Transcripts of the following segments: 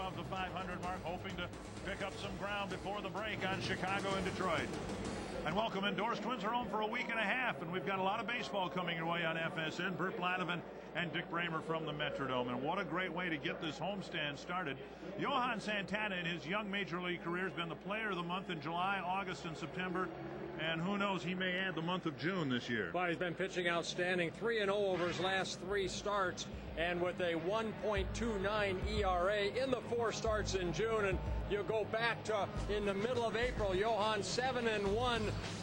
above the 500 mark, hoping to pick up some ground before the break on Chicago and Detroit. And welcome indoors. Twins are home for a week and a half, and we've got a lot of baseball coming your way on FSN. Bert Blatevin and Dick Bramer from the Metrodome. And what a great way to get this homestand started. Johan Santana, in his young major league career, has been the player of the month in July, August, and September. And who knows, he may add the month of June this year. But he's been pitching outstanding, 3-0 over his last 3 starts, and with a 1.29 ERA in the 4 starts in June. And you go back to in the middle of April, Johan 7-1.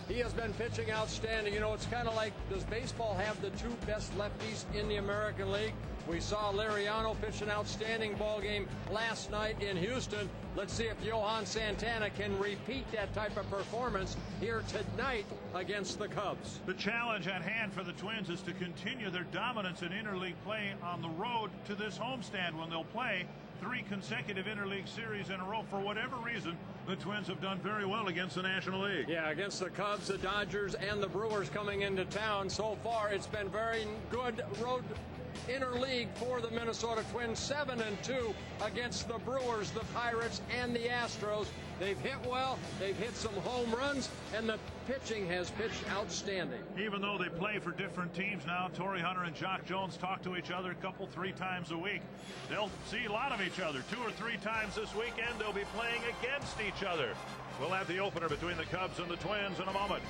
He has been pitching outstanding. You know, it's kind of like, does baseball have the 2 best lefties in the American League? We saw Liriano pitch an outstanding ball game last night in Houston. Let's see if Johan Santana can repeat that type of performance here tonight against the Cubs. The challenge at hand for the Twins is to continue their dominance in interleague play on the road to this homestand when they'll play 3 consecutive interleague series in a row. For whatever reason, the Twins have done very well against the National League. Yeah, against the Cubs, the Dodgers, and the Brewers coming into town. So far, it's been very good road interleague for the Minnesota Twins. 7-2 against the Brewers, the Pirates, and the Astros. They've hit well, they've hit some home runs, and the pitching has pitched outstanding. Even though they play for different teams now, Torrey Hunter and Jock Jones talk to each other a 3 times a week. They'll see a lot of each other 2 or 3 times this weekend. They'll be playing against each other. We'll have the opener between the Cubs and the Twins in a moment.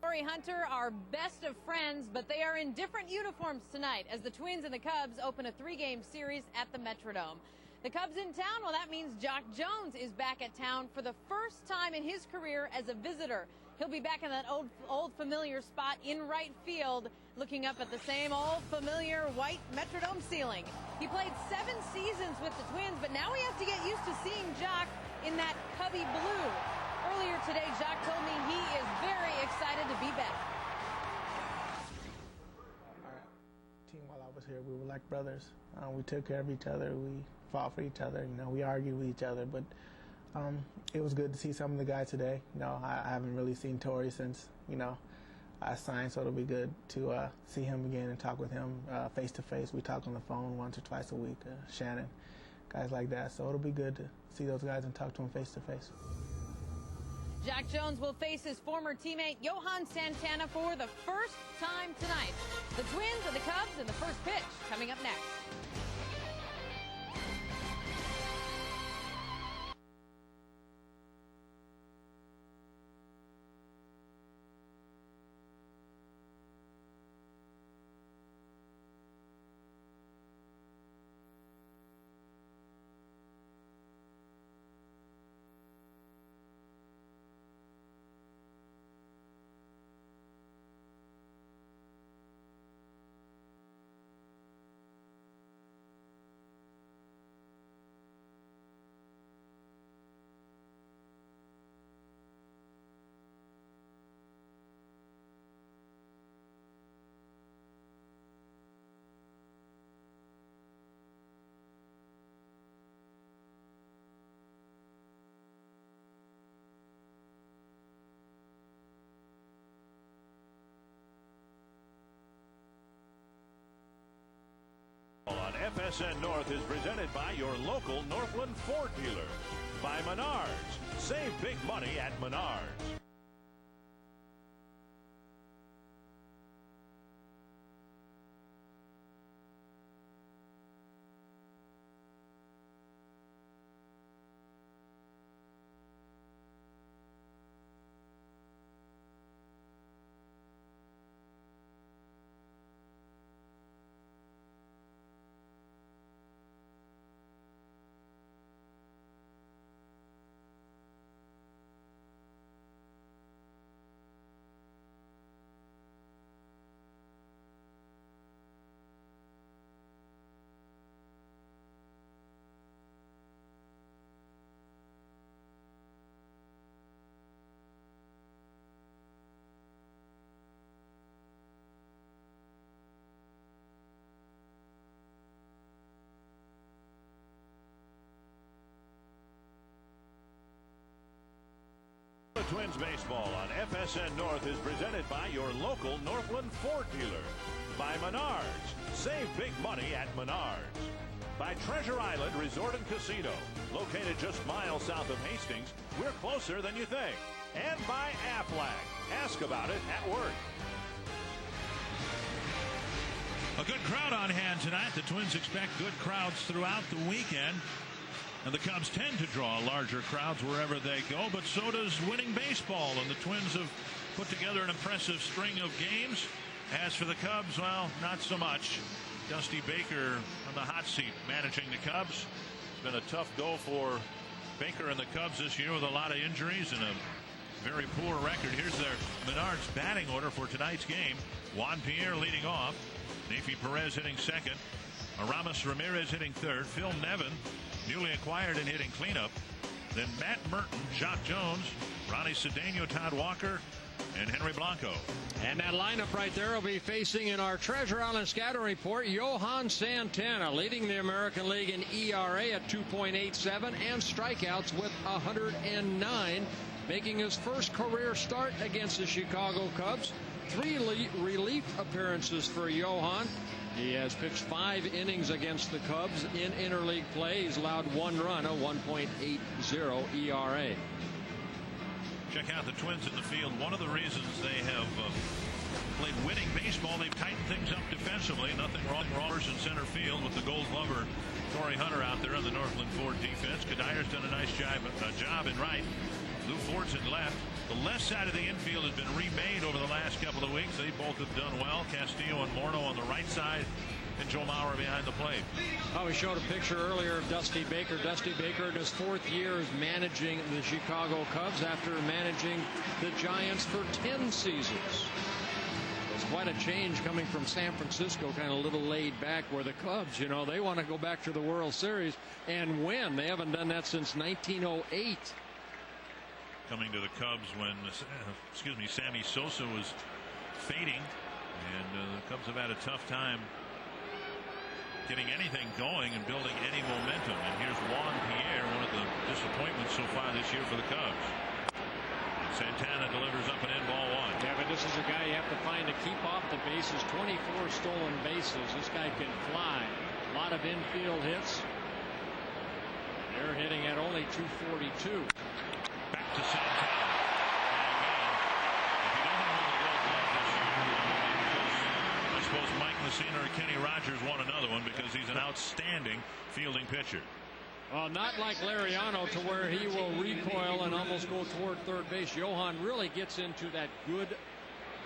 Torrey Hunter are best of friends, but they are in different uniforms tonight as the Twins and the Cubs open a 3-game series at the Metrodome. The Cubs in town, well, that means Jock Jones is back at town for the first time in his career as a visitor. He'll be back in that old familiar spot in right field, looking up at the same old familiar white Metrodome ceiling. He played 7 seasons with the Twins, but now we have to get used to seeing Jock in that Cubby blue. Earlier today, Jock told me he is very excited to be back. while I was here. We were like brothers. We took care of each other. We fought for each other. You know, we argued with each other. But it was good to see some of the guys today. You know, I haven't really seen Torrey since, you know, I signed, so it'll be good to see him again and talk with him face to face. We talk on the phone once or twice a week. Shannon, guys like that. So it'll be good to see those guys and talk to them face to face. Jack Jones will face his former teammate Johan Santana for the first time tonight. The Twins and the Cubs in the first pitch coming up next. On FSN North is presented by your local Northland Ford dealer. By Menards. Save big money at Menards. Twins baseball on FSN North is presented by your local Northland Ford dealer. By Menards. Save big money at Menards. By Treasure Island Resort and Casino. Located just miles south of Hastings, we're closer than you think. And by Aflac. Ask about it at work. A good crowd on hand tonight. The Twins expect good crowds throughout the weekend. And the Cubs tend to draw larger crowds wherever they go, but so does winning baseball. And the Twins have put together an impressive string of games. As for the Cubs, well, not so much. Dusty Baker on the hot seat managing the Cubs. It's been a tough go for Baker and the Cubs this year with a lot of injuries and a very poor record. Here's their Menards batting order for tonight's game. Juan Pierre leading off. Nefi Perez hitting second. Aramis Ramirez hitting third. Phil Nevin, newly acquired and hitting cleanup. Then Matt Merton, Jacques Jones, Ronnie Cedeno, Todd Walker, and Henry Blanco. And that lineup right there will be facing in our Treasure Island scouting report Johan Santana, leading the American League in ERA at 2.87 and strikeouts with 109, making his first career start against the Chicago Cubs. 3 relief appearances for Johan. He has pitched 5 innings against the Cubs in interleague play. He's allowed 1 run, a 1.80 ERA. Check out the Twins in the field. One of the reasons they have played winning baseball, they've tightened things up defensively. Nothing wrong. Rollers in center field with the Gold Glover Torrey Hunter out there on the Northland Ford defense. Kadyr's done a nice job in right. Lou Ford's in left. The left side of the infield has been remade over the last couple of weeks. They both have done well. Castillo and Morneau on the right side, and Joe Mauer behind the plate. Oh, we showed a picture earlier of Dusty Baker. Dusty Baker in his 4th year is managing the Chicago Cubs after managing the Giants for 10 seasons. It's quite a change coming from San Francisco, kind of a little laid back, where the Cubs, you know, they want to go back to the World Series and win. They haven't done that since 1908. Coming to the Cubs when, Sammy Sosa was fading, and the Cubs have had a tough time getting anything going and building any momentum. And here's Juan Pierre, one of the disappointments so far this year for the Cubs. Santana delivers up and in, ball one. Yeah, but this is a guy you have to find to keep off the bases. 24 stolen bases. This guy can fly. A lot of infield hits. They're hitting at only 242. Back to Santana. I suppose Mike Messina or Kenny Rogers won another one because he's an outstanding fielding pitcher. Well, not like Lariano to where he will recoil and almost go toward third base. Johan really gets into that good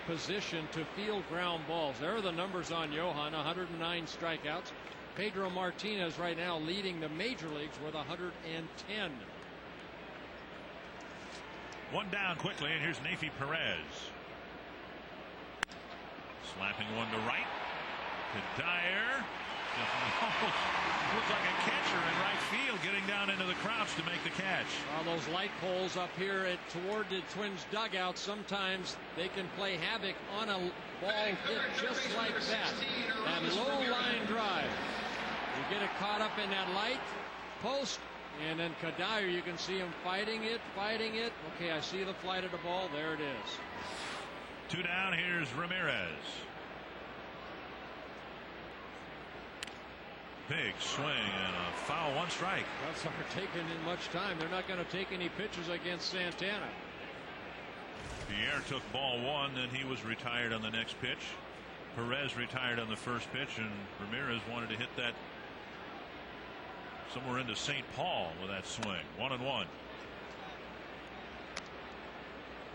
position to field ground balls. There are the numbers on Johan. 109 strikeouts. Pedro Martinez right now leading the major leagues with 110. One down quickly, and here's Nefi Perez. Slapping one to right. To Dyer. Almost looks like a catcher in right field, getting down into the crouch to make the catch. Well, those light poles up here toward the Twins dugout, sometimes they can play havoc on a ball hit just like that. That low line drive. You get it caught up in that light post, and then Kadire, you can see him fighting it. Okay, I see the flight of the ball. There it is. Two down. Here's Ramirez. Big swing and a foul, one strike. Cubs aren't taking in much time. They're not going to take any pitches against Santana. Pierre took ball one, then he was retired on the next pitch. Perez retired on the first pitch, and Ramirez wanted to hit that somewhere into St. Paul with that swing. 1-1.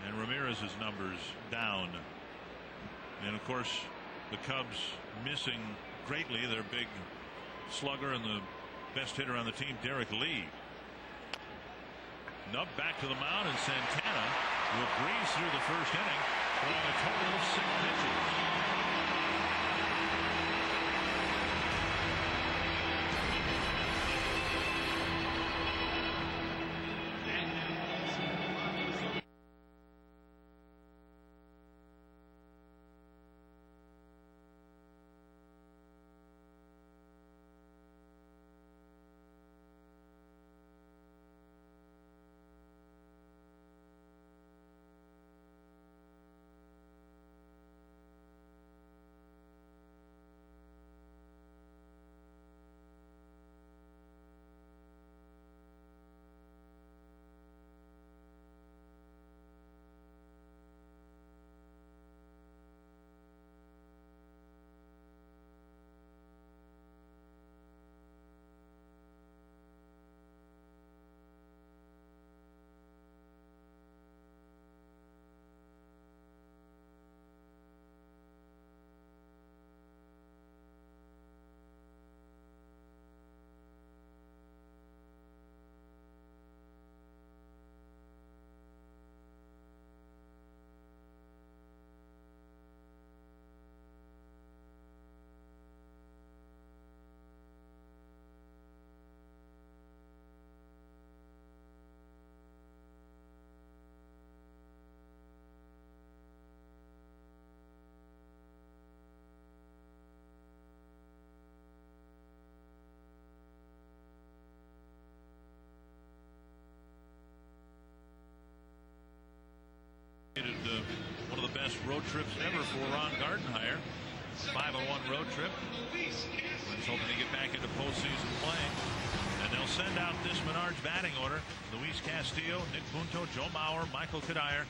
And Ramirez's numbers down. And of course, the Cubs missing greatly their big slugger and the best hitter on the team, Derek Lee. Nub back to the mound, and Santana will breeze through the first inning, throwing a total of 6 pitches. One of the best road trips ever for Ron Gardenhire. 5-1 road trip. He's hoping to get back into postseason play. And they'll send out this Menards batting order. Luis Castillo, Nick Punto, Joe Mauer, Michael Kadire.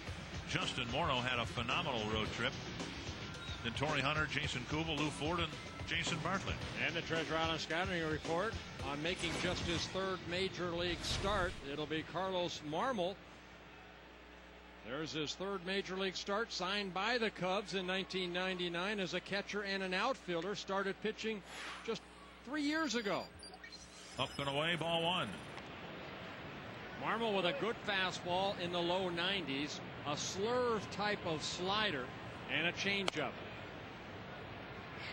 Justin Morneau had a phenomenal road trip. Then Torrey Hunter, Jason Kubel, Lou Ford, and Jason Bartlett. And the Treasure Island scouting report on making just his third major league start. It'll be Carlos Marmol. There's his third major league start, signed by the Cubs in 1999 as a catcher and an outfielder. Started pitching just 3 years ago. Up and away, ball one. Marmol with a good fastball in the low 90s, a slurve type of slider, and a changeup.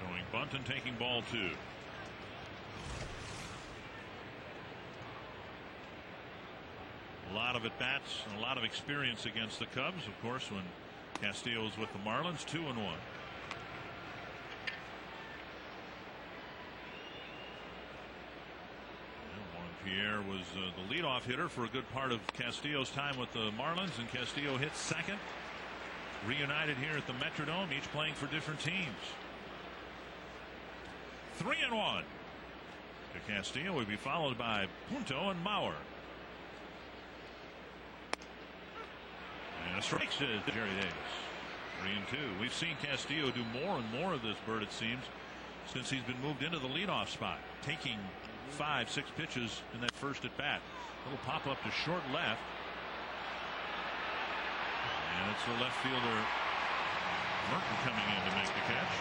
Showing bunt and taking ball two. A lot of at-bats and a lot of experience against the Cubs, of course, when Castillo was with the Marlins. 2-1. Pierre was the leadoff hitter for a good part of Castillo's time with the Marlins, and Castillo hit second. Reunited here at the Metrodome, each playing for different teams. 3-1 to Castillo would be followed by Punto and Mauer. And a strike, says Jerry Davis. 3-2. We've seen Castillo do more and more of this, Bert, it seems, since he's been moved into the leadoff spot, taking 5-6 pitches in that first at bat. Little pop up to short left. And it's the left fielder Merton coming in to make the catch.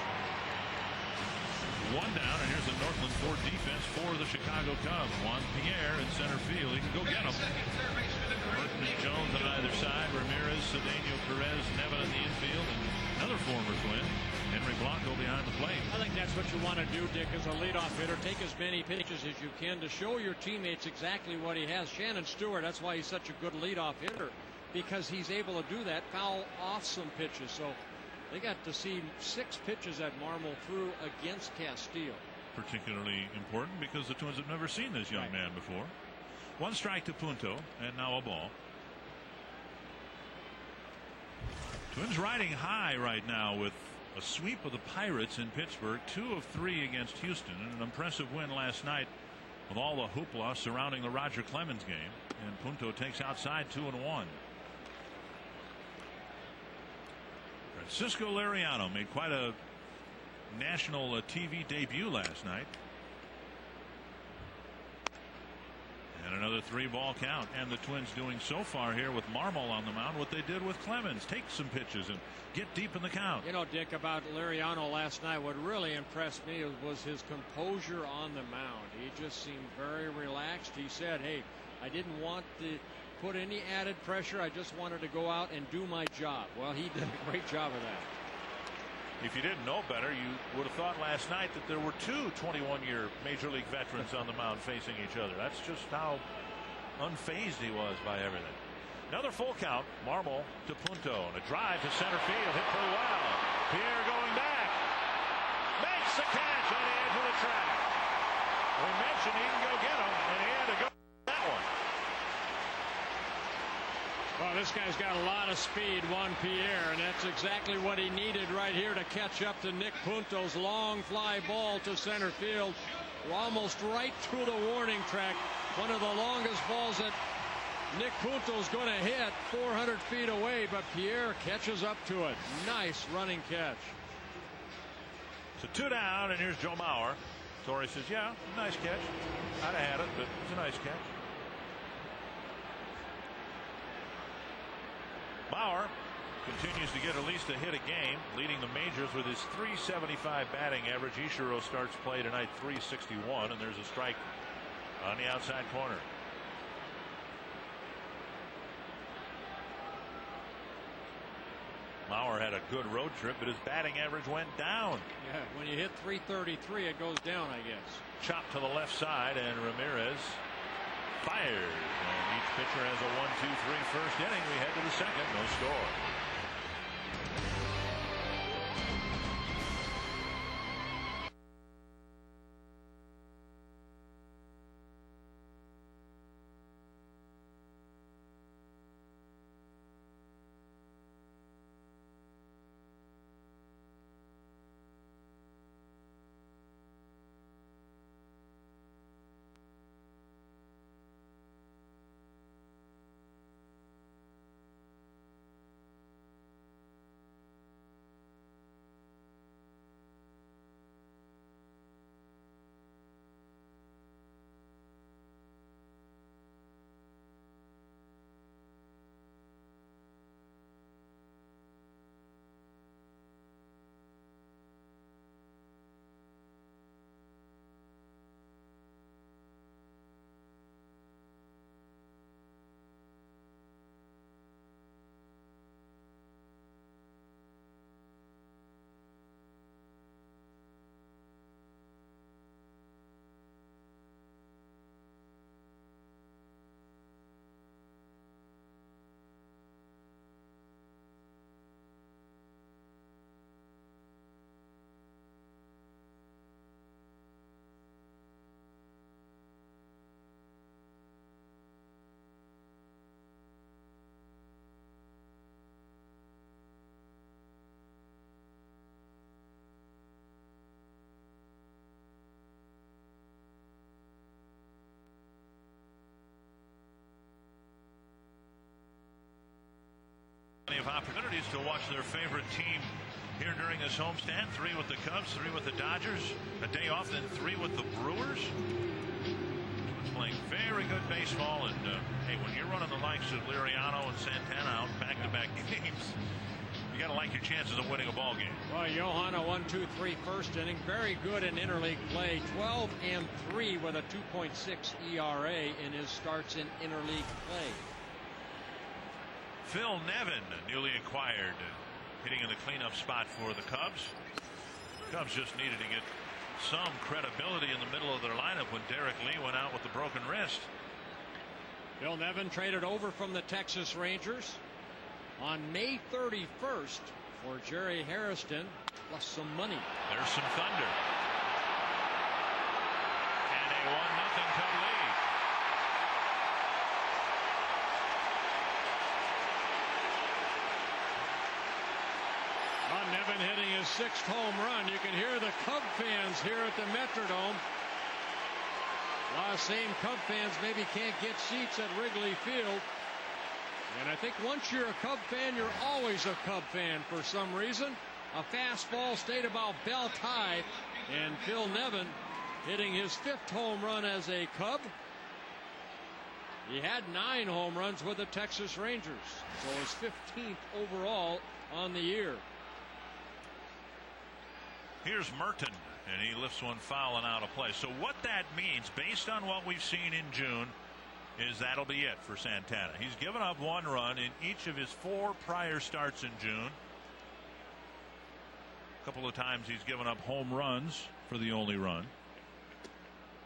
One down, and here's the Northland Ford defense for the Chicago Cubs. Juan Pierre in center field. He can go get him. Merton and Jones on either side. Ramirez, Cedeno, Perez, Nevin in the infield, and another former Twin, Henry Blanco, behind the plate. I think that's what you want to do, Dick, as a leadoff hitter. Take as many pitches as you can to show your teammates exactly what he has. Shannon Stewart, that's why he's such a good leadoff hitter, because he's able to do that, foul off some pitches. So they got to see 6 pitches that Marmol threw against Castillo. Particularly important because the Twins have never seen this young man before. 1 strike to Punto, and now a ball. Twins riding high right now with a sweep of the Pirates in Pittsburgh, 2 of 3 against Houston, and an impressive win last night with all the hoopla surrounding the Roger Clemens game. And Punto takes outside 2-1. Francisco Liriano made quite a national TV debut last night. And another 3-ball count. And the Twins doing so far here with Marmol on the mound what they did with Clemens. Take some pitches and get deep in the count. You know, Dick, about Liriano last night, what really impressed me was his composure on the mound. He just seemed very relaxed. He said, hey, I didn't want to put any added pressure. I just wanted to go out and do my job. Well, he did a great job of that. If you didn't know better, you would have thought last night that there were 2 21-year Major League veterans on the mound facing each other. That's just how unfazed he was by everything. Another full count. Marmol to Punto, and a drive to center field, hit pretty well. Pierre going back, makes the catch on the edge of the track. We mentioned he can go get him, and he had to go that one. Well, this guy's got a lot of speed, Juan Pierre, and that's exactly what he needed right here to catch up to Nick Punto's long fly ball to center field. Almost right through the warning track. One of the longest balls that Nick Punto's going to hit 400 feet away, but Pierre catches up to it. Nice running catch. So 2 down, and here's Joe Mauer. Torrey says, yeah, nice catch. I'd have had it, but it's a nice catch. Bauer continues to get at least a hit a game, leading the majors with his .375 batting average. Ichiro starts play tonight .361, and there's a strike on the outside corner. Mauer had a good road trip, but his batting average went down. Yeah, when you hit .333, it goes down, I guess. Chopped to the left side, and Ramirez fires. And each pitcher has a 1-2-3 first inning. We head to the second. No score. opportunities to watch their favorite team here during this homestand. 3 with the Cubs, 3 with the Dodgers, a day off, then 3 with the Brewers. Playing very good baseball, and hey, when you're running the likes of Liriano and Santana out back-to-back games, you got to like your chances of winning a ball game. Well, Johan, a 1-2-3 first inning, very good in interleague play, 12-3 with a 2.6 ERA in his starts in interleague play. Phil Nevin, newly acquired, hitting in the cleanup spot for the Cubs. Cubs just needed to get some credibility in the middle of their lineup when Derek Lee went out with the broken wrist. Phil Nevin traded over from the Texas Rangers on May 31st for Jerry Hairston plus some money. There's some thunder. And a 1-0 Cub lead. Nevin hitting his 6th home run. You can hear the Cub fans here at the Metrodome. A lot of same Cub fans maybe can't get seats at Wrigley Field. And I think once you're a Cub fan, you're always a Cub fan for some reason. A fastball stayed about belt high, and Phil Nevin hitting his 5th home run as a Cub. He had 9 home runs with the Texas Rangers, so his 15th overall on the year. Here's Merton, and he lifts one foul and out of play. So what that means, based on what we've seen in June, is that'll be it for Santana. He's given up 1 run in each of his 4 prior starts in June. A couple of times he's given up home runs for the only run.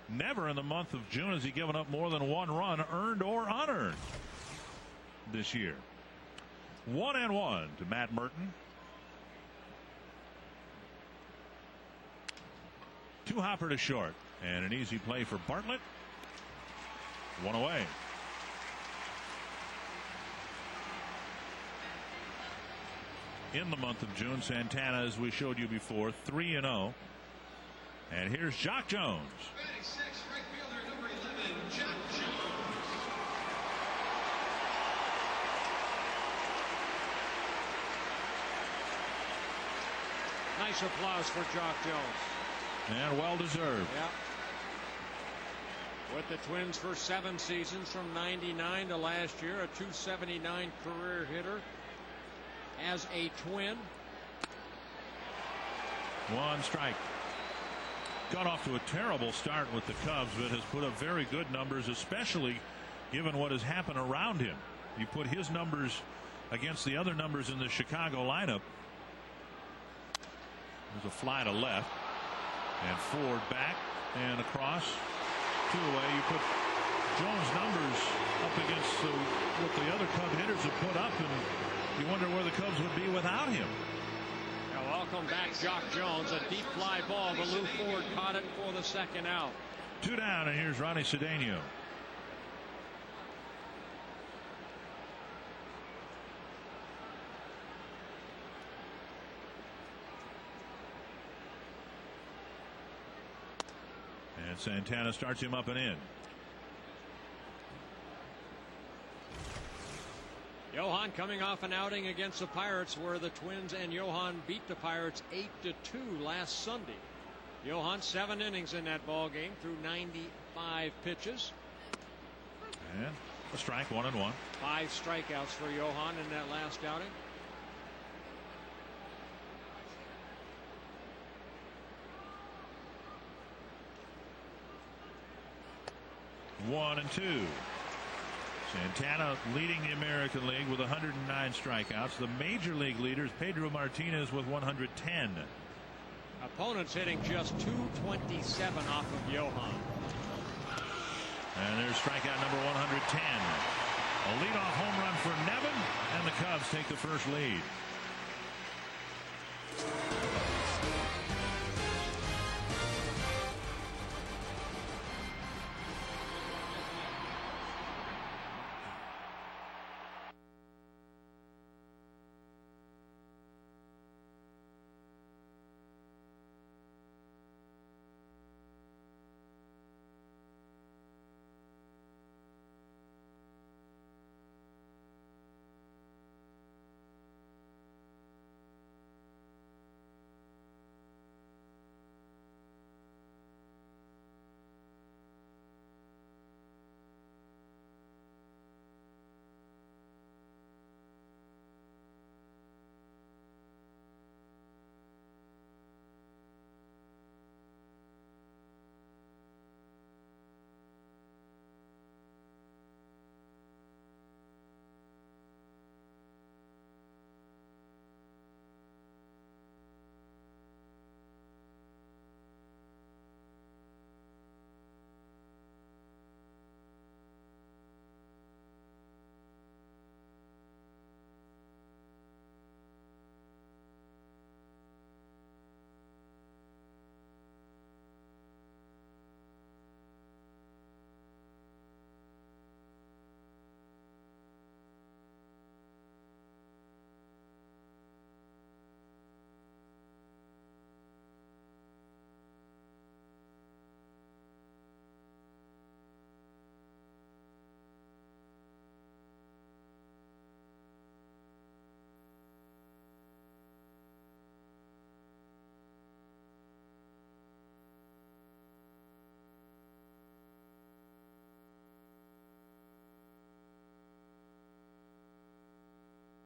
Never in the month of June has he given up more than 1 run, earned or unearned, this year. 1-1 to Matt Merton. 2 hopper to short, and an easy play for Bartlett. 1 away. In the month of June, Santana, as we showed you before, 3-0. And here's Jock Jones. Right fielder, number 11, Jock Jones. Nice applause for Jock Jones. And well deserved. Yeah. With the Twins for 7 seasons from 99 to last year, a .279 career hitter as a Twin. 1 strike. Got off to a terrible start with the Cubs, but has put up very good numbers, especially given what has happened around him. You put his numbers against the other numbers in the Chicago lineup. There's a fly to left. And Ford back and across. 2 away. You put Jones' numbers up against what the other Cub hitters have put up, and you wonder where the Cubs would be without him. Now welcome back, Jock Jones. A deep fly ball, but Lou Ford caught it for the 2nd out. 2 down, and here's Ronnie Cedeno. And Santana starts him up and in. Johan coming off an outing against the Pirates where the Twins and Johan beat the Pirates 8-2 last Sunday. Johan 7 innings in that ball game through 95 pitches. And a strike, 1-1. 5 strikeouts for Johan in that last outing. One and 2. Santana leading the American League with 109 strikeouts. The major league leaders, Pedro Martinez with 110. Opponents hitting just .227 off of Johan. And there's strikeout number 110. A leadoff home run for Nevin, and the Cubs take the first lead.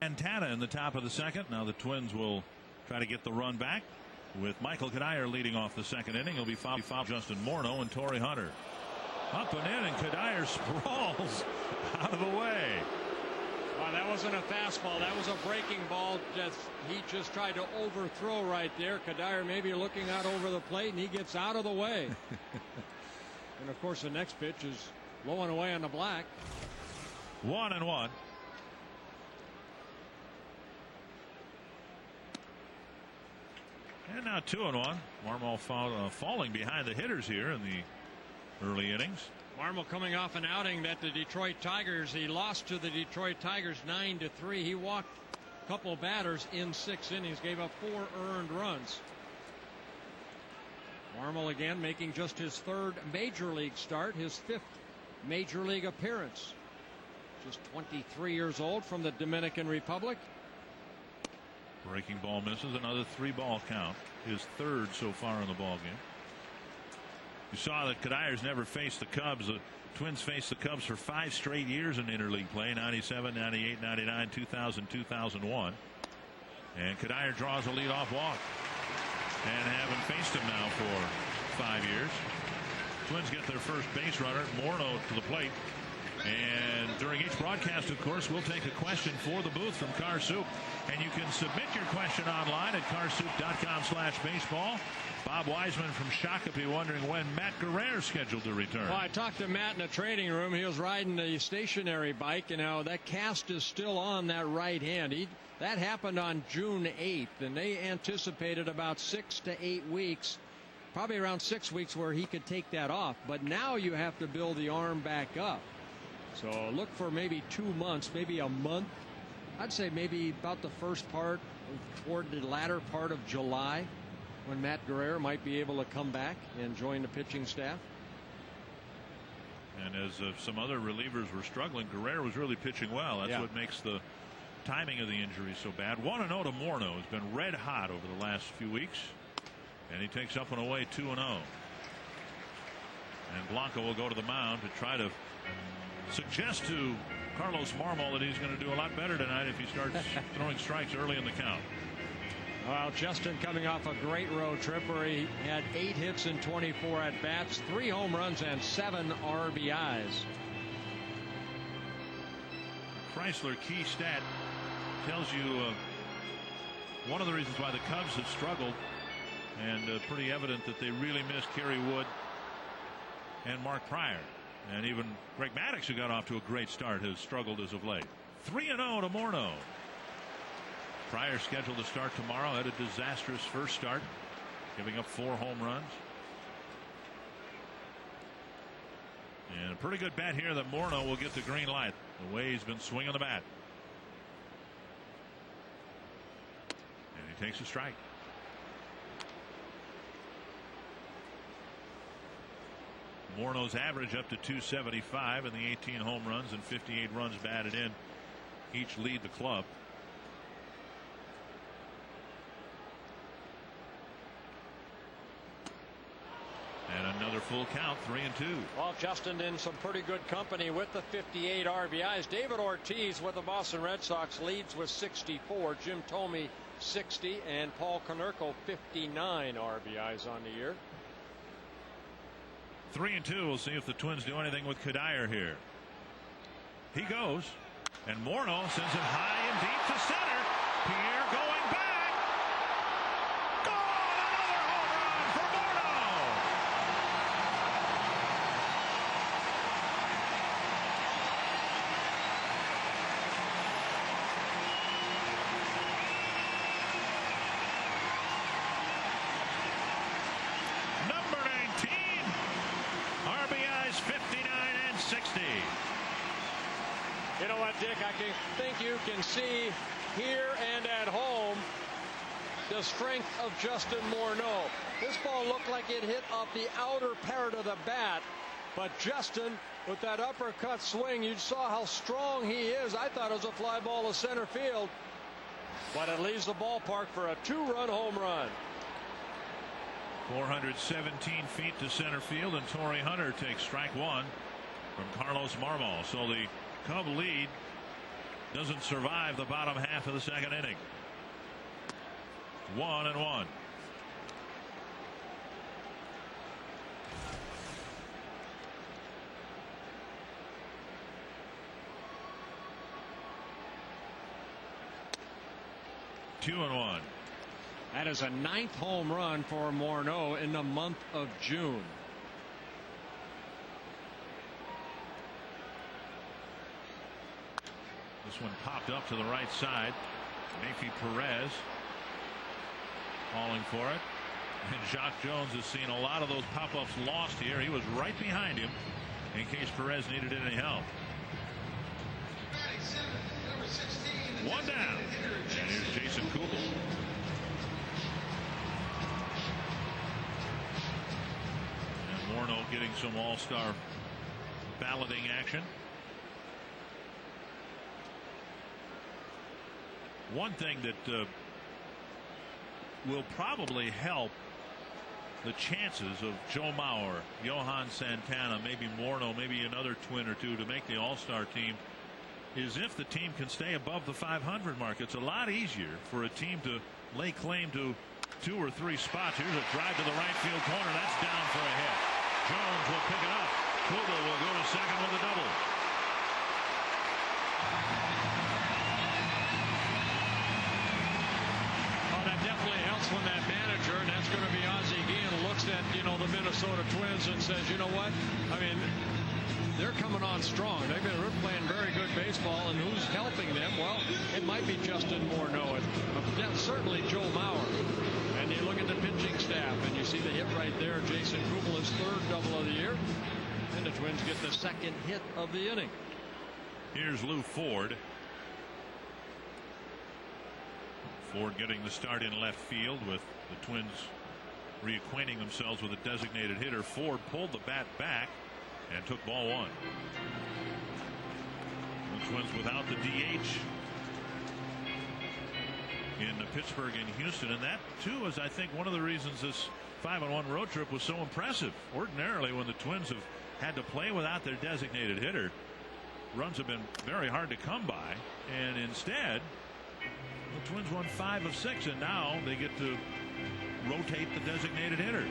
Santana in the top of the second. Now the Twins will try to get the run back with Michael Cuddyer leading off the second inning. He'll be fouled Justin Morneau and Torrey Hunter. Up and in, and Cuddyer sprawls out of the way. Well, that wasn't a fastball. That was a breaking ball. He just tried to overthrow right there. Cuddyer maybe looking out over the plate, and he gets out of the way. And, of course, the next pitch is low and away on the black. 1-1. And now 2-1. Marmol falling behind the hitters here in the early innings. Marmol coming off an outing that the Detroit Tigers, he lost to the Detroit Tigers 9-3. He walked a couple of batters in 6 innings, gave up 4 earned runs. Marmol again making just his 3rd major league start, his 5th major league appearance. Just 23 years old from the Dominican Republic. Breaking ball misses, another 3-ball count. His 3rd so far in the ball game. You saw that Cuddyer's never faced the Cubs. The Twins faced the Cubs for 5 straight years in interleague play, 97, 98, 99, 2000, 2001. And Cuddyer draws a leadoff walk. And haven't faced him now for 5 years. Twins get their first base runner, Morneau, to the plate. And during each broadcast, of course, we'll take a question for the booth from Car Soup. And you can submit your question online at carsoup.com/baseball. Bob Wiseman from Shakopee wondering when Matt Guerrero is scheduled to return. Well, I talked to Matt in the training room. He was riding a stationary bike, and now that cast is still on that right hand. That happened on June 8th, and they anticipated about 6 to 8 weeks, probably around 6 weeks, where he could take that off. But now you have to build the arm back up. So look for maybe 2 months, maybe a month. I'd say maybe about the first part, toward the latter part of July, when Matt Guerrero might be able to come back and join the pitching staff. And as some other relievers were struggling, Guerrero was really pitching well. That's what makes the timing of the injury so bad. 1-0 to Morneau. Has been red hot over the last few weeks. And he takes up and away 2-0. And Blanco will go to the mound to try to suggest to Carlos Marmol that he's going to do a lot better tonight if he starts throwing strikes early in the count. Well, Justin coming off a great road trip where he had 8 hits in 24 at bats, 3 home runs and 7 RBIs. Chrysler key stat tells you one of the reasons why the Cubs have struggled, and pretty evident that they really missed Kerry Wood and Mark Pryor. And even Greg Maddux, who got off to a great start, has struggled as of late. 3-0 to Morneau. Pryor scheduled to start tomorrow. Had a disastrous first start, giving up 4 home runs. And a pretty good bet here that Morneau will get the green light, the way he's been swinging the bat. And he takes a strike. Morneau's average up to 275, and the 18 home runs and 58 runs batted in each lead the club. And another full count, 3-2. Well, Justin in some pretty good company with the 58 RBIs. David Ortiz with the Boston Red Sox leads with 64. Jim Thome 60, and Paul Konerko 59 RBIs on the year. 3-2. We'll see if the Twins do anything with Cuddyer here. He goes, and Morneau sends it high and deep to center. Pierre going back. Gone! Another home run for Morneau. Number 19. RBIs 59 and 60. You know what, Dick? I think you can see here and at home the strength of Justin Morneau. This ball looked like it hit off the outer part of the bat, but Justin, with that uppercut swing, you saw how strong he is. I thought it was a fly ball to center field, but it leaves the ballpark for a 2-run home run. 417 feet to center field, and Torrey Hunter takes strike 1 from Carlos Marmol. So the Cub lead doesn't survive the bottom half of the second inning. 1-1. Two and one. That is a 9th home run for Morneau in the month of June. This one popped up to the right side. Mayfi Perez calling for it. And Jacques Jones has seen a lot of those pop-ups lost here. He was right behind him in case Perez needed any help. One down. And here's Jason Kubel. And Morneau getting some all-star balloting action. One thing that will probably help the chances of Joe Mauer, Johan Santana, maybe Morneau, maybe another Twin or two to make the all-star team is if the team can stay above the 500 mark. It's a lot easier for a team to lay claim to 2 or 3 spots. Here's a drive to the right field corner. That's down for a hit. Jones will pick it up. Kubel will go to second with a double. That definitely helps when that manager, and that's going to be Ozzie Guillen, looks at the Minnesota Twins and says, you know what, I mean, they're coming on strong. They've been playing very good baseball, and who's helping them? Well, it might be Justin Morneau, certainly Joe Mauer. And you look at the pitching staff, and you see the hit right there. Jason Kubel, his 3rd double of the year, and the Twins get the 2nd hit of the inning. Here's Lou Ford. Ford getting the start in left field with the Twins reacquainting themselves with a designated hitter. Ford pulled the bat back and took ball 1. The Twins without the DH in Pittsburgh and Houston, and that too is, I think, one of the reasons this 5-1 road trip was so impressive. Ordinarily, when the Twins have had to play without their designated hitter, runs have been very hard to come by, and instead the Twins won 5 of 6, and now they get to rotate the designated hitter.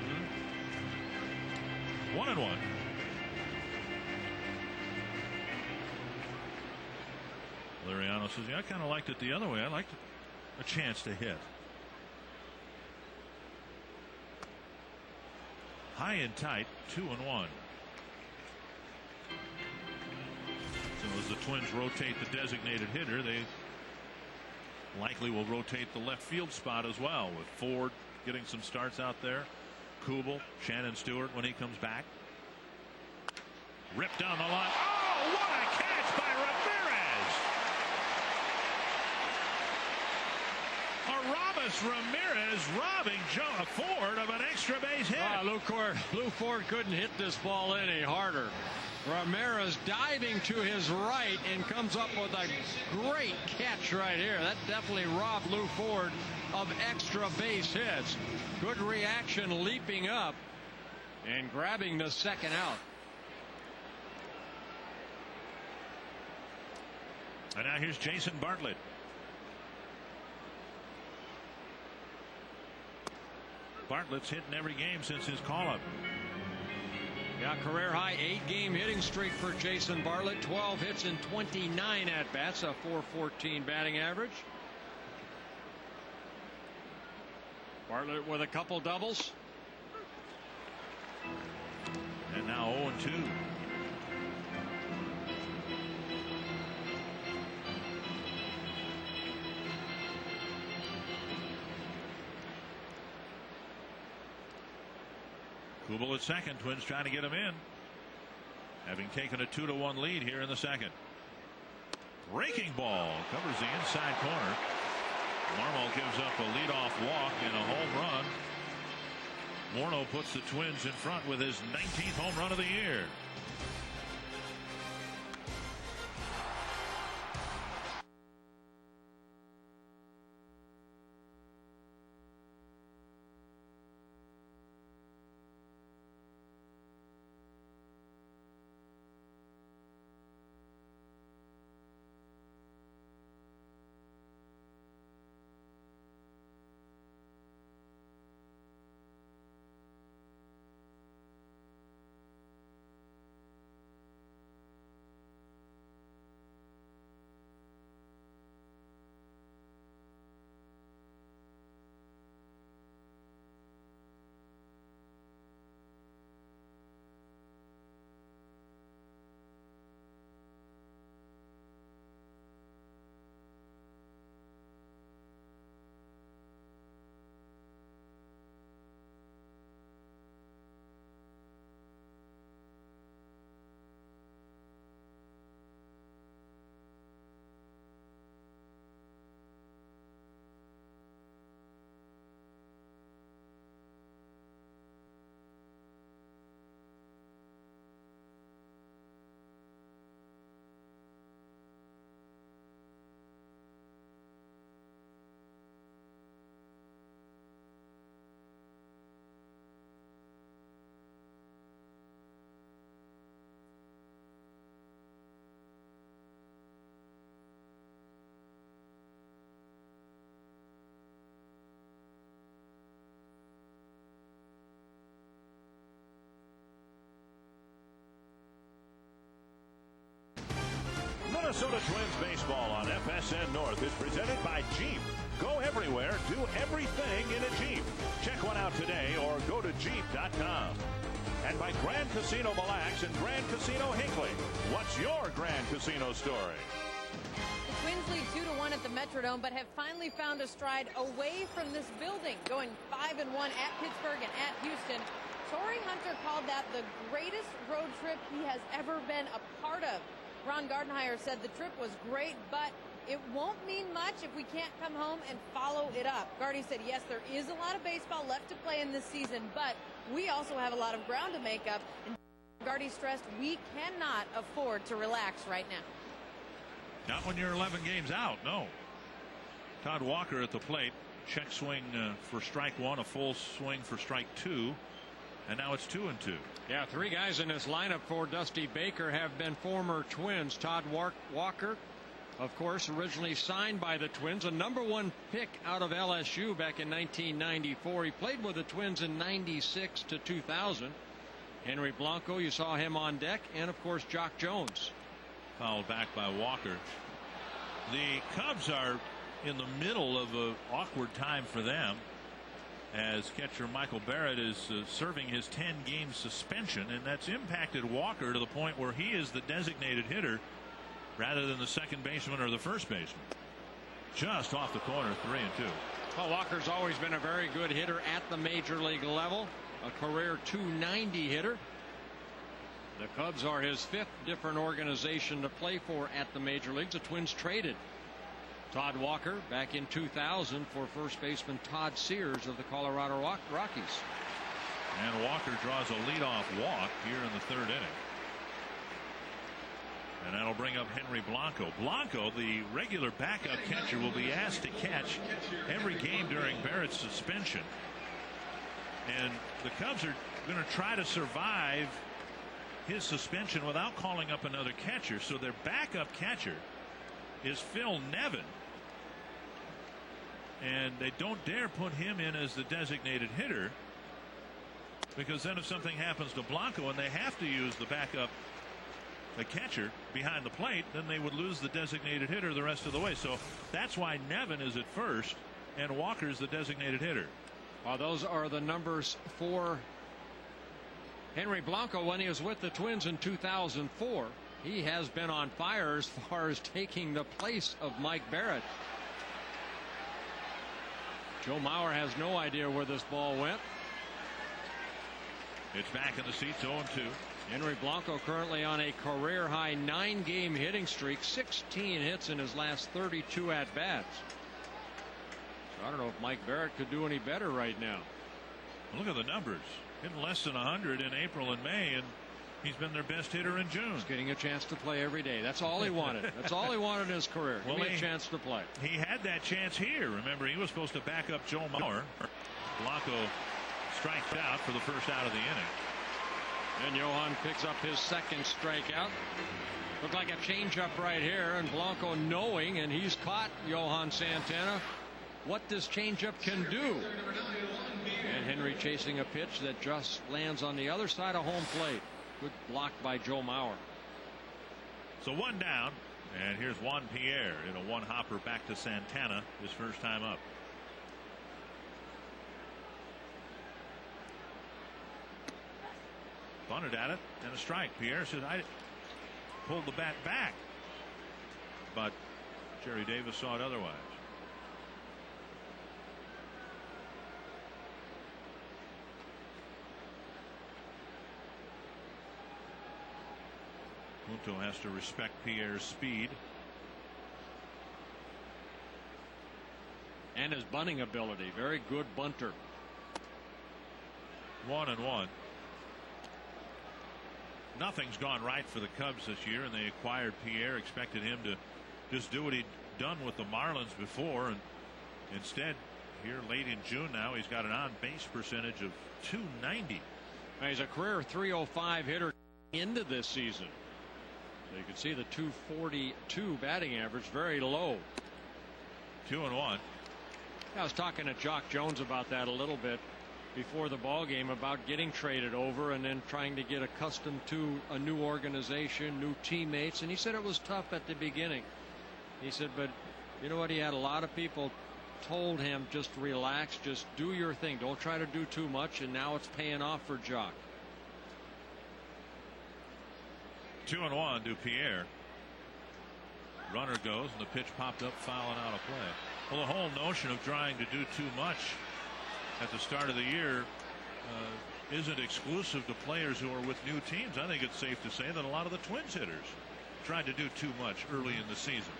1-1. Liriano says, yeah, I kind of liked it the other way. I liked a chance to hit. High and tight, 2-1. So as the Twins rotate the designated hitter, they likely will rotate the left field spot as well, with Ford getting some starts out there. Kubel, Shannon Stewart when he comes back. Ripped down the line. Oh, what a catch by Aramis Ramirez robbing Joe Ford of an extra base hit. Lou Ford couldn't hit this ball any harder. Ramirez diving to his right and comes up with a great catch right here. That definitely robbed Lou Ford of extra base hits. Good reaction, leaping up and grabbing the 2nd out. And now here's Jason Bartlett. Bartlett's hit in every game since his call-up. Yeah, career high 8-game hitting streak for Jason Bartlett. 12 hits and 29 at-bats, a .414 batting average. Bartlett with a couple doubles. And now 0-2. Kubel at second. Twins trying to get him in, having taken a 2-1 lead here in the second. Breaking ball covers the inside corner. Marmol gives up a leadoff walk and a home run. Morneau puts the Twins in front with his 19th home run of the year. Minnesota Twins baseball on FSN North is presented by Jeep. Go everywhere, do everything in a Jeep. Check one out today or go to Jeep.com. And by Grand Casino Mille Lacs and Grand Casino Hinckley. What's your Grand Casino story? The Twins lead 2-1 at the Metrodome, but have finally found a stride away from this building, going 5-1 at Pittsburgh and at Houston. Torrey Hunter called that the greatest road trip he has ever been a part of. Ron Gardenhire said the trip was great, but it won't mean much if we can't come home and follow it up. Gardy said, yes, there is a lot of baseball left to play in this season, but we also have a lot of ground to make up. And Gardy stressed we cannot afford to relax right now. Not when you're 11 games out, no. Todd Walker at the plate. Check swing for strike one, a full swing for strike two. And now it's 2-2. Yeah, three guys in this lineup for Dusty Baker have been former Twins. Todd Walker, of course, originally signed by the Twins, a #1 pick out of LSU back in 1994. He played with the Twins in 96 to 2000. Henry Blanco, you saw him on deck, and of course Jock Jones. Fouled back by Walker. The Cubs are in the middle of an awkward time for them, as catcher Michael Barrett is serving his 10-game suspension, and that's impacted Walker to the point where he is the designated hitter rather than the second baseman or the first baseman. Just off the corner, 3-2. Well, Walker's always been a very good hitter at the major league level, a career .290 hitter. The Cubs are his fifth different organization to play for at the major leagues. The Twins traded Todd Walker back in 2000 for first baseman Todd Sears of the Colorado Rockies. And Walker draws a leadoff walk here in the third inning. And that'll bring up Henry Blanco. Blanco, the regular backup catcher, will be asked to catch every game during Barrett's suspension. And the Cubs are going to try to survive his suspension without calling up another catcher. So their backup catcher is Phil Nevin. And they don't dare put him in as the designated hitter, because then if something happens to Blanco and they have to use the backup catcher behind the plate, then they would lose the designated hitter the rest of the way. So that's why Nevin is at first and Walker's the designated hitter. Well, those are the numbers for Henry Blanco when he was with the Twins in 2004. He has been on fire as far as taking the place of Mike Barrett. Joe Mauer has no idea where this ball went. It's back in the seats, 0-2. Henry Blanco currently on a career high 9-game hitting streak, 16 hits in his last 32 at-bats. So I don't know if Mike Barrett could do any better right now. Look at the numbers. Hitting less than 100 in April and May, and he's been their best hitter in June. He's getting a chance to play every day. That's all he wanted. That's all he wanted in his career. Give me a chance to play. He had that chance here. Remember, he was supposed to back up Joe Mauer. Blanco strikes out for the first out of the inning. And Johan picks up his second strikeout. Looked like a changeup right here, and Blanco knowing, and he's caught Johan Santana, what this changeup can do. And Henry chasing a pitch that just lands on the other side of home plate. Good block by Joe Mauer. So one down, and here's Juan Pierre in a one-hopper back to Santana, his first time up. Bunted at it, and a strike. Pierre says, I pulled the bat back. But Jerry Davis saw it otherwise. Punto has to respect Pierre's speed and his bunting ability. Very good bunter. 1-1. Nothing's gone right for the Cubs this year, and they acquired Pierre, expected him to just do what he'd done with the Marlins before, and instead here late in June now he's got an on-base percentage of .290. He's a career .305 hitter into this season. So you can see the .242 batting average, very low. 2-1. I was talking to Jock Jones about that a little bit. before the ball game about getting traded over and then trying to get accustomed to a new organization, new teammates, and he said it was tough at the beginning. He said, but you know what, he had a lot of people told him, just relax, just do your thing, don't try to do too much, and now it's paying off for Jock. 2-1 to Pierre. Runner goes and the pitch popped up, fouling out a play. Well, the whole notion of trying to do too much at the start of the year isn't exclusive to players who are with new teams. I think it's safe to say that a lot of the Twins hitters tried to do too much early in the season.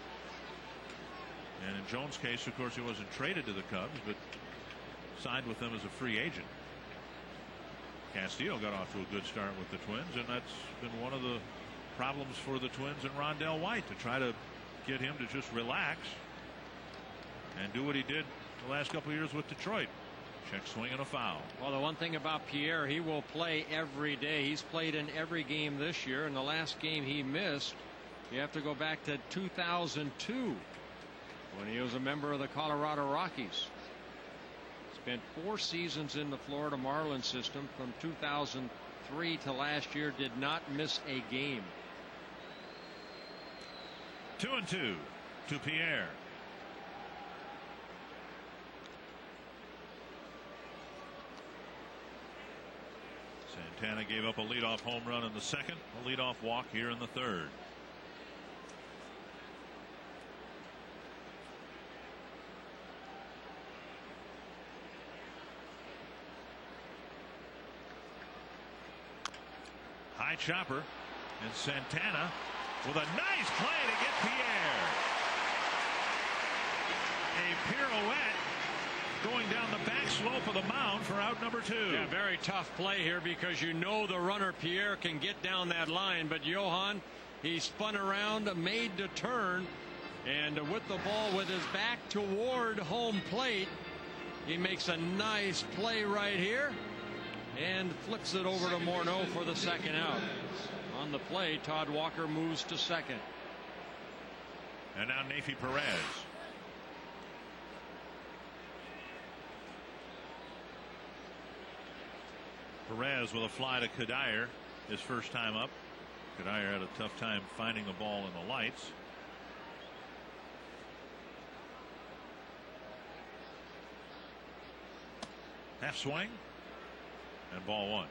And in Jones' case, of course, he wasn't traded to the Cubs, but signed with them as a free agent. Castillo got off to a good start with the Twins, and that's been one of the problems for the Twins and Rondell White, to try to get him to just relax and do what he did the last couple of years with Detroit. Check swing and a foul. Well, the one thing about Pierre, he will play every day. He's played in every game this year, and the last game he missed, you have to go back to 2002 when he was a member of the Colorado Rockies. Spent 4 seasons in the Florida Marlins system from 2003 to last year, did not miss a game. 2-2 to Pierre. Santana gave up a leadoff home run in the second, a leadoff walk here in the third. High chopper, and Santana with a nice play to get Pierre. A pirouette going down the back slope of the mound for out number 2. Yeah, very tough play here, because you know the runner Pierre can get down that line, but Johan, he spun around, made the turn, and with the ball with his back toward home plate, he makes a nice play right here and flips it over to Morneau for the second out. On the play, Todd Walker moves to second. And now Nefi Perez. Perez with a fly to Kadire, his first time up. Kadire had a tough time finding the ball in the lights. Half swing and ball 1.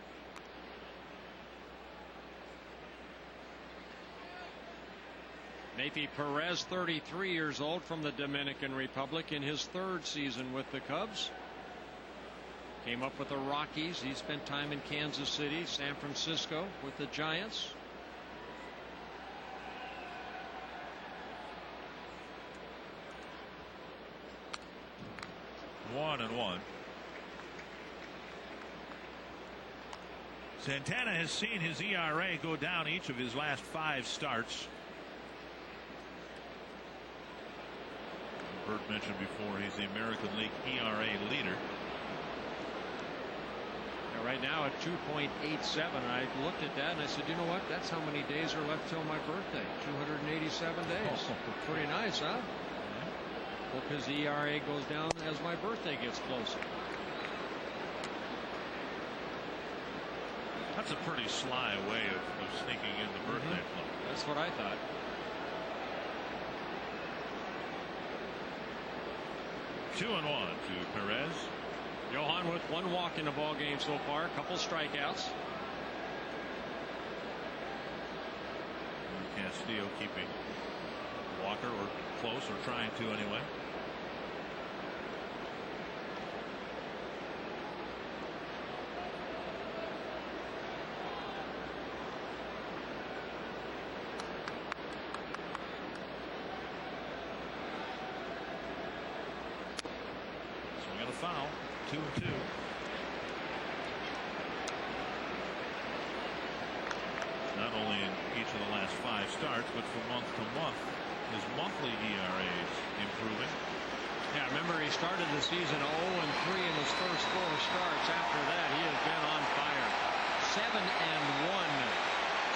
Nefi Perez, 33 years old, from the Dominican Republic, in his 3rd season with the Cubs. Came up with the Rockies. He spent time in Kansas City, San Francisco with the Giants. One and one. Santana has seen his ERA go down each of his last 5 starts. Bert mentioned before, he's the American League ERA leader. Right now at 2.87. I looked at that and I said, you know what, that's how many days are left till my birthday. 287 days. Pretty nice, huh? Hope his ERA goes down as my birthday gets closer. That's a pretty sly way of sneaking in the birthday club. That's what I thought. Two and one to Perez. Johan with 1 walk in the ball game so far, a couple strikeouts. Castillo keeping Walker or close, or trying to anyway. Swing and a foul. 2-2. Not only in each of the last 5 starts, but from month to month, his monthly ERA is improving. Yeah, remember he started the season 0-3 in his first 4 starts. After that, he has been on fire. 7-1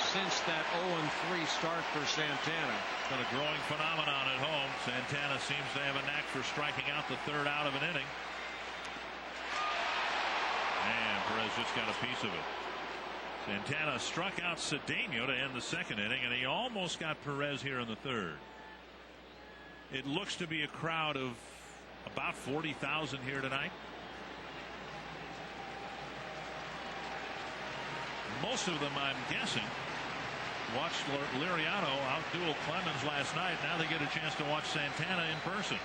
since that 0-3 start for Santana. It's been a growing phenomenon at home. Santana seems to have a knack for striking out the 3rd out of an inning. Royals just got a piece of it. Santana struck out Cedeno to end the second inning, and he almost got Perez here in the third. It looks to be a crowd of about 40,000 here tonight. Most of them, I'm guessing, watched Liriano outduel Clemens last night. Now they get a chance to watch Santana in person.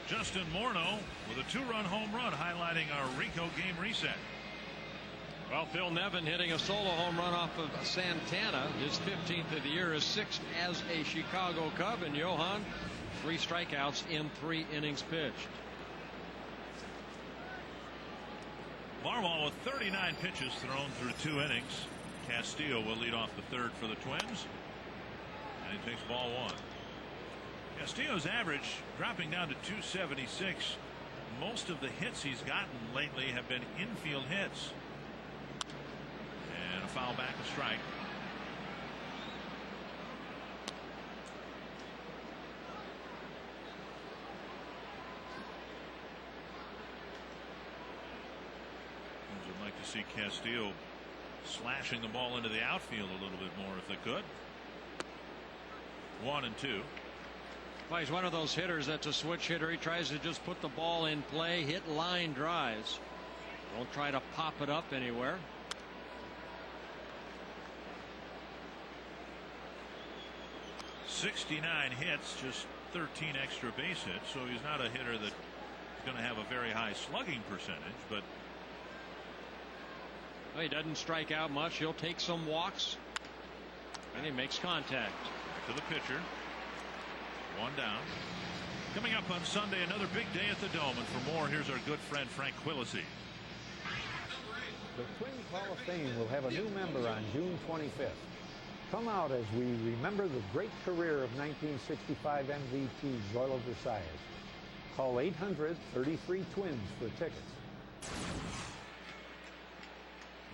Justin Morneau with a 2-run home run, highlighting our Rico game reset. Well, Phil Nevin hitting a solo home run off of Santana, his 15th of the year, his 6th as a Chicago Cub, and Johan 3 strikeouts in 3 innings pitched. Barwell with 39 pitches thrown through 2 innings. Castillo will lead off the third for the Twins, and he takes ball 1. Castillo's average dropping down to 276. Most of the hits he's gotten lately have been infield hits. And a foul back, a strike. I'd like to see Castillo slashing the ball into the outfield a little bit more if they could. 1-2. Well, he's one of those hitters that's a switch hitter. He tries to just put the ball in play, hit line drives. Don't try to pop it up anywhere. .69 hits, just 13 extra base hits, so he's not a hitter that's going to have a very high slugging percentage, but well, he doesn't strike out much. He'll take some walks, and he makes contact. To the pitcher. 1 down. Coming up on Sunday, another big day at the Dome, and for more, here's our good friend Frank Quilisi. The Twins Hall of Fame will have a new member on June 25th. Come out as we remember the great career of 1965 MVP Zoilo Versalles. Call 800-33-TWINS for tickets.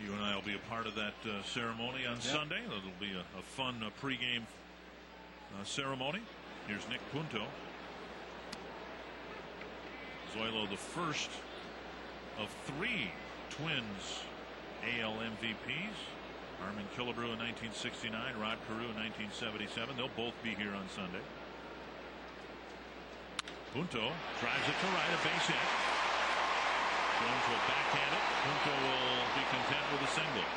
You and I will be a part of that ceremony on Sunday. That'll be a fun pregame ceremony. Here's Nick Punto. Zoilo, the first of 3 Twins AL MVPs. Armin Killebrew in 1969, Rod Carew in 1977. They'll both be here on Sunday. Punto drives it to right, a base hit. Jones will backhand it. Punto will be content with a single.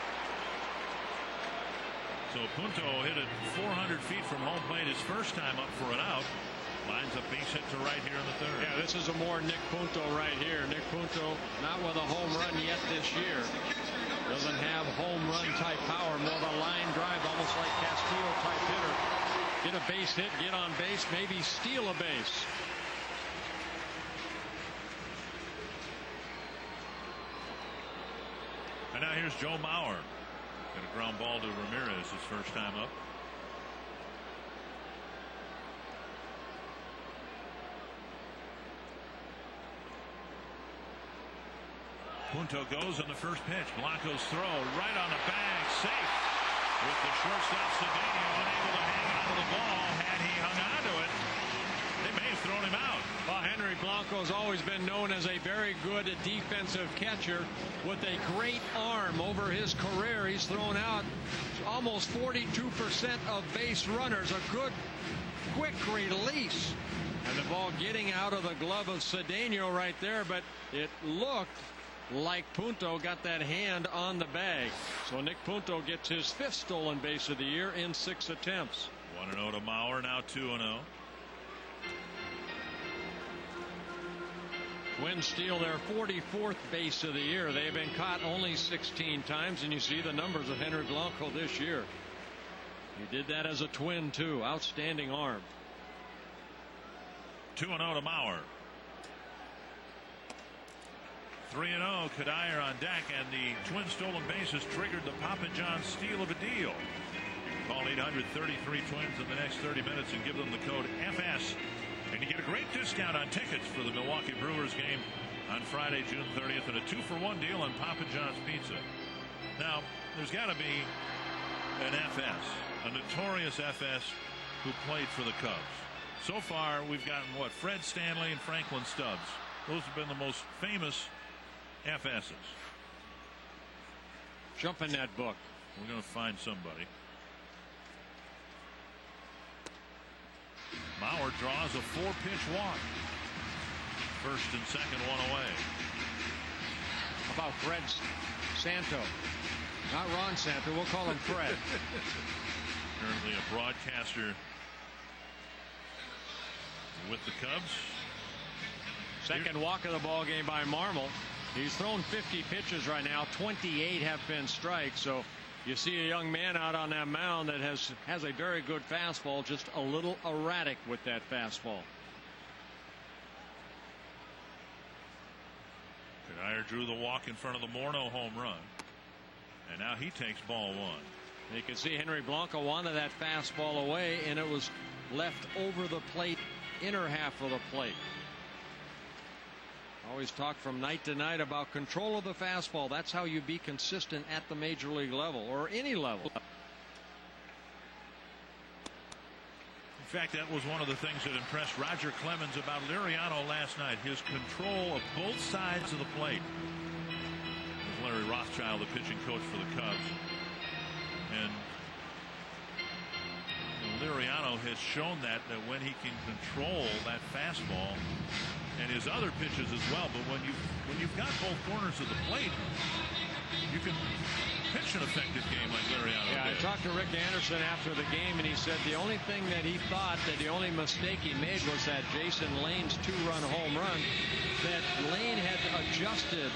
So Punto hit it 400 feet from home plate his first time up for an out. Lines a base hit to right here in the third. Yeah, this is a more Nick Punto right here. Nick Punto not with a home run yet this year. Doesn't have home run type power, more of a line drive, almost like Castillo type hitter. Get a base hit, get on base, maybe steal a base. And now here's Joe Mauer. Got a ground ball to Ramirez his first time up. Punto goes on the first pitch. Blanco's throw right on the bag, safe. With the shortstop Cedeno unable to hang onto the ball. Had he hung on to it, they may have thrown him out. Well, Henry Blanco's always been known as a very good defensive catcher with a great arm. Over his career, he's thrown out almost 42% of base runners. A good, quick release. And the ball getting out of the glove of Cedeno right there, but it looked like Punto got that hand on the bag. So Nick Punto gets his 5th stolen base of the year in 6 attempts. 1-0 to Mauer, now 2-0. Twins steal their 44th base of the year. They've been caught only 16 times, and you see the numbers of Henry Blanco this year. He did that as a Twin too. Outstanding arm. 2-0 to Mauer. 3-0, Kadire on deck, and the Twin stolen bases triggered the Papa John steal of a deal. Call 833 Twins in the next 30 minutes and give them the code FS. And you get a great discount on tickets for the Milwaukee Brewers game on Friday, June 30th, and a 2-for-1 deal on Papa John's Pizza. Now, there's got to be an FS, a notorious FS who played for the Cubs. So far, we've gotten, what, Fred Stanley and Franklin Stubbs. Those have been the most famous FS's. Jump in that book. We're going to find somebody. Mauer draws a 4-pitch walk. First and second, one away. How about Fred Santo? Not Ron Santo. We'll call him Fred. Currently a broadcaster with the Cubs. Second walk of the ball game by Marmol. He's thrown 50 pitches right now. 28 have been strikes. So you see a young man out on that mound that has a very good fastball, just a little erratic with that fastball. Kadire drew the walk in front of the Morneau home run. And now he takes ball one. You can see Henry Blanco wanted that fastball away, and it was left over the plate, inner half of the plate. Always talk from night to night about control of the fastball. That's how you be consistent at the major league level or any level. In fact, that was one of the things that impressed Roger Clemens about Liriano last night. His control of both sides of the plate. It was Larry Rothschild, the pitching coach for the Cubs. And Liriano has shown that when he can control that fastball and his other pitches as well, but when you've got both corners of the plate, you can pitch an effective game like Liriano did. I talked to Rick Anderson after the game, and he said the only thing that he thought that the only mistake he made was that Jason Lane's 2-run home run, that Lane had adjusted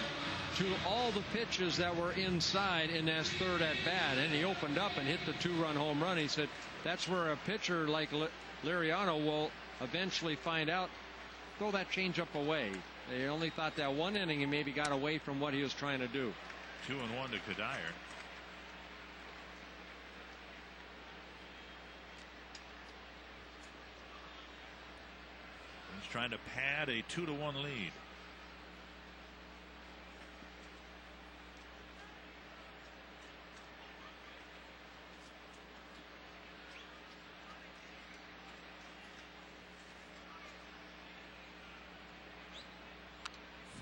to all the pitches that were inside in that third at bat, and he opened up and hit the 2-run home run. He said that's where a pitcher like Liriano will eventually find out, throw that changeup away. They only thought that one inning he maybe got away from what he was trying to do. 2-1 to Kadire. He's trying to pad a 2-1 lead.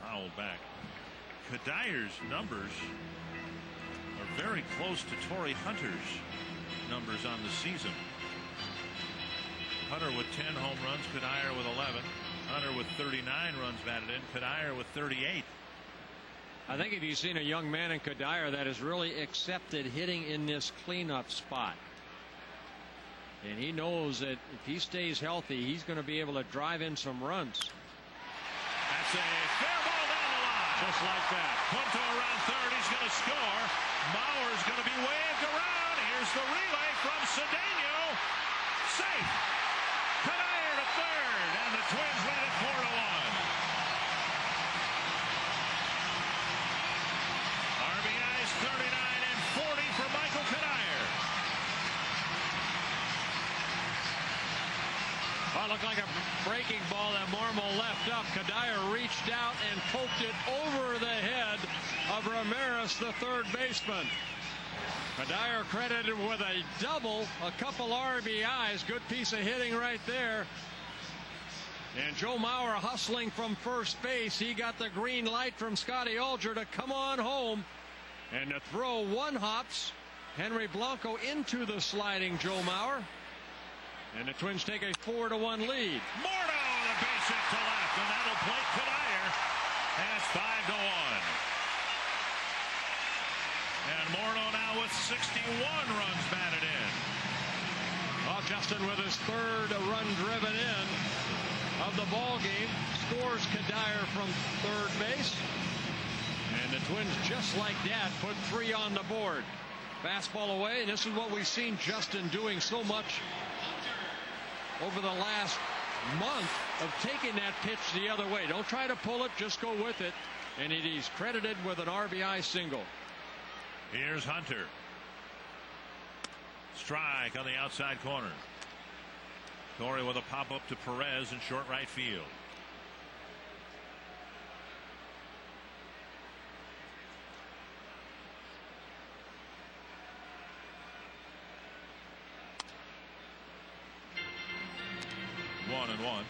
Foul back. Kadire's numbers are very close to Torrey Hunter's numbers on the season. Hunter with 10 home runs, Kadire with 11. Hunter with 39 runs batted in, Kadire with 38. I think if you've seen a young man in Kadire that has really accepted hitting in this cleanup spot, and he knows that if he stays healthy, he's going to be able to drive in some runs. That's a fair ball down the line. Just like that. Punto around third. He's going to score. Mauer's going to be waved around. Here's the relay from Cedeno. Safe. Kadire to third, and the Twins lead it 4-1. RBIs 39 and 40 for Michael Kadire. Well, it looked like a breaking ball that Marmol left up. Kadire reached out and poked it over the head of Ramirez, the third baseman. Kadire credited with a double, a couple RBIs. Good piece of hitting right there. And Joe Mauer hustling from first base. He got the green light from Scotty Alger to come on home. And to throw one hops Henry Blanco into the sliding Joe Mauer. And the Twins take a 4-1 lead. Morneau, the base hit to left, and that'll plate Kadire. And it's 5-1. And Morneau now with 61 runs batted in. Well, Justin with his third run driven in of the ball game scores Kadire from third base. And the Twins, just like that, put 3 on the board. Fastball away, and this is what we've seen Justin doing so much over the last month, of taking that pitch the other way. Don't try to pull it, just go with it. And he's credited with an RBI single. Here's Hunter. Strike on the outside corner. Torrey with a pop up to Perez in short right field. One and one.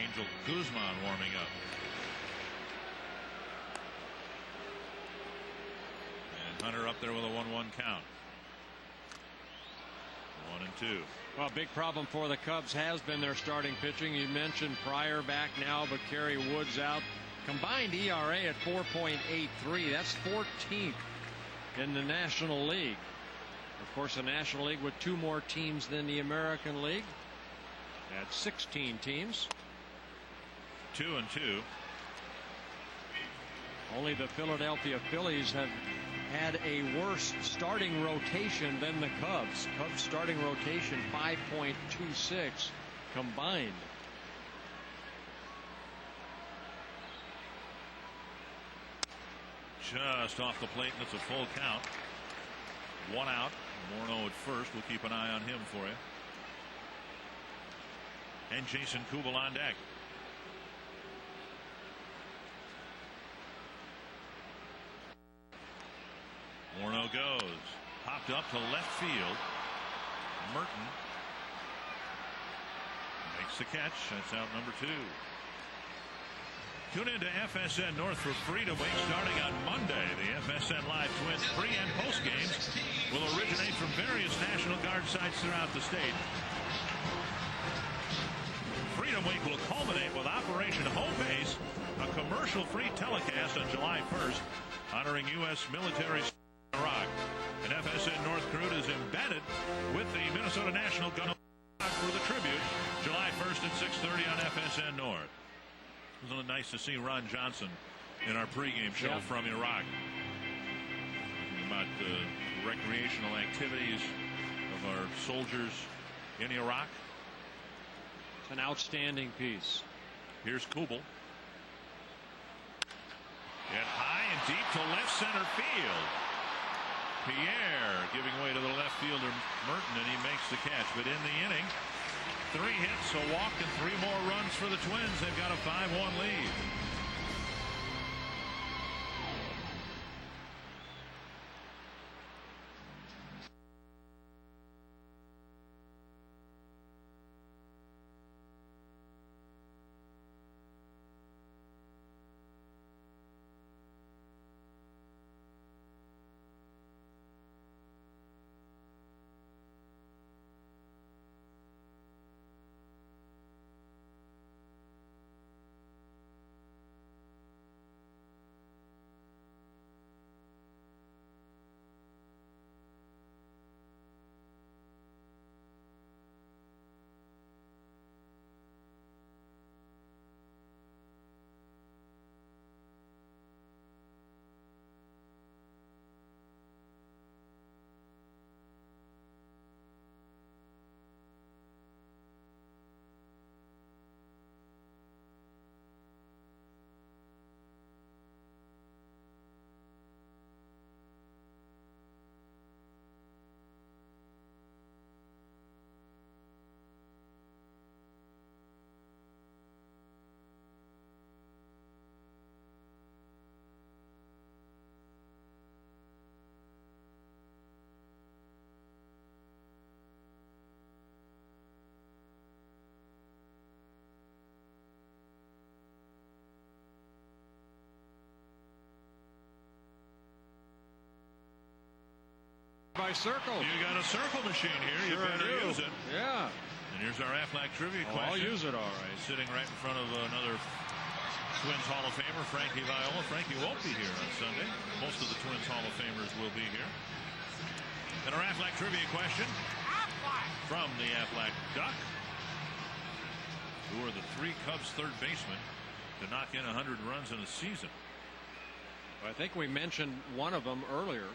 Angel Guzman warming up. And Hunter up there with a 1-1 count. 1-2. Well, big problem for the Cubs has been their starting pitching. You mentioned Pryor back now, but Kerry Wood's out. Combined ERA at 4.83. That's 14th in the National League. Of course, the National League with 2 more teams than the American League. At 16 teams. 2-2. Only the Philadelphia Phillies have had a worse starting rotation than the Cubs. Cubs starting rotation 5.26 combined. Just off the plate, and it's a full count. 1 out. Morneau at first. We'll keep an eye on him for you. And Jason Kubel on deck. Morneau goes. Popped up to left field. Merton makes the catch. That's out number 2. Tune in to FSN North for Freedom Week starting on Monday. The FSN Live Twins pre- and post games will originate from various National Guard sites throughout the state. Freedom Week will culminate with Operation Home Base, a commercial-free telecast on July 1st, honoring U.S. military in Iraq. And FSN North crew is embedded with the Minnesota National Gun for the tribute, July 1st at 6:30 on FSN North. It was nice to see Ron Johnson in our pregame show from Iraq. Talking about the recreational activities of our soldiers in Iraq. It's an outstanding piece. Here's Kubel. Hit high and deep to left center field. Pierre giving way to the left fielder Merton, and he makes the catch. But in the inning, 3 hits, a walk, and 3 more runs for the Twins. They've got a 5-1 lead. by circles. You got a circle machine here. You better use it. Yeah. And here's our Aflac trivia question. I'll use it all right. Sitting right in front of another Twins Hall of Famer, Frankie Viola. Frankie won't be here on Sunday. Most of the Twins Hall of Famers will be here. And our Aflac trivia question from the Aflac Duck. Who are the 3 Cubs third basemen to knock in 100 runs in a season? I think we mentioned one of them earlier.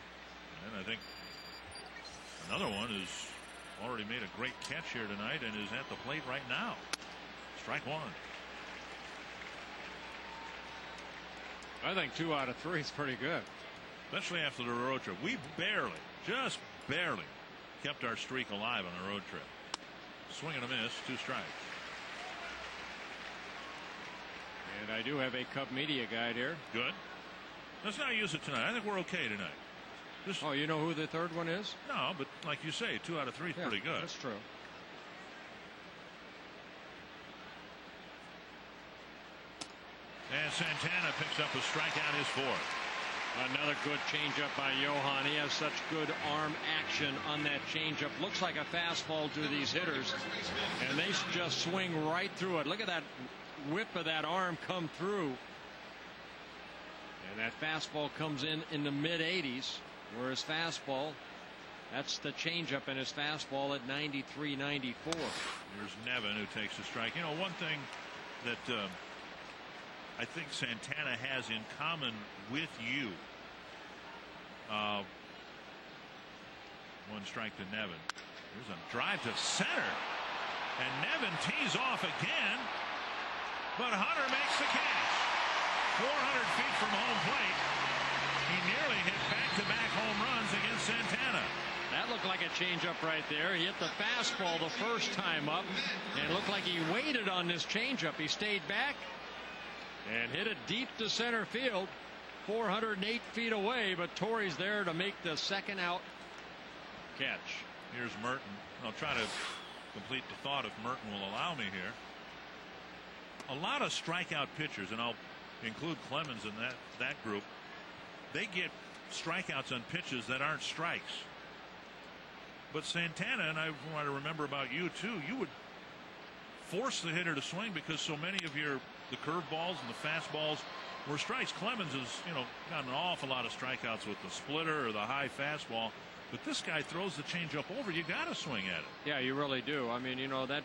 And I think another one has already made a great catch here tonight and is at the plate right now. Strike one. I think 2 out of 3 is pretty good. Especially after the road trip. We barely, just barely, kept our streak alive on the road trip. Swing and a miss, 2 strikes. And I do have a Cub media guide here. Good. Let's not use it tonight. I think we're okay tonight. Just, oh, you know who the third one is? No, but like you say, 2 out of 3 is pretty good. That's true. And Santana picks up a strikeout, his 4th. Another good changeup by Johan. He has such good arm action on that changeup. Looks like a fastball to these hitters, and they just swing right through it. Look at that whip of that arm come through. And that fastball comes in the mid-80s, where his fastball, that's the changeup, and his fastball at 93, 94. Here's Nevin, who takes a strike. You know, one thing that I think Santana has in common with you. One strike to Nevin. Here's a drive to center, and Nevin tees off again, but Hunter makes the catch. 400 feet from home plate. He nearly hit back-to-back home runs against Santana. That looked like a changeup right there. He hit the fastball the first time up, and it looked like he waited on this changeup. He stayed back and hit it deep to center field, 408 feet away, but Torrey's there to make the second out catch. Here's Merton. I'll try to complete the thought if Merton will allow me here. A lot of strikeout pitchers, and I'll include Clemens in that group, they get strikeouts on pitches that aren't strikes. But Santana, and I want to remember about you too, you would force the hitter to swing because so many of the curveballs and the fastballs were strikes. Clemens has, got an awful lot of strikeouts with the splitter or the high fastball, but this guy throws the changeup over. You got to swing at it. Yeah, you really do. I mean,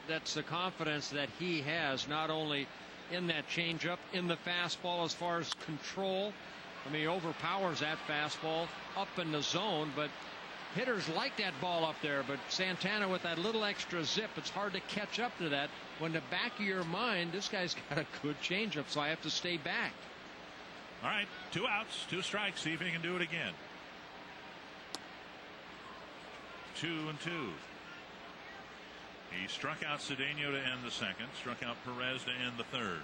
that's the confidence that he has, not only in that changeup, in the fastball as far as control. I mean, he overpowers that fastball up in the zone, but hitters like that ball up there. But Santana with that little extra zip, it's hard to catch up to that. When the back of your mind, this guy's got a good changeup, so I have to stay back. All right, 2 outs, 2 strikes. See if he can do it again. 2-2. He struck out Cedeno to end the second, struck out Perez to end the third,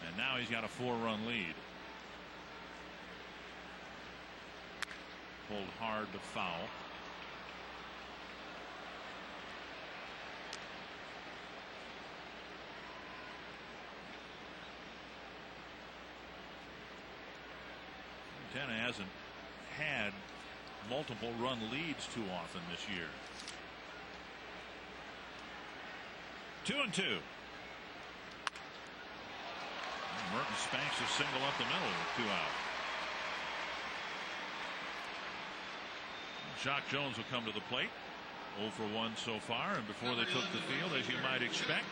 and now he's got a 4-run lead. Pulled hard to foul. Santana hasn't had multiple run leads too often this year. 2-2. Merton spanks a single up the middle with 2 out. Jock Jones will come to the plate. 0 for 1 so far, and before they took the field, as you might expect,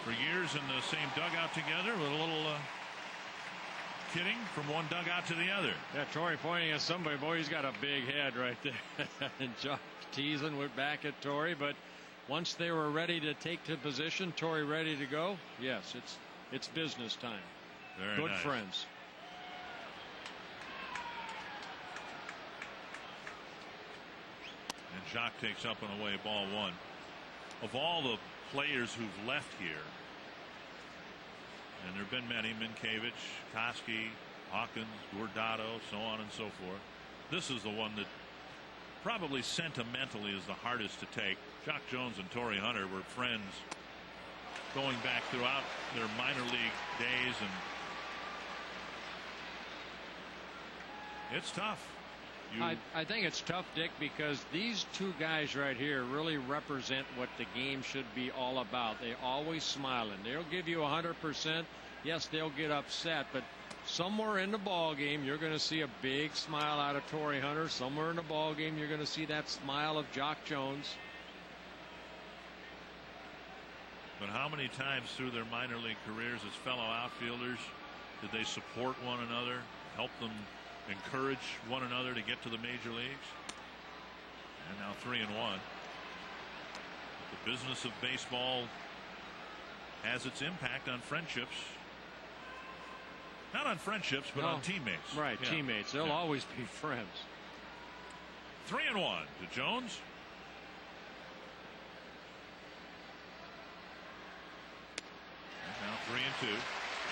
for years in the same dugout together with a little kidding from one dugout to the other. Yeah, Torrey pointing at somebody. Boy, he's got a big head right there. And Jock teasing went back at Torrey, but once they were ready to take to position, Torrey ready to go. Yes, it's business time. Very good nice. Friends. And Jock takes up and away ball 1. Of all the players who've left here, and there have been many, Minkiewicz, Koski, Hawkins, Guardado, so on and so forth, this is the one that probably sentimentally is the hardest to take. Jock Jones and Torrey Hunter were friends going back throughout their minor league days, and it's tough. I think it's tough, Dick, because these two guys right here really represent what the game should be all about. They always smiling. They'll give you 100%. Yes, they'll get upset, but somewhere in the ball game you're going to see a big smile out of Torrey Hunter. Somewhere in the ball game you're going to see that smile of Jock Jones. But how many times through their minor league careers as fellow outfielders did they support one another, help them, encourage one another to get to the major leagues? And now 3-1. The business of baseball has its impact on friendships. Not on friendships, but on teammates. Right, yeah. Teammates. They'll always be friends. 3-1 to Jones. And now 3-2.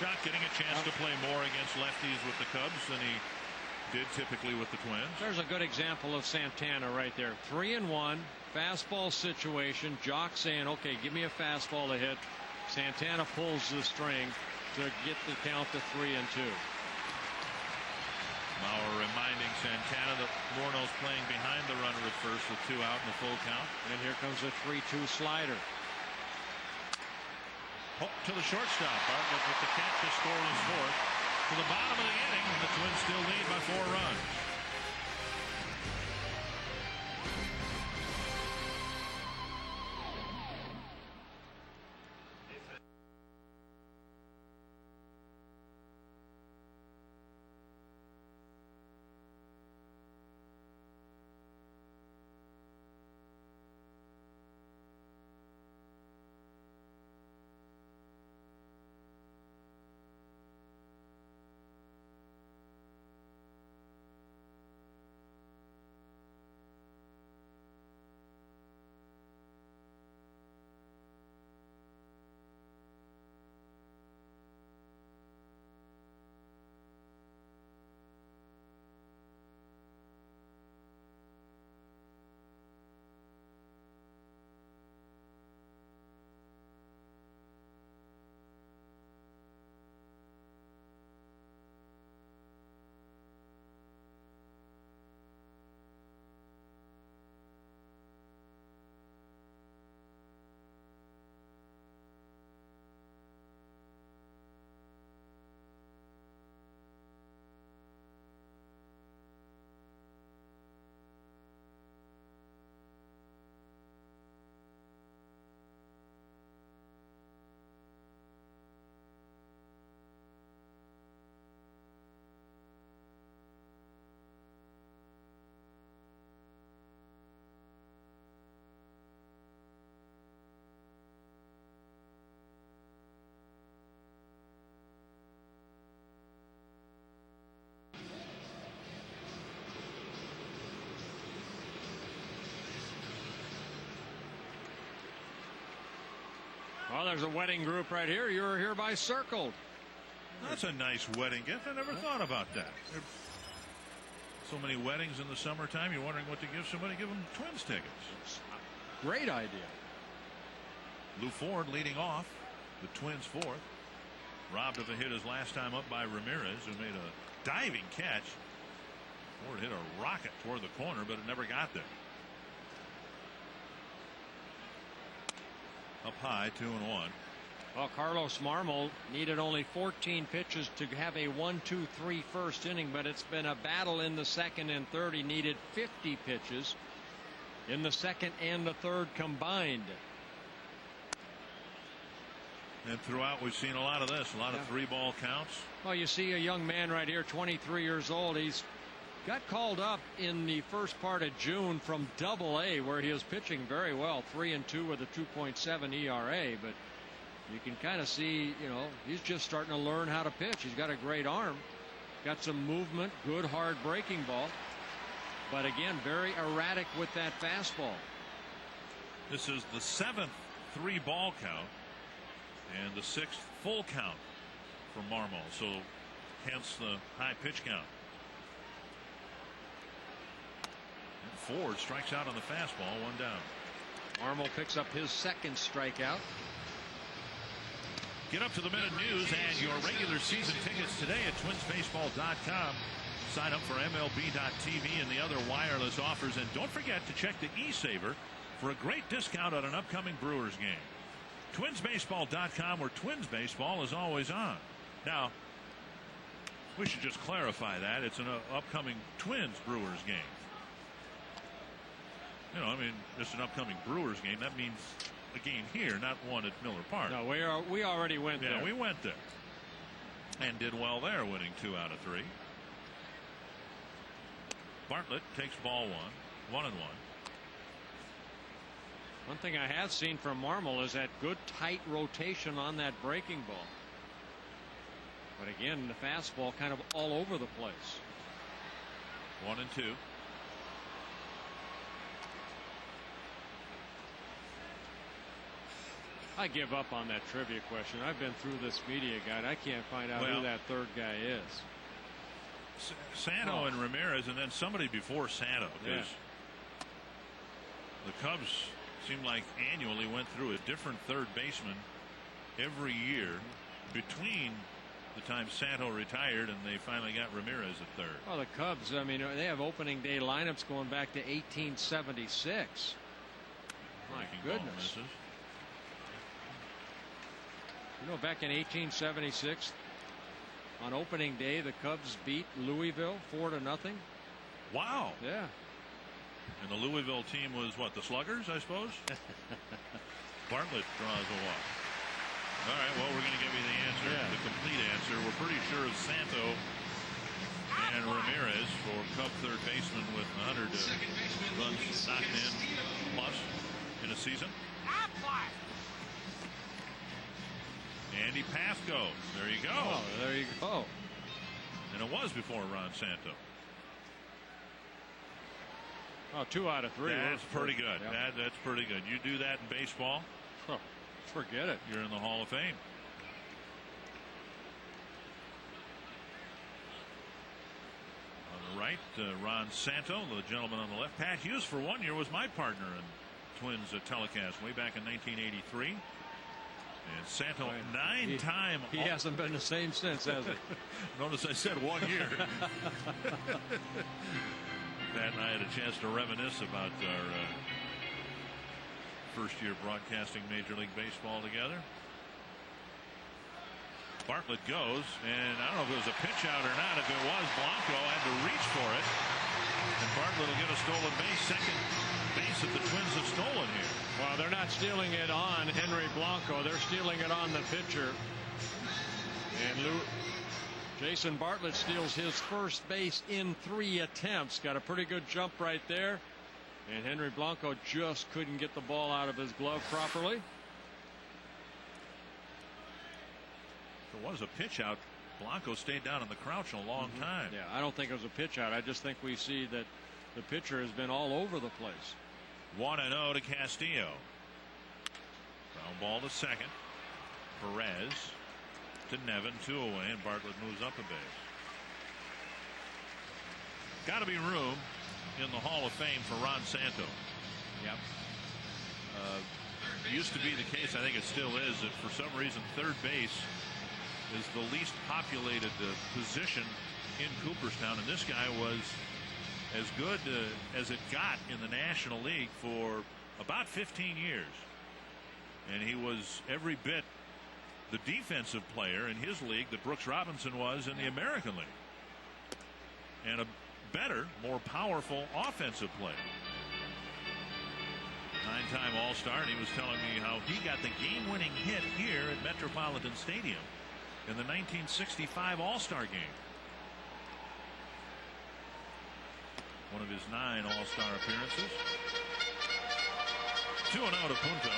Jock getting a chance to play more against lefties with the Cubs than he did typically with the Twins. There's a good example of Santana right there. 3-1, fastball situation. Jock saying, okay, give me a fastball to hit. Santana pulls the string to get the count to 3-2. Mauer reminding Santana that Morneau's playing behind the runner at first with 2 out and a full count. And here comes a 3-2 slider. Hook to the shortstop. Bartlett with the catch to score his 4th. To the bottom of the inning, and the Twins still lead by 4 runs. Well, there's a wedding group right here. You're hereby circled. That's a nice wedding gift. I never thought about that. So many weddings in the summertime. You're wondering what to give somebody. Give them Twins tickets. Great idea. Lou Ford leading off. The Twins 4th. Robbed of a hit his last time up by Ramirez, who made a diving catch. Ford hit a rocket toward the corner, but it never got there. Up high, 2-1. Well, Carlos Marmol needed only 14 pitches to have a 1-2-3 first inning, but it's been a battle in the second and third. He needed 50 pitches in the second and the third combined. And throughout, we've seen a lot of this, a lot of 3-ball counts. Well, you see a young man right here, 23 years old. He's got called up in the first part of June from Double-A, where he was pitching very well, 3-2 with a 2.7 ERA. But you can kind of see, you know, he's just starting to learn how to pitch. He's got a great arm, got some movement, good hard breaking ball, but again, very erratic with that fastball. This is the 7th 3-ball count and the 6th full count for Marmol, so hence the high pitch count. Ford strikes out on the fastball, 1 down. Marmol picks up his second strikeout. Get up to the minute news and your regular season tickets today at twinsbaseball.com. Sign up for MLB.tv and the other wireless offers. And don't forget to check the eSaver for a great discount on an upcoming Brewers game. TwinsBaseball.com, where Twins baseball is always on. Now, we should just clarify that. It's an upcoming Twins Brewers game. You know, I mean, it's an upcoming Brewers game. That means a game here, not one at Miller Park. No, we already went there. Yeah, we went there. And did well there, winning 2 out of 3. Bartlett takes ball 1, 1-1. One thing I have seen from Marmol is that good tight rotation on that breaking ball. But again, the fastball kind of all over the place. 1-2. I give up on that trivia question. I've been through this media guide. I can't find out who that third guy is. Santo and Ramirez, and then somebody before Santo. Yeah. The Cubs seemed like annually went through a different third baseman every year between the time Santo retired and they finally got Ramirez at third. Well, the Cubs, I mean, they have opening day lineups going back to 1876. My goodness. You know, back in 1876, on opening day, the Cubs beat Louisville 4-0. Wow. Yeah. And the Louisville team was what, the Sluggers, I suppose? Bartlett draws a walk. All right, well, we're going to give you the answer, the complete answer. We're pretty sure of Santo and Ramirez for Cub third baseman with 100 runs knocked in plus in a season. Andy Pafko. There you go. Oh, there you go. And it was before Ron Santo. Oh, 2 out of 3. That's pretty good. Yep. That's pretty good. You do that in baseball, forget it. You're in the Hall of Fame. On the right, Ron Santo, the gentleman on the left. Pat Hughes, for 1 year, was my partner in Twins telecast way back in 1983. And Santo, 9-time. He hasn't been the same since, has he? Notice I said 1 year. Pat and I had a chance to reminisce about our first year broadcasting Major League Baseball together. Bartlett goes, and I don't know if it was a pitch out or not. If it was, Blanco had to reach for it. And Bartlett will get a stolen base. Second base that the Twins have stolen here. Well, they're not stealing it on Henry Blanco. They're stealing it on the pitcher. And Jason Bartlett steals his first base in 3 attempts. Got a pretty good jump right there. And Henry Blanco just couldn't get the ball out of his glove properly. If it was a pitch out, Blanco stayed down in the crouch a long time. Yeah, I don't think it was a pitch out. I just think we see that the pitcher has been all over the place. 1-0 to Castillo. Ground ball to second. Perez to Nevin, 2 away, and Bartlett moves up a base. Got to be room in the Hall of Fame for Ron Santo. Yep. Used to be the case, I think it still is, that for some reason third base is the least populated position in Cooperstown, and this guy was as good as it got in the National League for about 15 years. And he was every bit the defensive player in his league that Brooks Robinson was in the American League. And a better, more powerful offensive player. 9-time All-Star, and he was telling me how he got the game-winning hit here at Metropolitan Stadium in the 1965 All-Star game. One of his 9 All-Star appearances. 2-0 to Punto.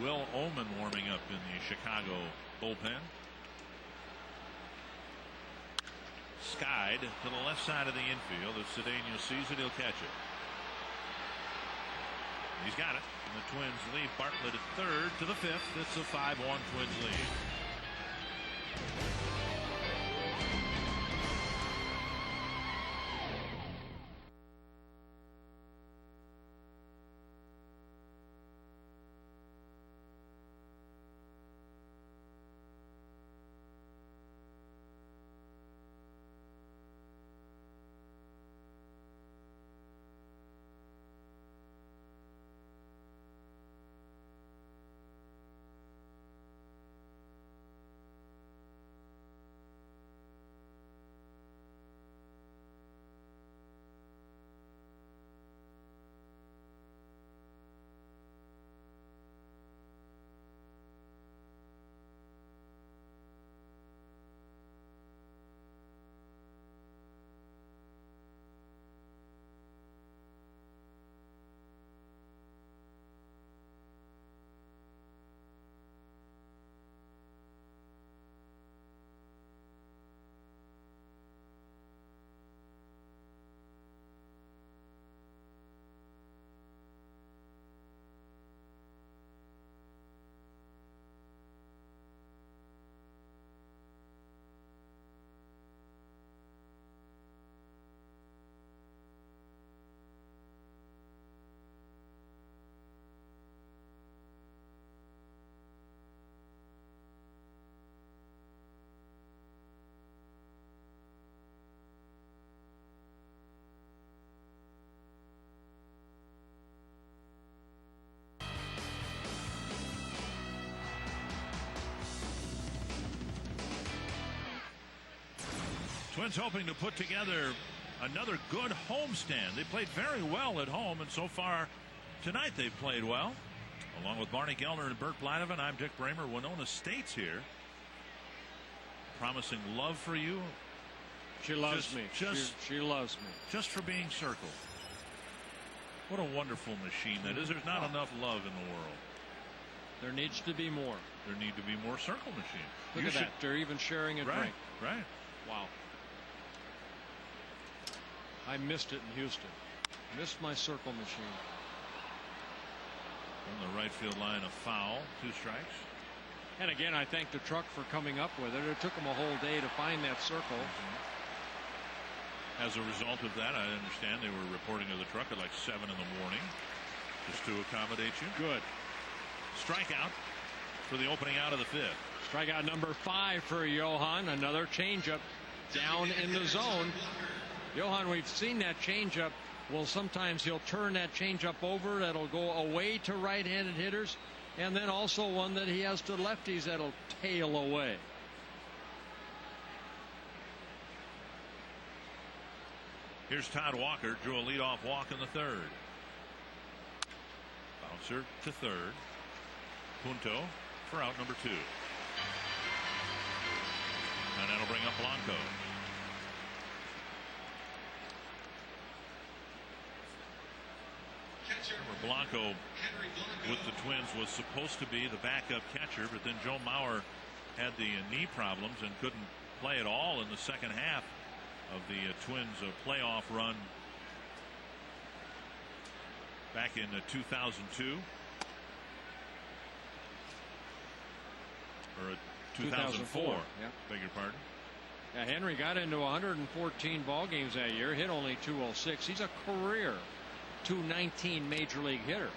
Will Ullman warming up in the Chicago bullpen. Skied to the left side of the infield. If Cedeno sees it, he'll catch it. He's got it. And the Twins lead Bartlett at third to the 5th. It's a 5-1 Twins lead. Twins hoping to put together another good homestand. They played very well at home, and so far tonight they've played well. Along with Barney Gellner and Bert Blyleven, I'm Dick Bramer. Winona State's here. Promising love for you. She loves me. She loves me. Just for being Circle. What a wonderful machine that is. There's not enough love in the world. There needs to be more. There need to be more Circle machines. Look at that. They're even sharing a drink. Right. Wow. I missed it in Houston. Missed my Circle machine. On the right field line, a foul. 2 strikes. And again, I thank the truck for coming up with it. It took them a whole day to find that circle. As a result of that, I understand they were reporting to the truck at like 7 in the morning just to accommodate you. Good. Strikeout for the opening out of the 5th. Strikeout number 5 for Johan. Another changeup down in the zone. Johan, we've seen that changeup. Well, sometimes he'll turn that changeup over. That'll go away to right-handed hitters. And then also one that he has to lefties that'll tail away. Here's Todd Walker. Drew a leadoff walk in the 3rd. Bouncer to 3rd. Punto for out number 2. And that'll bring up Blanco. Blanco with the Twins was supposed to be the backup catcher, but then Joe Mauer had the knee problems and couldn't play at all in the second half of the Twins playoff run back in 2002 or 2004. Yep. Beg your pardon. Yeah, Henry got into 114 ball games that year, hit only 206. He's a career 219 major league hitter.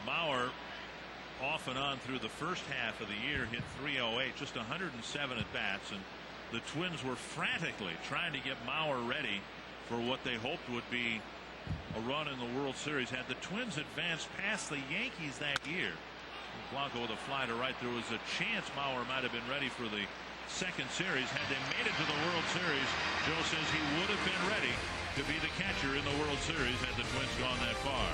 Mauer off and on through the first half of the year hit 308, just 107 at bats, and the Twins were frantically trying to get Mauer ready for what they hoped would be a run in the World Series. Had the Twins advanced past the Yankees that year, Blanco with a fly to right, there was a chance Mauer might have been ready for the second series. Had they made it to the World Series, Joe says he would have been ready to be the catcher in the World Series had the Twins gone that far.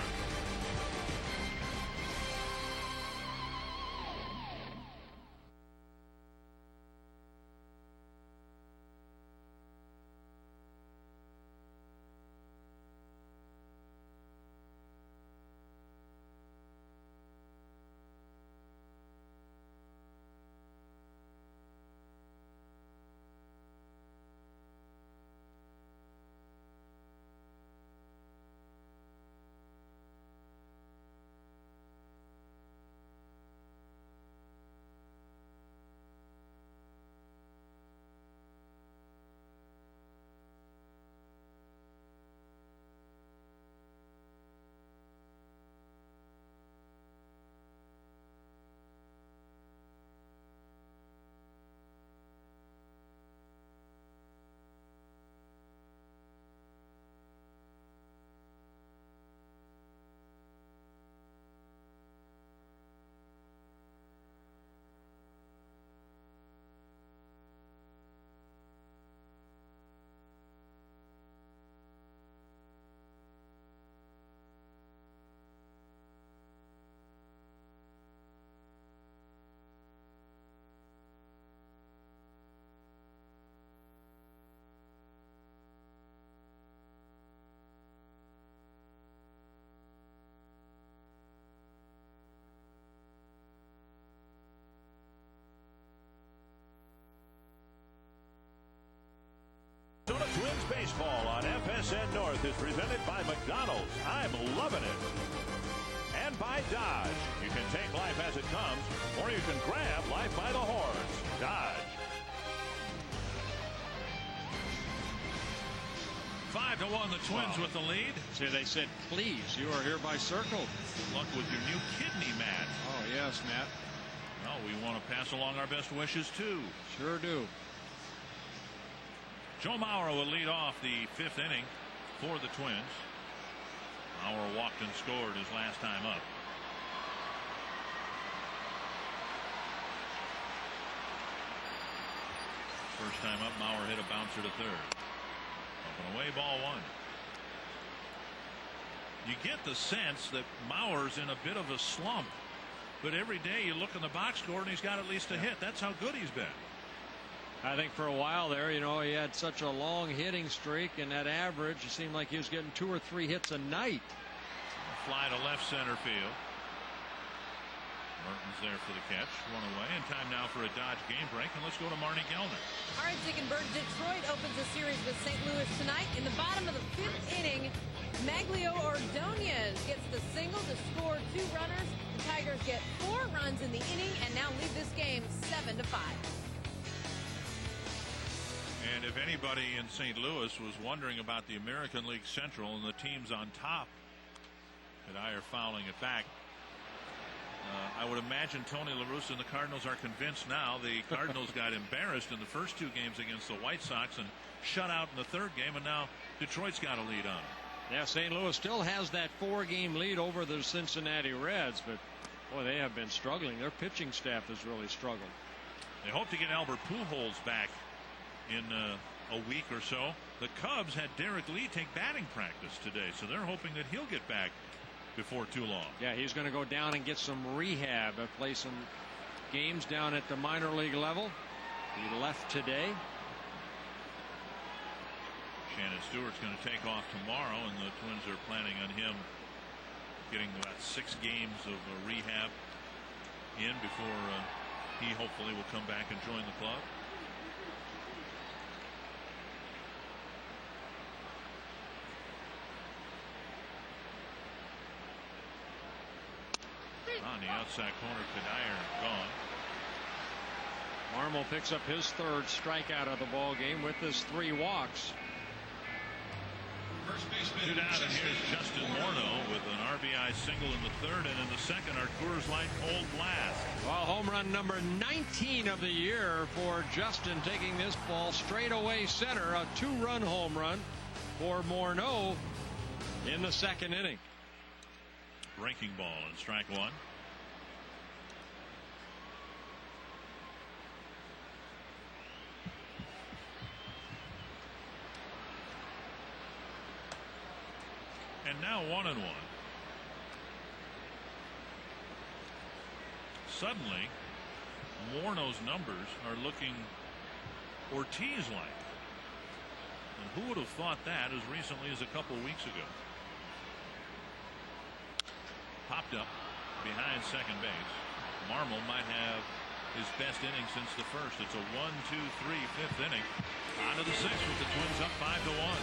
Twins baseball on FSN North is presented by McDonald's. I'm loving it. And by Dodge. You can take life as it comes, or you can grab life by the horns. Dodge. 5-1, the Twins with the lead. See, they said, please, you are hereby circled. Good luck with your new kidney match. Oh, yes, Matt. Well, we want to pass along our best wishes, too. Sure do. Joe Mauer will lead off the 5th inning for the Twins. Mauer walked and scored his last time up. First time up, Mauer hit a bouncer to third. Up and away, ball one. You get the sense that Mauer's in a bit of a slump, but every day you look in the box score and he's got at least a hit. That's how good he's been. I think for a while there, you know, he had such a long hitting streak, and that average, it seemed like he was getting 2 or 3 hits a night. A fly to left center field. Mertens there for the catch, one away, and time now for a Dodge game break. And let's go to Marnie Gellner. All right, Dick and Bert, Detroit opens the series with St. Louis tonight. In the bottom of the 5th inning, Maglio Ordonez gets the single to score 2 runners. The Tigers get 4 runs in the inning and now lead this game 7-5. And if anybody in St. Louis was wondering about the American League Central and the teams on top that are fouling it back, I would imagine Tony La Russa and the Cardinals are convinced now. The Cardinals got embarrassed in the first 2 games against the White Sox and shut out in the 3rd game, and now Detroit's got a lead on them. Yeah, St. Louis still has that 4-game lead over the Cincinnati Reds, but boy, they have been struggling. Their pitching staff has really struggled. They hope to get Albert Pujols back in a week or so. The Cubs had Derek Lee take batting practice today, so they're hoping that he'll get back before too long. Yeah, he's going to go down and get some rehab, play some games down at the minor league level. He left today. Shannon Stewart's going to take off tomorrow, and the Twins are planning on him getting about 6 games of rehab in before he hopefully will come back and join the club. On the outside corner, Kadire gone. Marmol picks up his 3rd strikeout of the ball game with his 3 walks. 2 down, and here's Justin Morneau with an RBI single in the 3rd, and in the 2nd, our Coors Light Cold Blast. Well, home run number 19 of the year for Justin, taking this ball straight away center. A 2-run home run for Morneau in the 2nd inning. Breaking ball and strike 1. And now 1-1. Suddenly, Morneau's numbers are looking Ortiz-like. And who would have thought that as recently as a couple weeks ago? Popped up behind second base. Marmol might have his best inning since the 1st. It's a 1-2-3 5th inning. On to the 6th with the Twins up 5-1.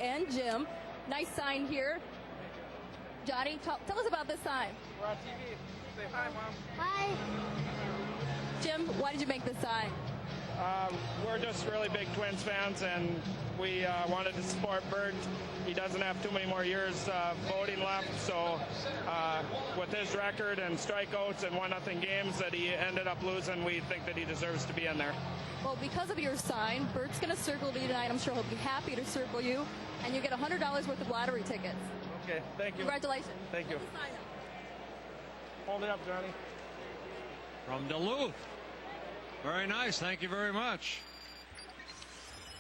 And Jim, nice sign here. Johnny, tell us about this sign. We're on TV. Say hi, Mom. Hi. Jim, why did you make this sign? We're just really big Twins fans, and we wanted to support Bert. He doesn't have too many more years voting left, so with his record and strikeouts and 1-0 games that he ended up losing, we think that he deserves to be in there. Well, because of your sign, Bert's going to circle you tonight. I'm sure he'll be happy to circle you, and you get $100 worth of lottery tickets. Okay, thank you. Congratulations. Thank you. Hold it up, Johnny. From Duluth. Very nice. Thank you very much.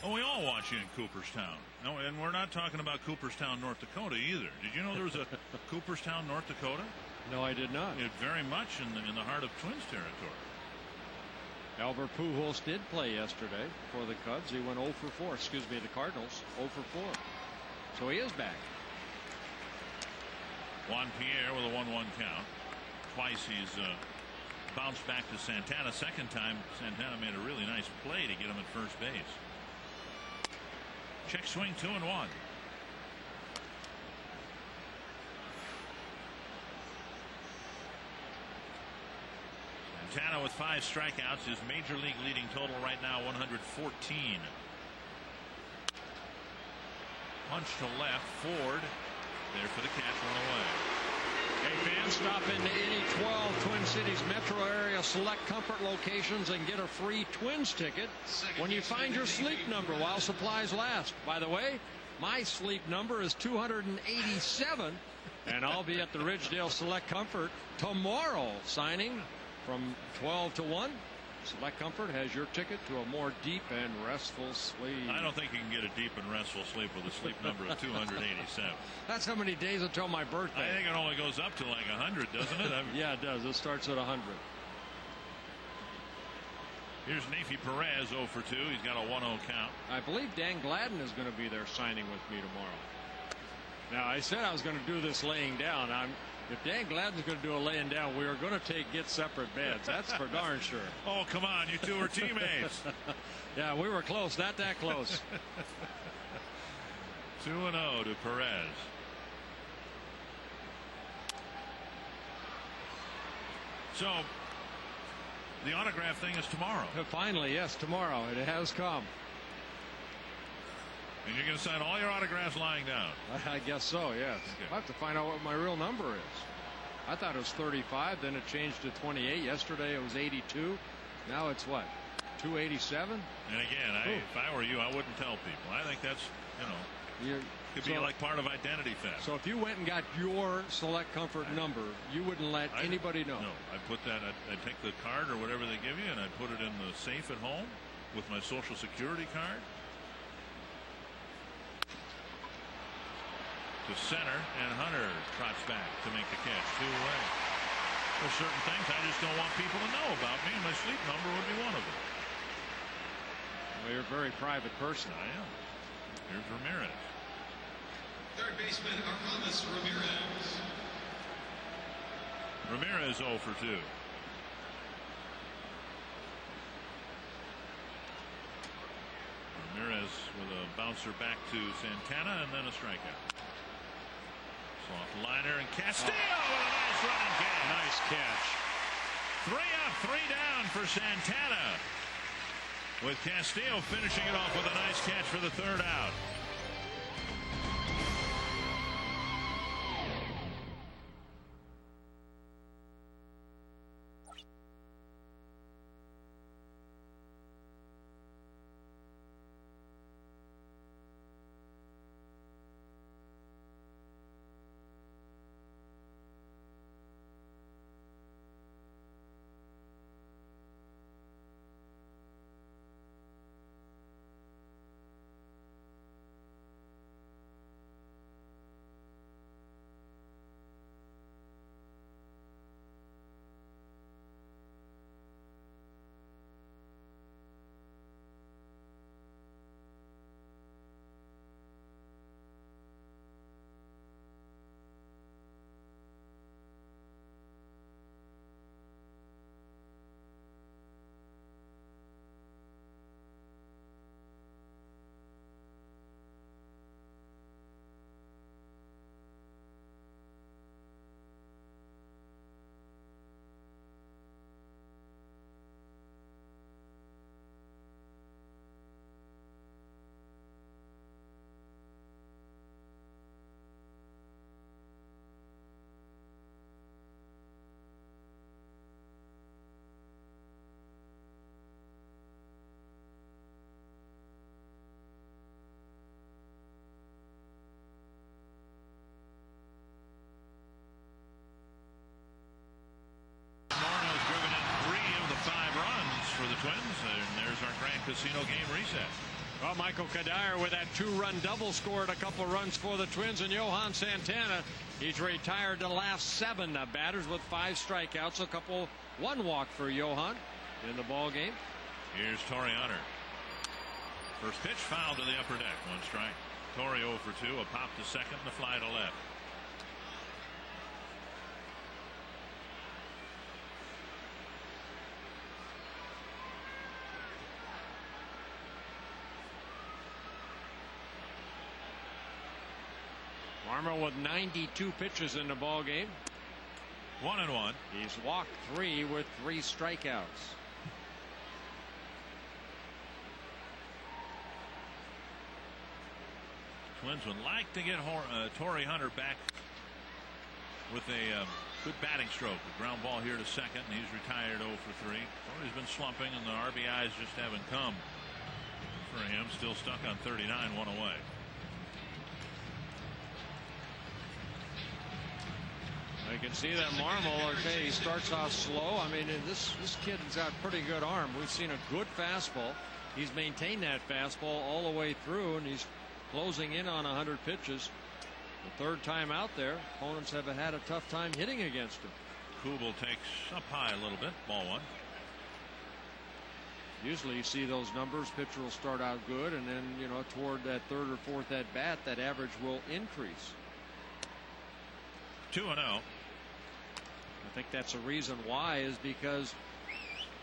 Well, we all watch you in Cooperstown. No, and we're not talking about Cooperstown, North Dakota either. Did you know there was a Cooperstown, North Dakota? No, I did not. It very much in the heart of Twins territory. Albert Pujols did play yesterday for the Cubs. He went 0 for 4. Excuse me, the Cardinals 0 for 4. So he is back. Juan Pierre with a 1-1 count. Twice he's bounced back to Santana. Second time, Santana made a really nice play to get him at first base. Check swing, 2-1. Santana with 5 strikeouts. His major league leading total right now 114. Punch to left. Ford there for the catch, 1 away. Hey, fans, stop into any 12 Twin Cities metro area select comfort locations and get a free Twins ticket when you find your sleep number while supplies last. By the way, my sleep number is 287, and I'll be at the Ridgedale Select Comfort tomorrow signing from 12 to 1. Select Comfort has your ticket to a more deep and restful sleep. I don't think you can get a deep and restful sleep with a sleep number of 287. That's how many days until my birthday. I think it only goes up to like 100, doesn't it? Yeah, it does. It starts at 100. Here's Nefi Perez, 0 for 2. He's got a 1-0 count. I believe Dan Gladden is going to be there signing with me tomorrow. Now, I said I was going to do this laying down. If Dan Gladden's going to do a laying down, we are going to get separate beds. That's for darn sure. Oh, come on. You two are teammates. Yeah, we were close. Not that close. 2-0 to Perez. So, the autograph thing is tomorrow. Finally, yes, tomorrow. It has come. And you're going to sign all your autographs lying down? I guess so, yes. Okay. I'll have to find out what my real number is. I thought it was 35, then it changed to 28. Yesterday it was 82. Now it's what? 287? And again, if I were you, I wouldn't tell people. I think that's, could be like part of identity theft. So if you went and got your Select Comfort number, you wouldn't let anybody know? No. I'd put that, I'd take the card or whatever they give you, and I'd put it in the safe at home with my Social Security card. To center, and Hunter trots back to make the catch. 2 away. There's certain things I just don't want people to know about me, and my sleep number would be one of them. Well, you're a very private person. I am. Here's Ramirez. Third baseman Aramis Ramirez. Ramirez 0 for 2. Ramirez with a bouncer back to Santana and then a strikeout. Soft liner, and Castillo with a nice running catch. Nice catch. 3 up, 3 down for Santana, with Castillo finishing it off with a nice catch for the 3rd out. casino game reset. Well, Michael Kadire with that 2-run double scored a couple runs for the Twins, and Johan Santana, he's retired the last 7 batters with 5 strikeouts. One walk for Johan in the ball game. Here's Torrey Hunter. First pitch fouled to the upper deck. 1 strike. Torrey 0 for 2. A pop to second and a fly to left. Marmol with 92 pitches in the ball game. 1-1. He's walked 3 with 3 strikeouts. Twins would like to get Torrey Hunter back with a good batting stroke. A ground ball here to second, and he's retired 0 for 3. Torrey's been slumping, and the RBIs just haven't come for him. Still stuck on 39, 1 away. I can see that Marmol, okay, he starts off slow. I mean, this kid's got pretty good arm. We've seen a good fastball. He's maintained that fastball all the way through, and he's closing in on 100 pitches. The 3rd time out there, opponents have had a tough time hitting against him. Kubel takes up high a little bit. Ball 1. Usually you see those numbers. Pitcher will start out good, and then, you know, toward that 3rd or 4th at bat, that average will increase. 2-0. I think that's a reason why, is because,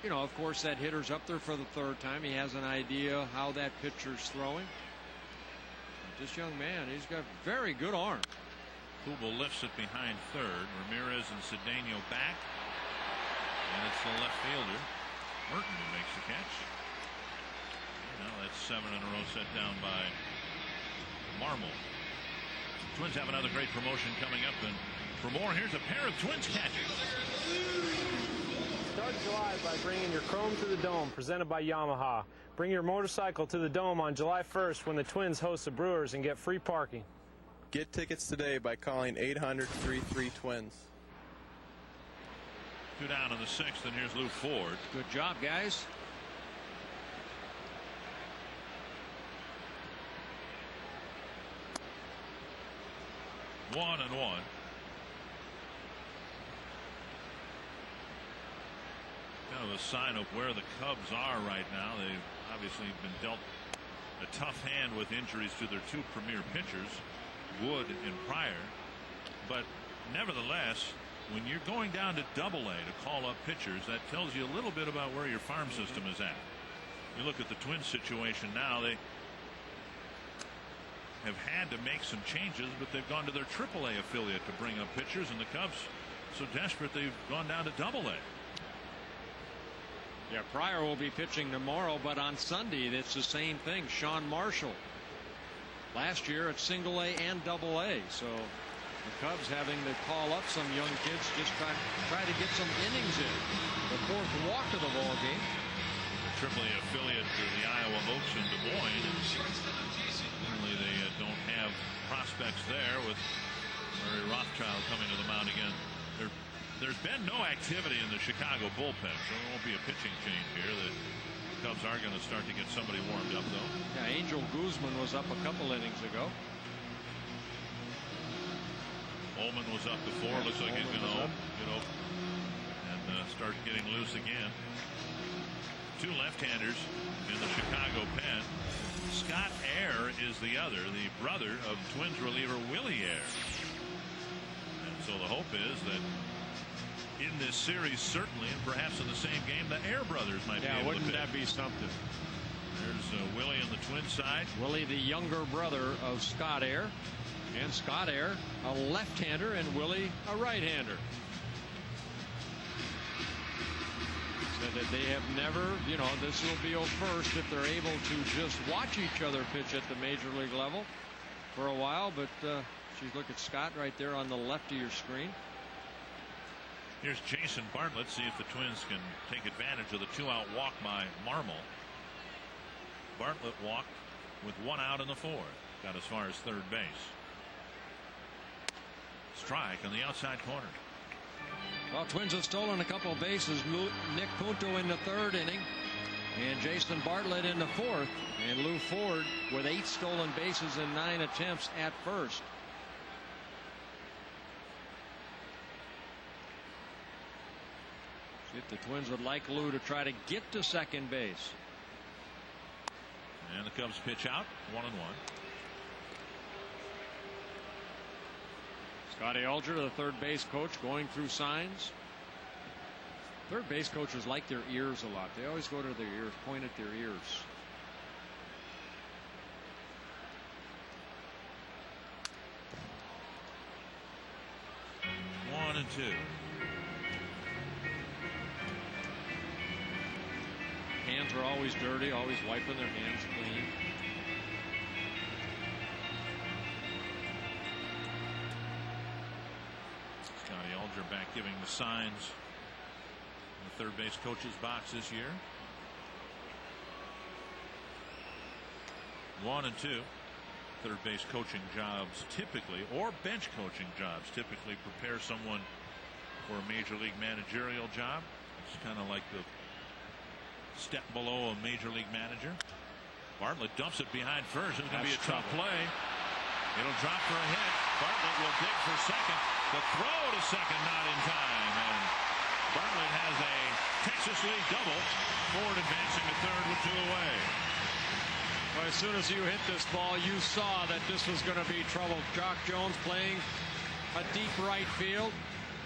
you know, of course, that hitter's up there for the 3rd time. He has an idea how that pitcher's throwing. But this young man, he's got very good arm. Kubel lifts it behind 3rd. Ramirez and Cedeno back. And it's the left fielder, Merton, who makes the catch. Now that's 7 in a row set down by Marmol. Twins have another great promotion coming up, and for more, here's a pair of Twins catchers. Start July by bringing your Chrome to the Dome, presented by Yamaha. Bring your motorcycle to the Dome on July 1st when the Twins host the Brewers and get free parking. Get tickets today by calling 800-33-TWINS. 2 down in the 6th, and here's Lou Ford. Good job, guys. One and 1. Kind of a sign of where the Cubs are right now. They've obviously been dealt a tough hand with injuries to their 2 premier pitchers, Wood and Pryor. But nevertheless, when you're going down to Double-A to call up pitchers, that tells you a little bit about where your farm system is at. You look at the Twins situation now, they have had to make some changes, but they've gone to their Triple-A affiliate to bring up pitchers, and the Cubs so desperate they've gone down to Double-A. Yeah, Pryor will be pitching tomorrow, but on Sunday it's the same thing. Sean Marshall last year at Single-A and Double-A, so the Cubs having to call up some young kids, just try to get some innings in. The 4th walk of the ball game. The Triple-A affiliate to the Iowa Oaks in Des Moines, and certainly they don't have prospects there with Murray Rothschild coming to the mound again. There's been no activity in the Chicago bullpen, so there won't be a pitching change here. The Cubs are going to start to get somebody warmed up, though. Yeah, Angel Guzman was up a couple innings ago. Ullman was up before. Looks like he's going to get open and start getting loose again. 2 left-handers in the Chicago pen. Scott Air is the other, the brother of Twins reliever Willie Air. And so the hope is that in this series, certainly, and perhaps in the same game, the Air brothers might be able to pitch. Wouldn't that be something? There's Willie on the Twins side. Willie, the younger brother of Scott Air. And Scott Air, a left-hander, and Willie, a right-hander. Said that they have never, you know, this will be a first if they're able to just watch each other pitch at the major league level for a while. But she's look at Scott right there on the left of your screen. Here's Jason Bartlett. See if the Twins can take advantage of the 2-out walk by Marmol. Bartlett walked with 1 out in the 4th. Got as far as 3rd base. Strike on the outside corner. Well, Twins have stolen a couple of bases. Nick Punto in the 3rd inning. and Jason Bartlett in the 4th, and Lou Ford with 8 stolen bases and 9 attempts at first. See if the Twins would like Lou to try to get to second base. And the Cubs pitch out, 1-1. Scotty Alger, the third base coach, going through signs. Third base coaches like their ears a lot. They always go to their ears, point at their ears. One and two. Hands are always dirty, always wiping their hands clean. Scotty Alger back giving the signs in the third base coach's box this year. 1 and 2. Third base coaching jobs typically, or bench coaching jobs typically, prepare someone for a major league managerial job. It's kind of like the step below a major league manager. Bartlett dumps it behind first. It's going to be a tough play. It'll drop for a hit. Bartlett will dig for second. The throw to second not in time, and Bartlett has a Texas League double. Ford advancing to third with 2 away. Well, as soon as you hit this ball, you saw that this was going to be trouble. Jock Jones playing a deep right field,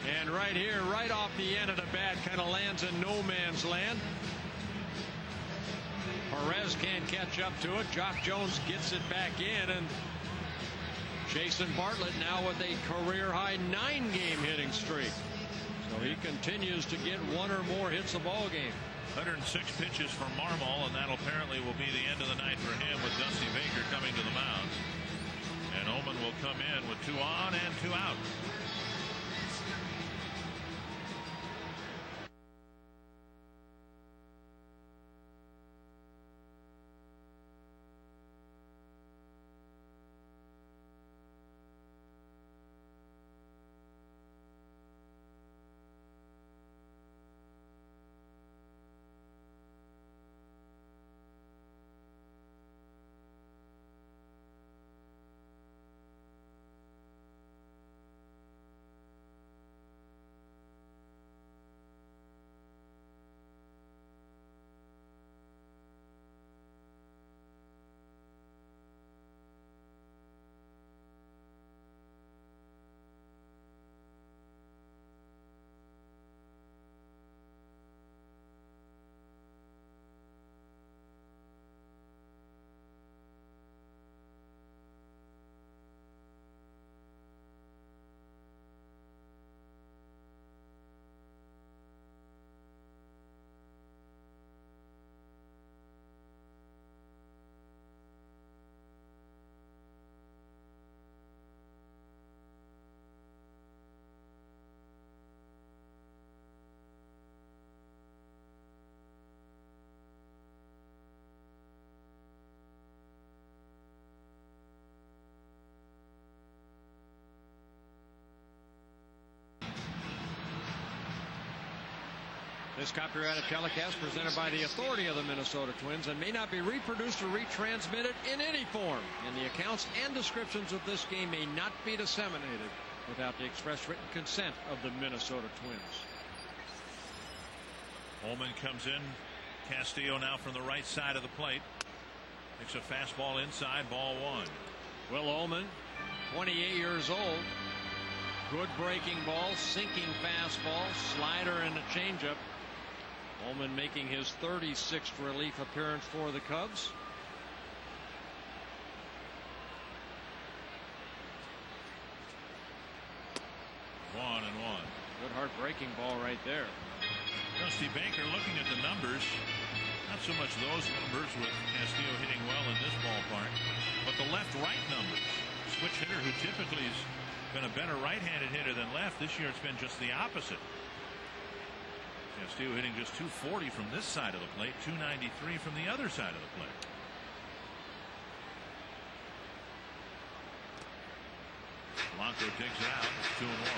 and right here, right off the end of the bat, kind of lands in no man's land. Perez can't catch up to it. Jock Jones gets it back in, and Jason Bartlett now with a career-high 9-game hitting streak. So he continues to get 1 or more hits a ball game. 106 pitches for Marmol, and that apparently will be the end of the night for him with Dusty Baker coming to the mound. And Oman will come in with 2 on and 2 out. This copyrighted telecast presented by the authority of the Minnesota Twins and may not be reproduced or retransmitted in any form. And the accounts and descriptions of this game may not be disseminated without the express written consent of the Minnesota Twins. Holman comes in. Castillo now from the right side of the plate. Takes a fastball inside, ball 1. Will Ullman, 28 years old. Good breaking ball, sinking fastball, slider, and a changeup. Ullman making his 36th relief appearance for the Cubs. One and one. Good hard breaking ball right there. Dusty Baker looking at the numbers. Not so much those numbers with Castillo hitting well in this ballpark, but the left-right numbers. Switch hitter who typically has been a better right-handed hitter than left. This year it's been just the opposite. Castillo hitting just .240 from this side of the plate, .293 from the other side of the plate. Blanco digs it out. 2 and 1.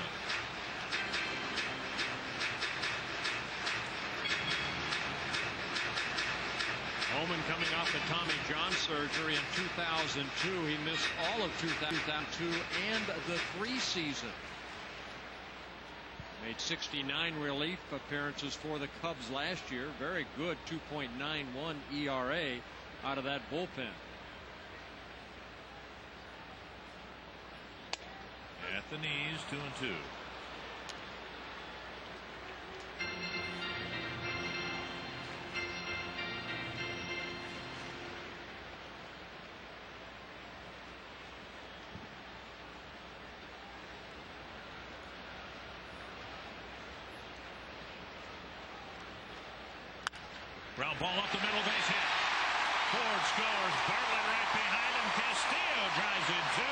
Bowman coming off the Tommy John surgery in 2002. He missed all of 2002 and the 3 season. Made 69 relief appearances for the Cubs last year. Very good 2.91 ERA out of that bullpen. At the knees, 2-2. Ground ball up the middle, base hit. Ford scores. Bartlett right behind him. Castillo drives in 2,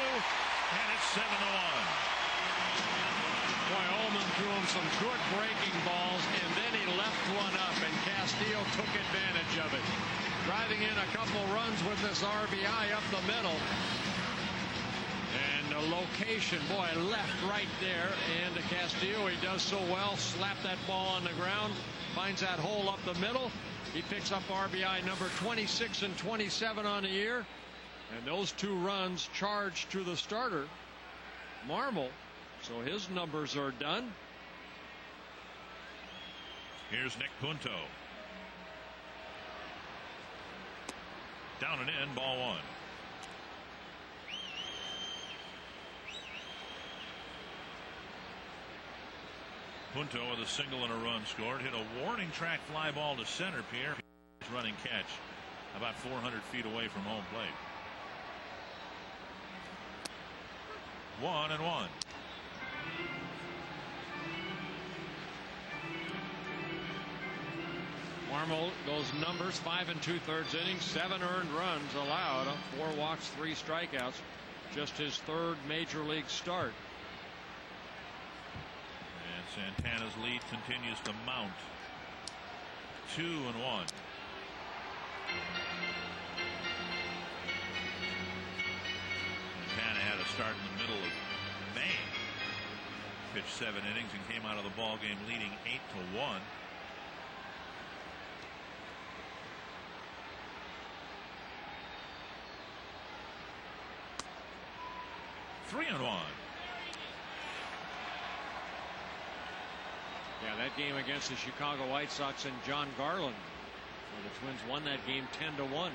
and it's 7-1. Boy, Ullman threw him some good breaking balls, and then he left one up, and Castillo took advantage of it. Driving in a couple runs with this RBI up the middle. And the location, boy, left right there, and Castillo, he does so well, slap that ball on the ground, finds that hole up the middle. He picks up RBI number 26 and 27 on the year. And those 2 runs charged to the starter, Marmol. So his numbers are done. Here's Nick Punto. Down and in, ball 1. Punto with a single and a run scored. Hit a warning track fly ball to center. Pierre running catch about 400 feet away from home plate. 1-1. Marmol, those numbers, 5 2/3 innings, 7 earned runs allowed, 4 walks, 3 strikeouts. Just his 3rd major league start. Santana's lead continues to mount. 2-1. Santana had a start in the middle of May. Pitched 7 innings and came out of the ball game leading 8-1. Three and 1. Yeah, that game against the Chicago White Sox and John Garland, where the Twins won that game 10-1.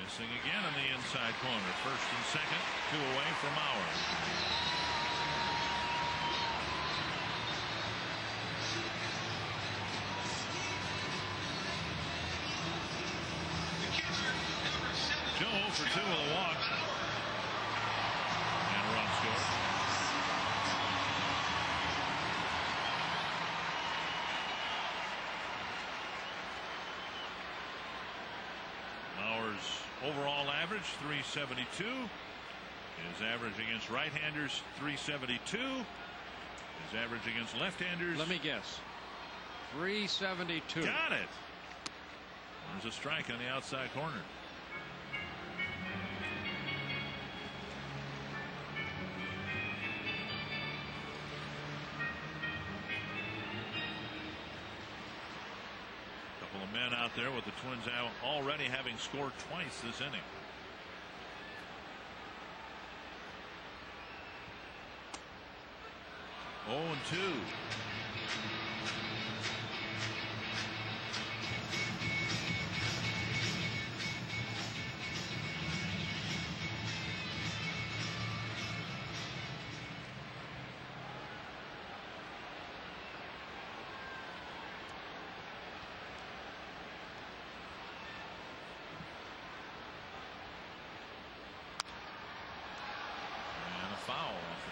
Missing again in the inside corner. First and second, 2 away from Mauer. Joe for 2 with a walk. And a run scored. Mauer's overall average, 372. His average against right-handers, 372. His average against left-handers. Let me guess. 372. Got it. There's a strike on the outside corner. Couple of men out there with the Twins already having scored twice this inning. Oh, and 2.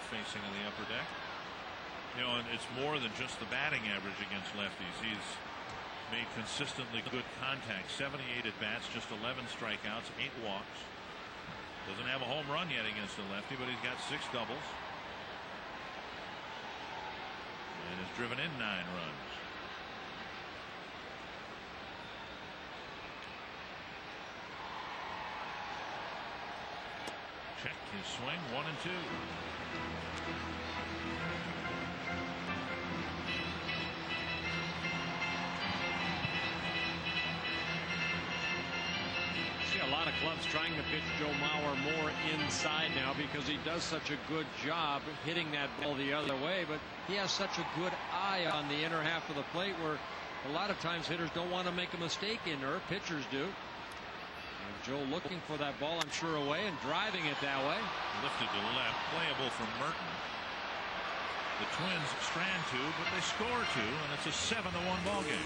Facing in the upper deck. You know, and it's more than just the batting average against lefties. He's made consistently good contact. 78 at bats, just 11 strikeouts, 8 walks. Doesn't have a home run yet against a lefty, but he's got 6 doubles. And has driven in 9 runs. Check his swing, 1-2. See a lot of clubs trying to pitch Joe Mauer more inside now because he does such a good job hitting that ball the other way, but he has such a good eye on the inner half of the plate where a lot of times hitters don't want to make a mistake in there. Pitchers do. And Joe looking for that ball, I'm sure, away and driving it that way. Lifted to left, playable from Merton. The Twins strand 2, but they score 2, and it's a 7-1 ball game.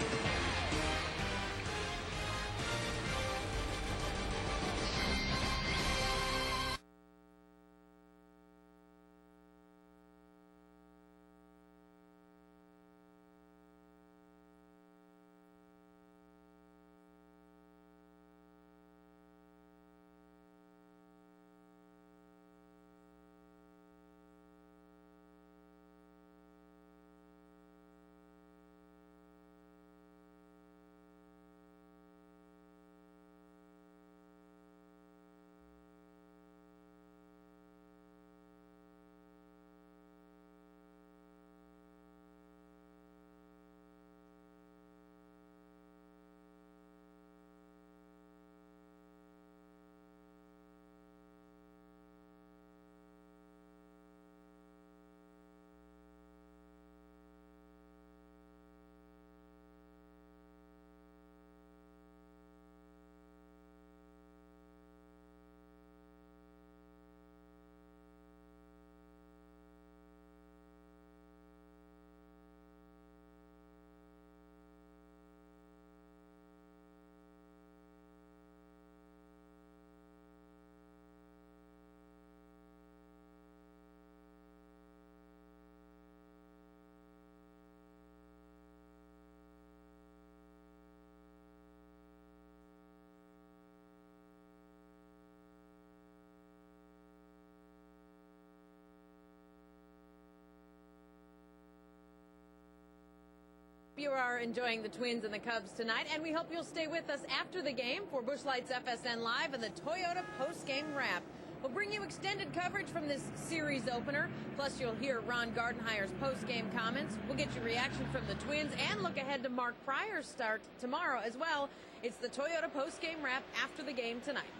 You are enjoying the Twins and the Cubs tonight, and we hope you'll stay with us after the game for Busch Light's FSN Live and the Toyota post-game wrap. We'll bring you extended coverage from this series opener, plus you'll hear Ron Gardenhire's post-game comments. We'll get your reaction from the Twins and look ahead to Mark Pryor's start tomorrow as well. It's the Toyota post-game wrap after the game tonight.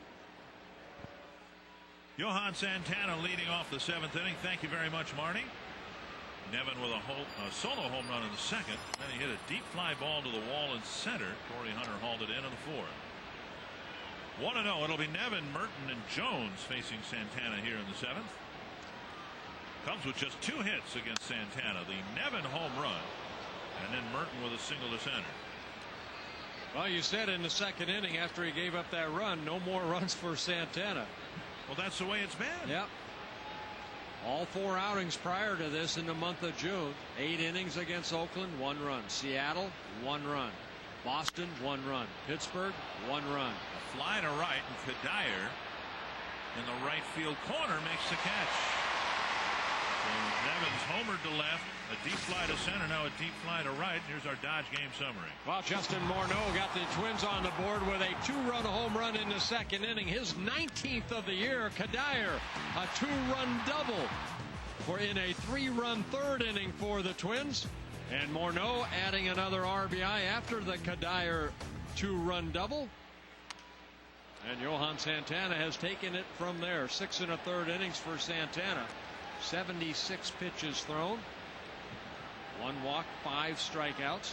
Johan Santana leading off the 7th inning. Thank you very much, Marty. Nevin with a solo home run in the 2nd. Then he hit a deep fly ball to the wall in center. Torrey Hunter hauled it in the 4th. 1-0. It'll be Nevin, Merton, and Jones facing Santana here in the 7th. Cubs with just 2 hits against Santana. The Nevin home run, and then Merton with a single to center. Well, you said in the 2nd inning after he gave up that run, no more runs for Santana. Well, that's the way it's been. Yep. All 4 outings prior to this in the month of June. 8 innings against Oakland, 1 run. Seattle, 1 run. Boston, 1 run. Pittsburgh, 1 run. A fly to right, and Kadire in the right field corner makes the catch. So Nevin's homered to left, a deep fly to center, now a deep fly to right. Here's our Dodge game summary. Well, Justin Morneau got the Twins on the board with a 2-run home run in the 2nd inning. His 19th of the year. Kadire, a 2-run double in a 3-run 3rd inning for the Twins. And Morneau adding another RBI after the Kadire 2-run double. And Johan Santana has taken it from there. 6 1/3 innings for Santana. 76 pitches thrown. 1 walk, 5 strikeouts.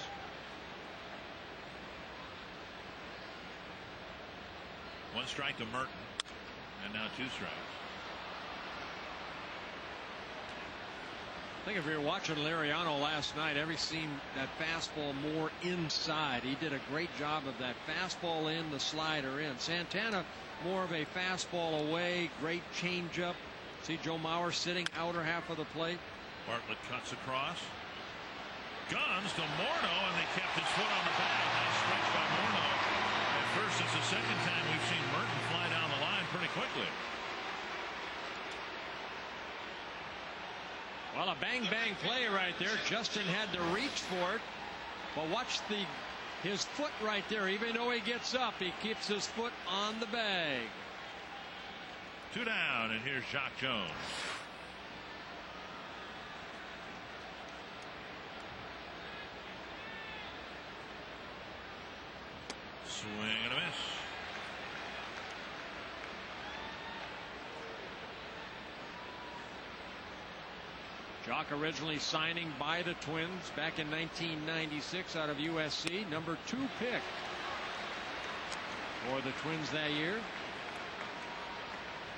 One strike to Merton, and now 2 strikes. I think if you were watching Liriano last night, every seen that fastball more inside. He did a great job of that fastball in, the slider in. Santana more of a fastball away, great changeup. See Joe Mauer sitting outer half of the plate. Bartlett cuts across. Guns to Morneau, and they kept his foot on the bag. Nice stretch by Morneau. At first, it's the 2nd time we've seen Merton fly down the line pretty quickly. Well, a bang-bang play right there. Justin had to reach for it. But watch his foot right there. Even though he gets up, he keeps his foot on the bag. 2 down, and here's Jock Jones. Swing and a miss. Jock originally signing by the Twins back in 1996 out of USC. Number 2 pick for the Twins that year.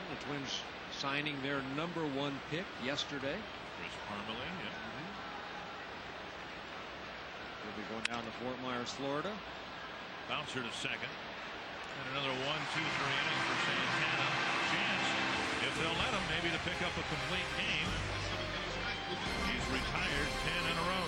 And the Twins signing their number 1 pick yesterday. Chris Parmelee, yeah. He'll be going down to Fort Myers, Florida. Bouncer to second. And another 1, 2, 3 innings for Santana. Chance, if they'll let him, maybe to pick up a complete game. He's retired 10 in a row.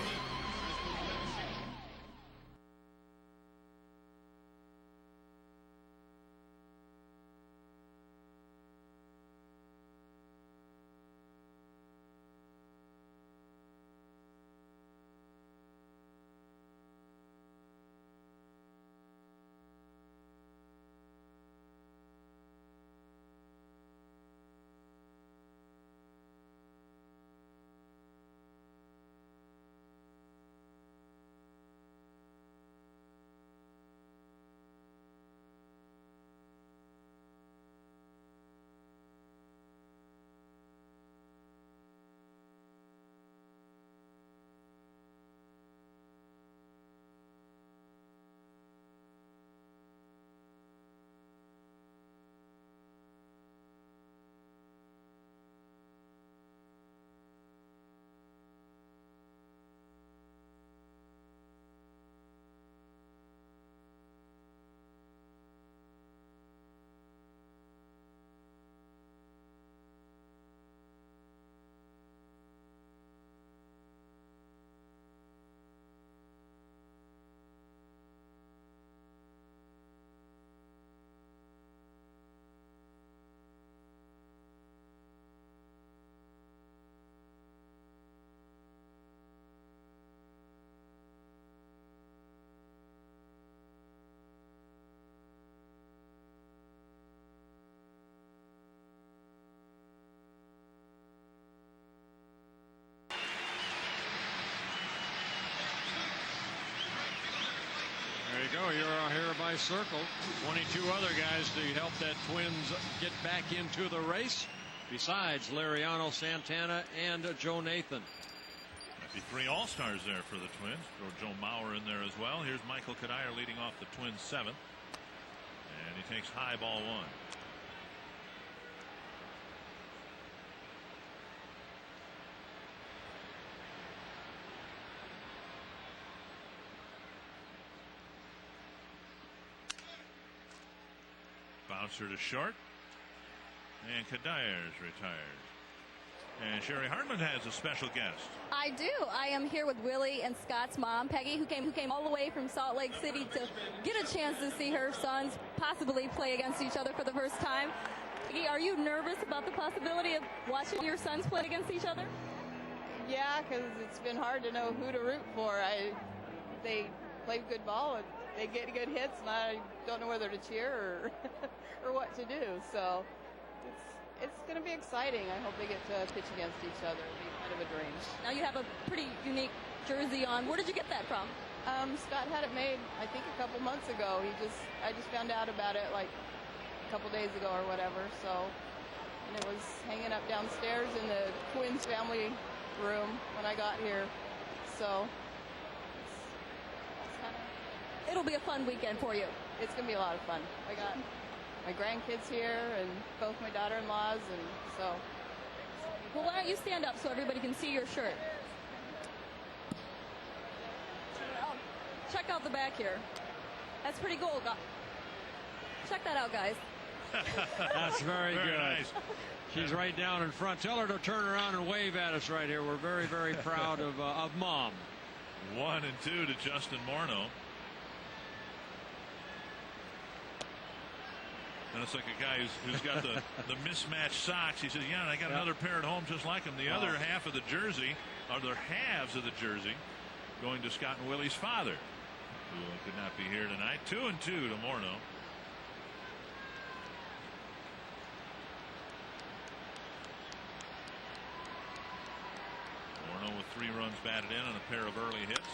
There you go. You're here by circle. 22 other guys to help that Twins get back into the race, besides Liriano, Santana, and Joe Nathan. Might be 3 All-Stars there for the Twins. Throw Joe Mauer in there as well. Here's Michael Kadire leading off the Twins 7th. And he takes high ball 1. Bouncer to short, and Kadire's retired. And Sherry Hartman has a special guest. I do. I am here with Willie and Scott's mom, Peggy, who came all the way from Salt Lake City to get a chance to see her sons possibly play against each other for the first time. Peggy, are you nervous about the possibility of watching your sons play against each other? Yeah, because it's been hard to know who to root for. They play good ball, and they get good hits, and I don't know whether to cheer or what to do. So it's going to be exciting. I hope they get to pitch against each other. It'll be kind of a dream. Now you have a pretty unique jersey on. Where did you get that from? Scott had it made, I think, a couple months ago. I just found out about it like a couple days ago or whatever. So, and it was hanging up downstairs in the Twins family room when I got here. So it'll be a fun weekend for you. It's going to be a lot of fun. I got my grandkids here and both my daughter-in-laws, and so. Well, why don't you stand up so everybody can see your shirt? Check out the back here. That's pretty cool. Check that out, guys. That's very good. Nice. She's right down in front. Tell her to turn around and wave at us right here. We're very, very proud of Mom. 1 and 2 to Justin Morneau. And it's like a guy who's got the mismatched socks. He says, yeah, and I got another pair at home just like him. The other half of the jersey, or the halves of the jersey, going to Scott and Willie's father, who could not be here tonight. 2 and 2 to Morneau. Morneau with 3 runs batted in and a pair of early hits.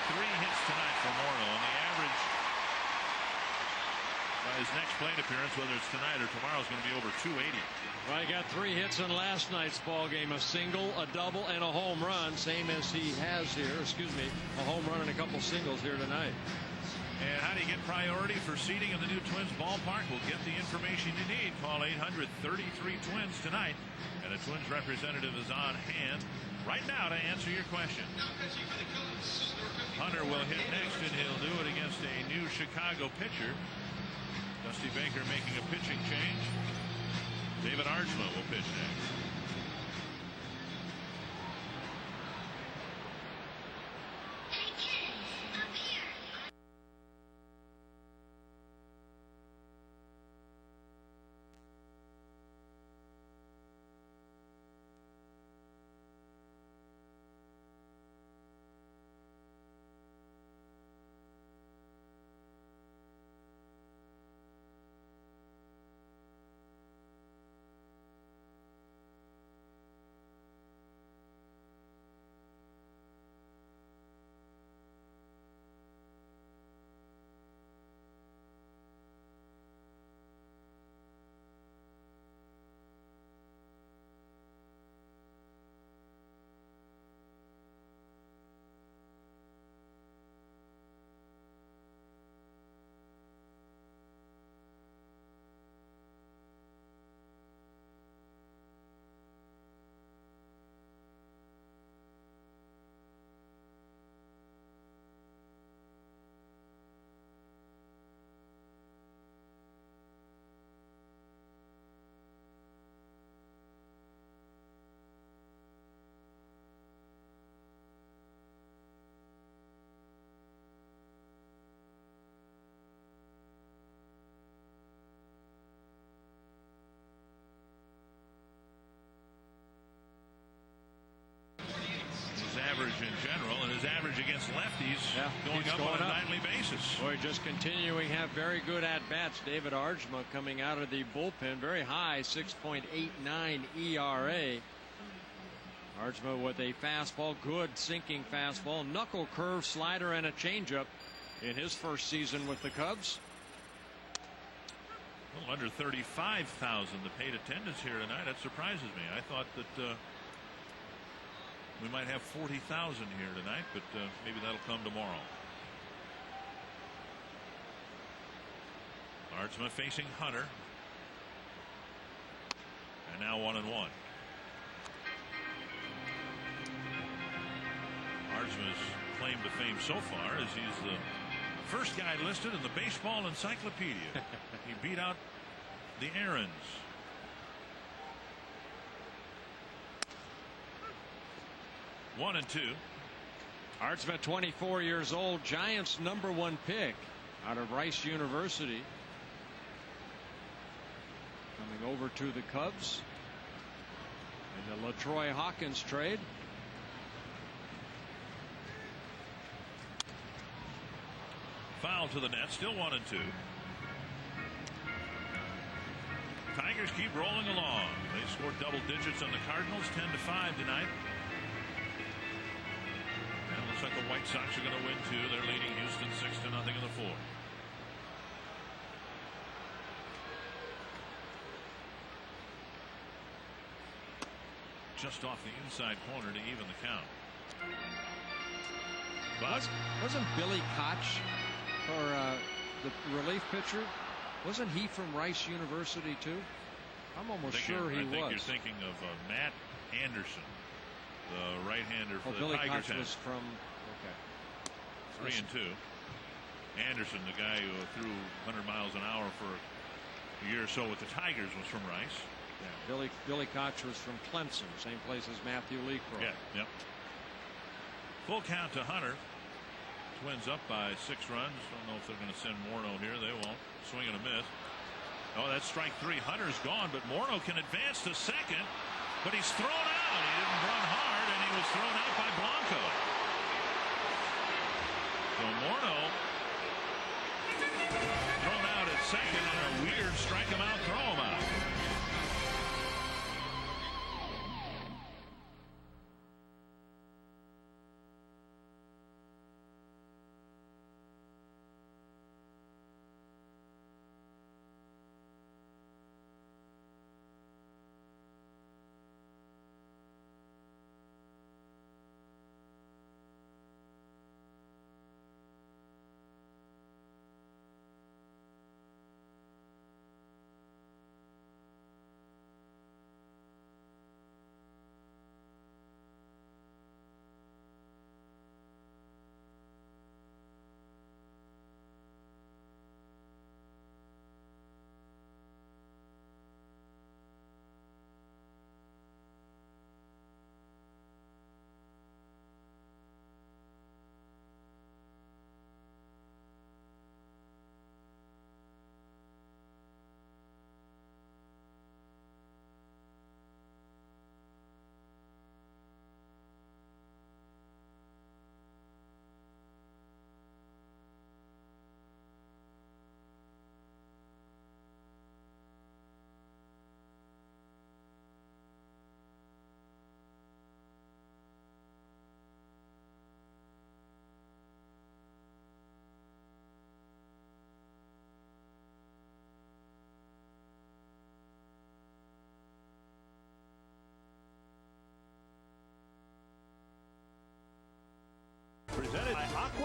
3 hits tonight for Morneau, and the average by his next plate appearance, whether it's tonight or tomorrow, is going to be over 280. Well, he got 3 hits in last night's ball game, a single, a double, and a home run, same as he has here. Excuse me, a home run and a couple singles here tonight. And how do you get priority for seating in the new Twins ballpark? We'll get the information you need. Call 800-33-TWINS tonight, and a Twins representative is on hand right now to answer your question. Hunter will hit next, and he'll do it against a new Chicago pitcher. Dusty Baker making a pitching change. David Archman will pitch next. In general, and his average against lefties going up on a nightly basis. Boy, just continuing to have very good at-bats. David Archman coming out of the bullpen, very high, 6.89 ERA. Archman with a fastball, good sinking fastball, knuckle curve, slider, and a changeup in his first season with the Cubs. A little under 35,000 the paid attendance here tonight. That surprises me. I thought that we might have 40,000 here tonight, but maybe that'll come tomorrow. Archman facing Hunter. And now 1-1. Archman's claim to fame so far is he's the first guy listed in the baseball encyclopedia. He beat out the Aarons. 1-2. Archman, 24 years old, Giants #1 pick out of Rice University. Coming over to the Cubs in the LaTroy Hawkins trade. Foul to the net, still 1-2. Tigers keep rolling along. They scored double digits on the Cardinals, 10-5 tonight. And it looks like the White Sox are going to win too. They're leading Houston 6-0 in the fourth. Just off the inside corner to even the count. But wasn't Billy Koch, or the relief pitcher, wasn't he from Rice University too? I'm almost sure he was. I think you're thinking of Matt Anderson, the right-hander for the Billy Tigers. Koch was from 3-2. Anderson, the guy who threw 100 miles an hour for a year or so with the Tigers, was from Rice. Yeah, Billy Koch was from Clemson, same place as Matthew Lecroy. Yeah, yep. Full count to Hunter. Twins up by 6 runs. Don't know if they're going to send Morneau here. They won't. Swing and a miss. Oh, that's strike 3. Hunter's gone, but Morneau can advance to second. But he's thrown out. He didn't run hard, and he was thrown out by Blanco. So Morneau thrown out at second on a weird strike him out, throw him out.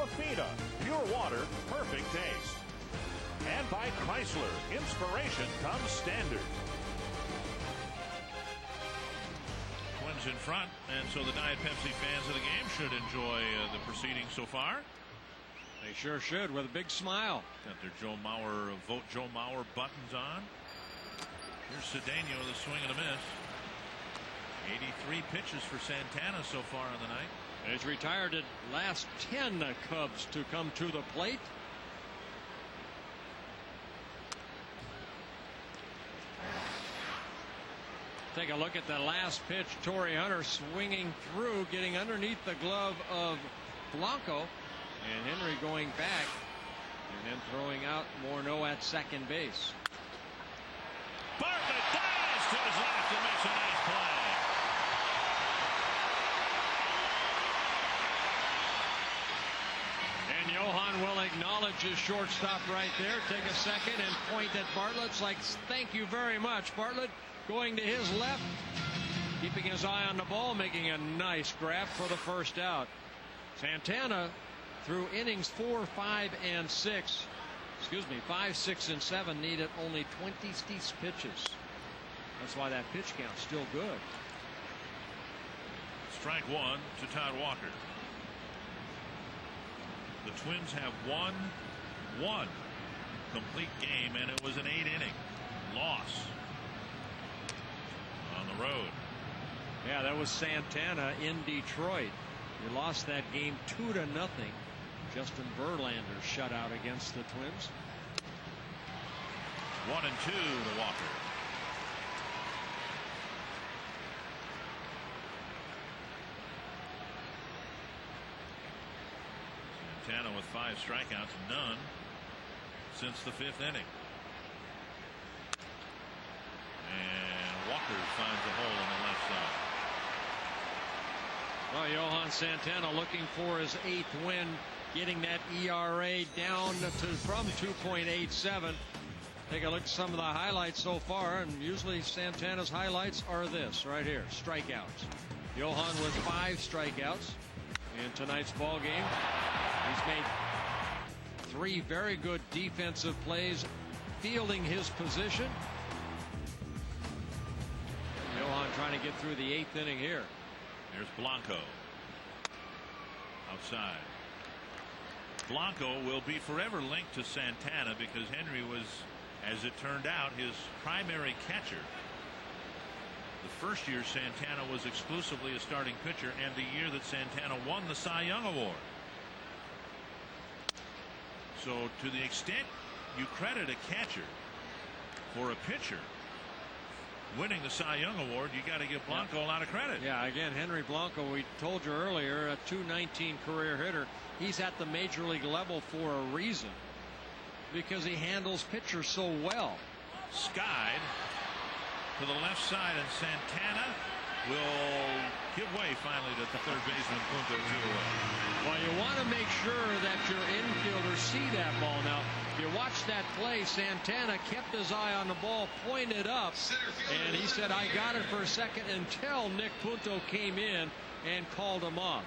Aquafina, pure water, perfect taste. And by Chrysler, inspiration comes standard. Twins in front, and so the Diet Pepsi fans of the game should enjoy the proceedings so far. They sure should, with a big smile. Got their Joe Mauer, vote Joe Mauer buttons on. Here's Cedeno, the swing and a miss. 83 pitches for Santana so far on the night. He's retired at last 10 Cubs to come to the plate. Take a look at the last pitch. Torrey Hunter swinging through, getting underneath the glove of Blanco. And Henry going back and then throwing out Morneau at second base. Bartlett dives to his left and makes a nice play. And Johan will acknowledge his shortstop right there. Take a second and point at Bartlett. It's like, thank you very much. Bartlett going to his left, keeping his eye on the ball, making a nice grab for the first out. Santana through innings 4, 5, and 6. Excuse me, 5, 6, and 7 needed only 26 pitches. That's why that pitch count's still good. Strike one to Todd Walker. The Twins have won one complete game, and it was an 8-inning loss on the road. Yeah, that was Santana in Detroit. You lost that game 2-0. Justin Verlander's shutout against the Twins. 1-2 to Walker. Santana with 5 strikeouts, none since the 5th inning. And Walker finds a hole on the left side. Well, Johan Santana looking for his 8th win, getting that ERA down from 2.87. Take a look at some of the highlights so far, and usually Santana's highlights are this right here: strikeouts. Johan with 5 strikeouts in tonight's ball game. He's made 3 very good defensive plays, fielding his position. Johan trying to get through the 8th inning here. Here's Blanco outside. Blanco will be forever linked to Santana because Henry was, as it turned out, his primary catcher. The first year Santana was exclusively a starting pitcher, and the year that Santana won the Cy Young Award. So to the extent you credit a catcher for a pitcher winning the Cy Young Award, you got to give Blanco a lot of credit. Yeah, again, Henry Blanco, we told you earlier, a .219 career hitter. He's at the major league level for a reason, because he handles pitchers so well. Skied to the left side, and Santana will give way finally to the third baseman, Punto, 2 away. Well, you want to make sure that your infielders see that ball. Now, you watch that play, Santana kept his eye on the ball, pointed up, and he said, I got it for a second, until Nick Punto came in and called him off.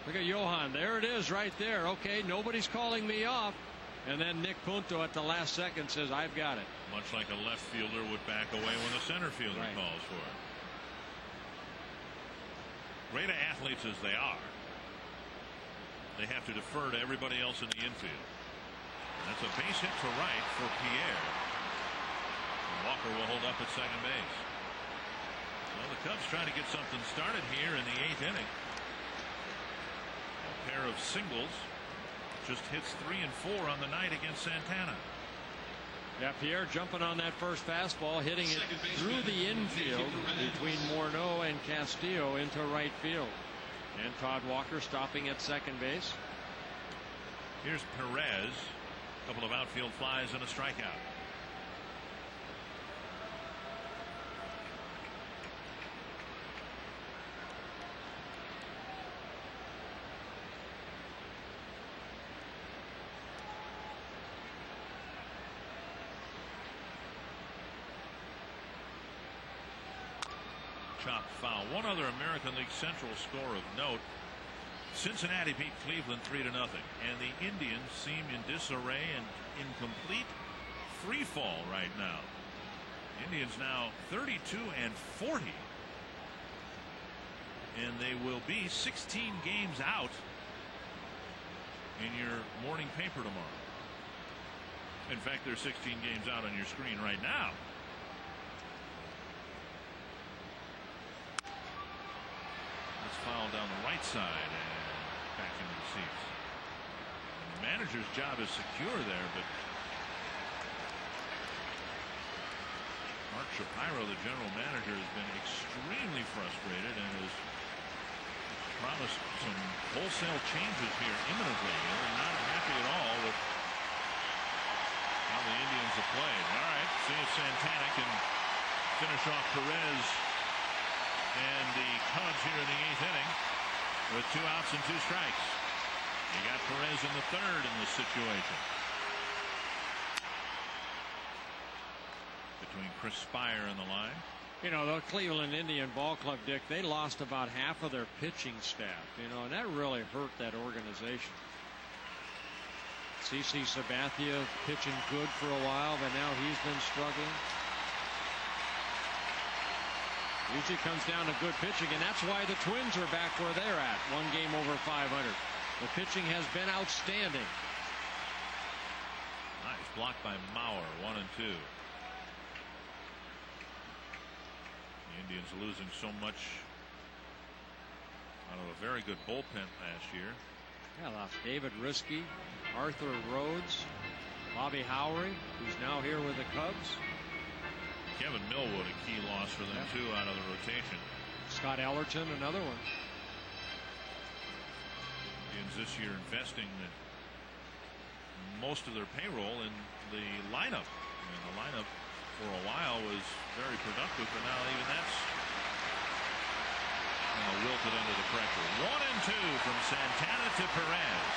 Look at Johan. There it is right there. Okay, nobody's calling me off. And then Nick Punto at the last second says, I've got it. Much like a left fielder would back away when the center fielder calls for it. Great athletes as they are, they have to defer to everybody else in the infield. That's a base hit to right for Pierre. And Walker will hold up at second base. Well, the Cubs trying to get something started here in the 8th inning. A pair of singles, just hits 3 and 4 on the night against Santana. Yeah, Pierre jumping on that first fastball, hitting it through the infield between Morneau and Castillo into right field. And Todd Walker stopping at second base. Here's Perez. A couple of outfield flies and a strikeout. Chopped foul. One other American League Central score of note. Cincinnati beat Cleveland 3-0, and the Indians seem in disarray and in complete free fall right now. Indians now 32-40, and they will be 16 games out in your morning paper tomorrow. In fact, they're 16 games out on your screen right now. Let's foul down the right side and back into the seats. And the manager's job is secure there, but Mark Shapiro, the general manager, has been extremely frustrated and has promised some wholesale changes here imminently. They're not happy at all with how the Indians have played. All right, see if Santana can finish off Perez and the Cubs here in the 8th inning with 2 outs and 2 strikes. You got Perez in the 3rd in this situation. Between Chris Spire and the line. You know, the Cleveland Indian Ball Club, Dick, they lost about half of their pitching staff, you know, and that really hurt that organization. CC Sabathia pitching good for a while, but now he's been struggling. Usually comes down to good pitching, and that's why the Twins are back where they're at, 1 game over 500. The pitching has been outstanding. Nice block by Mauer, 1-2. The Indians losing so much out of a very good bullpen last year. Yeah, lost David Risky, Arthur Rhodes, Bobby Howry, who's now here with the Cubs. Kevin Millwood, a key loss for them too, out of the rotation. Scott Ellerton, another one. Indians this year investing most of their payroll in the lineup. And the lineup for a while was very productive, but now even that's wilted under the pressure. 1-2 from Santana to Perez.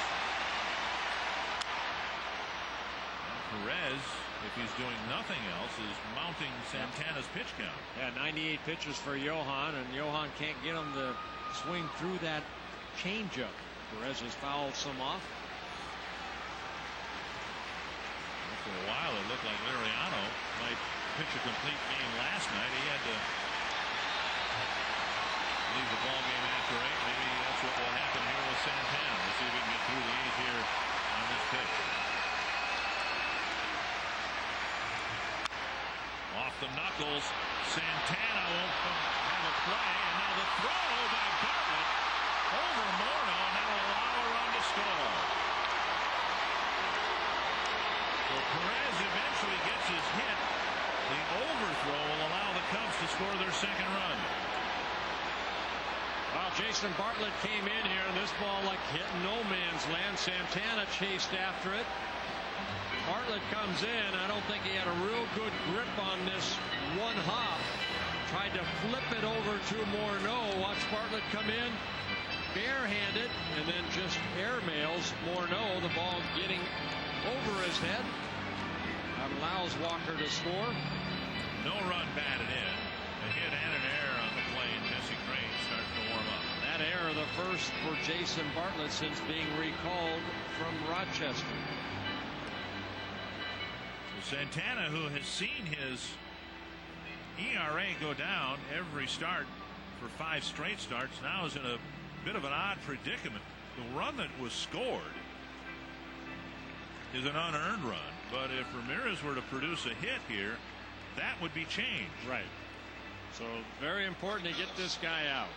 And Perez, if he's doing nothing else, is mounting Santana's pitch count. Yeah, 98 pitches for Johan, and Johan can't get him to swing through that changeup. Perez has fouled some off. For a while, it looked like Liriano might pitch a complete game last night. He had to leave the ball game after 8. Maybe that's what will happen here with Santana. Let's see if we can get through the 8th here on this pitch. Off the knuckles, Santana won't have a play, and now the throw by Bartlett over Morneau, and that'll allow a run to score. So Perez eventually gets his hit. The overthrow will allow the Cubs to score their 2nd run. Well, Jason Bartlett came in here, and this ball like hit no man's land. Santana chased after it. Bartlett comes in. I don't think he had a real good grip on this one hop. Tried to flip it over to Morneau. Watch Bartlett come in barehanded and then just airmails Morneau. The ball getting over his head. That allows Walker to score. No run batted in. A hit and an error on the plane. Jesse Crain starts to warm up. That error, the first for Jason Bartlett since being recalled from Rochester. Santana, who has seen his ERA go down every start for 5 straight starts, now is in a bit of an odd predicament. The run that was scored is an unearned run, but if Ramirez were to produce a hit here, that would be changed. Right. So very important to get this guy out.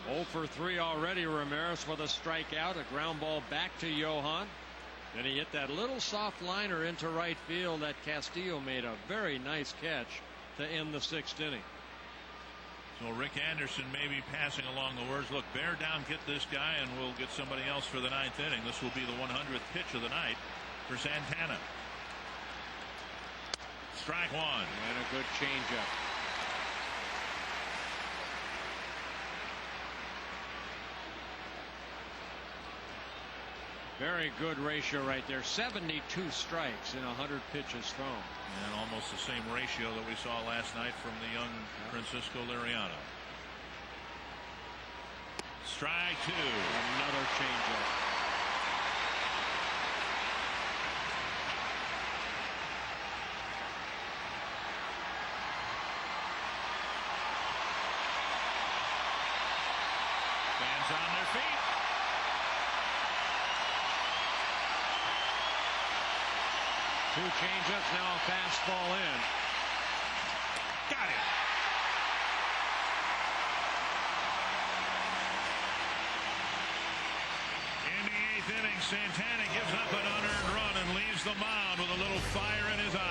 0 for 3 already. Ramirez with a strikeout, a ground ball back to Johan. Then he hit that little soft liner into right field that Castillo made a very nice catch to end the 6th inning. So Rick Anderson may be passing along the words, look, bear down, get this guy, and we'll get somebody else for the 9th inning. This will be the 100th pitch of the night for Santana. Strike 1. And a good changeup. Very good ratio right there. 72 strikes in 100 pitches thrown. And almost the same ratio that we saw last night from the young Francisco Liriano. Strike two. Another changeup. Fans on their feet. Two changeups, now a fastball in. Got it. In the 8th inning, Santana gives up an unearned run and leaves the mound with a little fire in his eyes.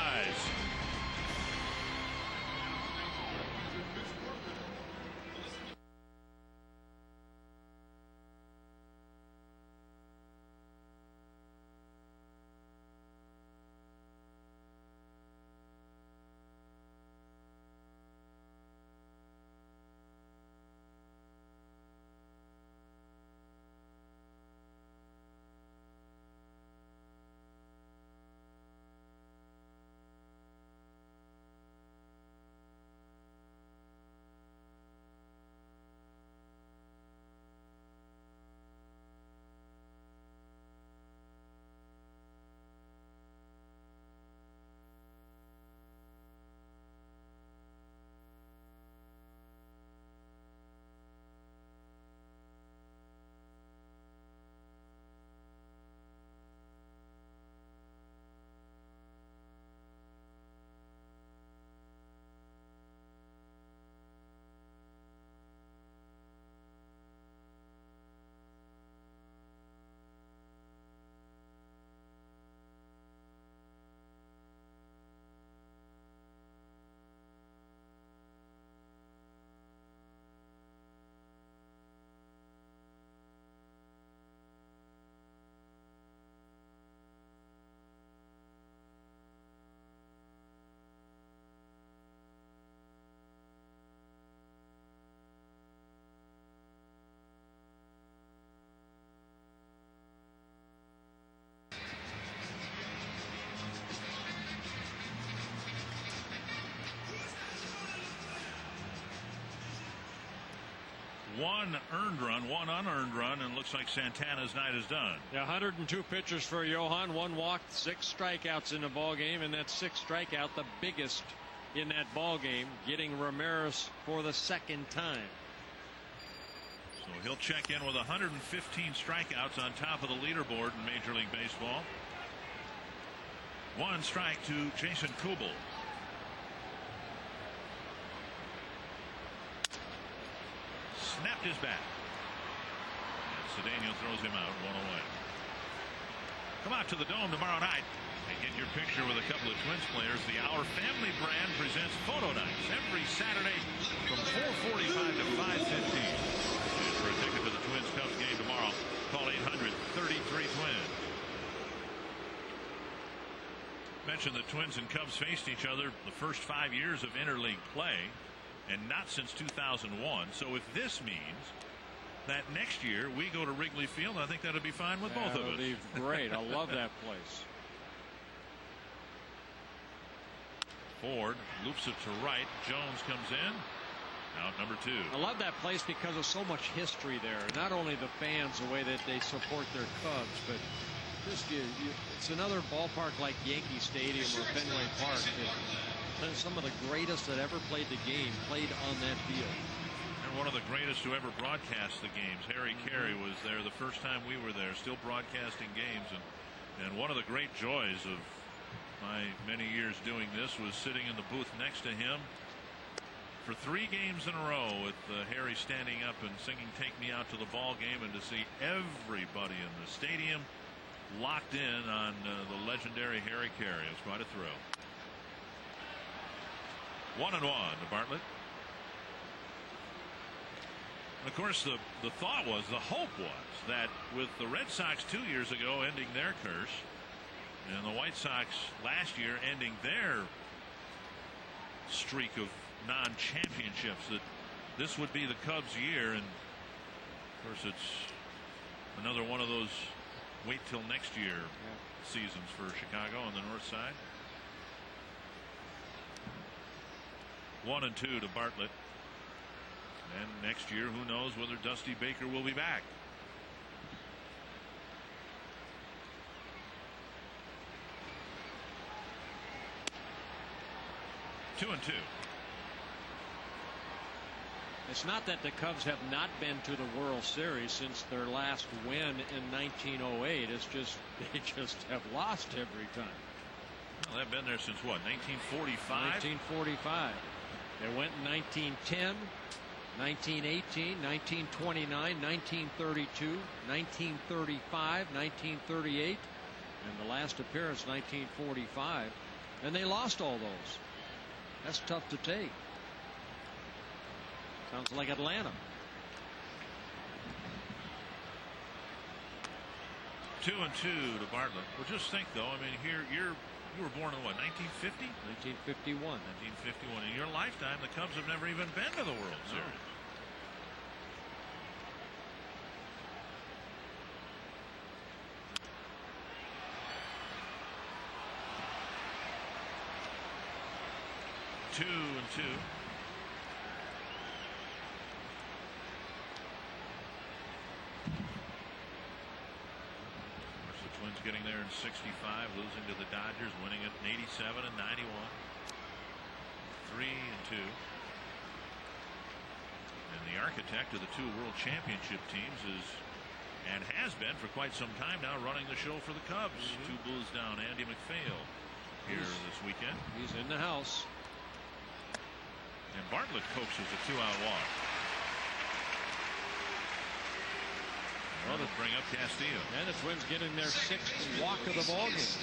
One earned run, one unearned run, and looks like Santana's night is done. Yeah, 102 pitches for Johan, one walk, 6 strikeouts in the ball game, and that 6th strikeout, the biggest in that ball game, getting Ramirez for the 2nd time. So he'll check in with 115 strikeouts on top of the leaderboard in Major League Baseball. 1 strike to Jason Kubel. Snapped his bat. And Cedeno throws him out, 1 away. Come out to the Dome tomorrow night and get your picture with a couple of Twins players. The Our Family brand presents photo nights every Saturday from 4:45 to 5:15. And for a ticket to the Twins Cubs game tomorrow, call 800-33-TWINS. Mentioned the Twins and Cubs faced each other the first 5 years of interleague play, and not since 2001. So if this means that next year we go to Wrigley Field, I think that'll be fine with both of us. That'll be great. I love that place. Ford loops it to right. Jones comes in. Out number 2. I love that place because of so much history there. Not only the fans, the way that they support their Cubs, but just it's another ballpark like Yankee Stadium or Fenway Park. Some of the greatest that ever played the game played on that field. And one of the greatest who ever broadcast the games. Harry Carey was there the first time we were there, still broadcasting games. And one of the great joys of my many years doing this was sitting in the booth next to him for 3 games in a row with Harry standing up and singing "Take Me Out to the Ball Game," and to see everybody in the stadium locked in on the legendary Harry Carey. It was quite a thrill. 1-1 to Bartlett. And of course, the thought was, the hope was, that with the Red Sox 2 years ago ending their curse, and the White Sox last year ending their streak of non-championships, that this would be the Cubs' year. And of course, it's another one of those wait till next year seasons for Chicago on the north side. 1-2 to Bartlett. And next year, who knows whether Dusty Baker will be back. Two and two. It's not that the Cubs have not been to the World Series since their last win in 1908. It's just they just have lost every time. Well, they've been there since what, 1945? 1945. They went in 1910, 1918, 1929, 1932, 1935, 1938, and the last appearance 1945. And they lost all those. That's tough to take. Sounds like Atlanta. 2-2 to Bartlett. Well, just think though. I mean, here you were born in what, 1950? 1951. 1951. In your lifetime, the Cubs have never even been to the World Series. Two and two. Twins getting there in 65, losing to the Dodgers, winning it in 87 and 91. 3-2. And the architect of the two World Championship teams is, and has been for quite some time now, running the show for the Cubs. Two Blues down, Andy McPhail here this weekend. He's in the house. And Bartlett coaxes a 2-out walk. Well, to bring up Castillo. And the Twins getting their 6th walk of the ballgame.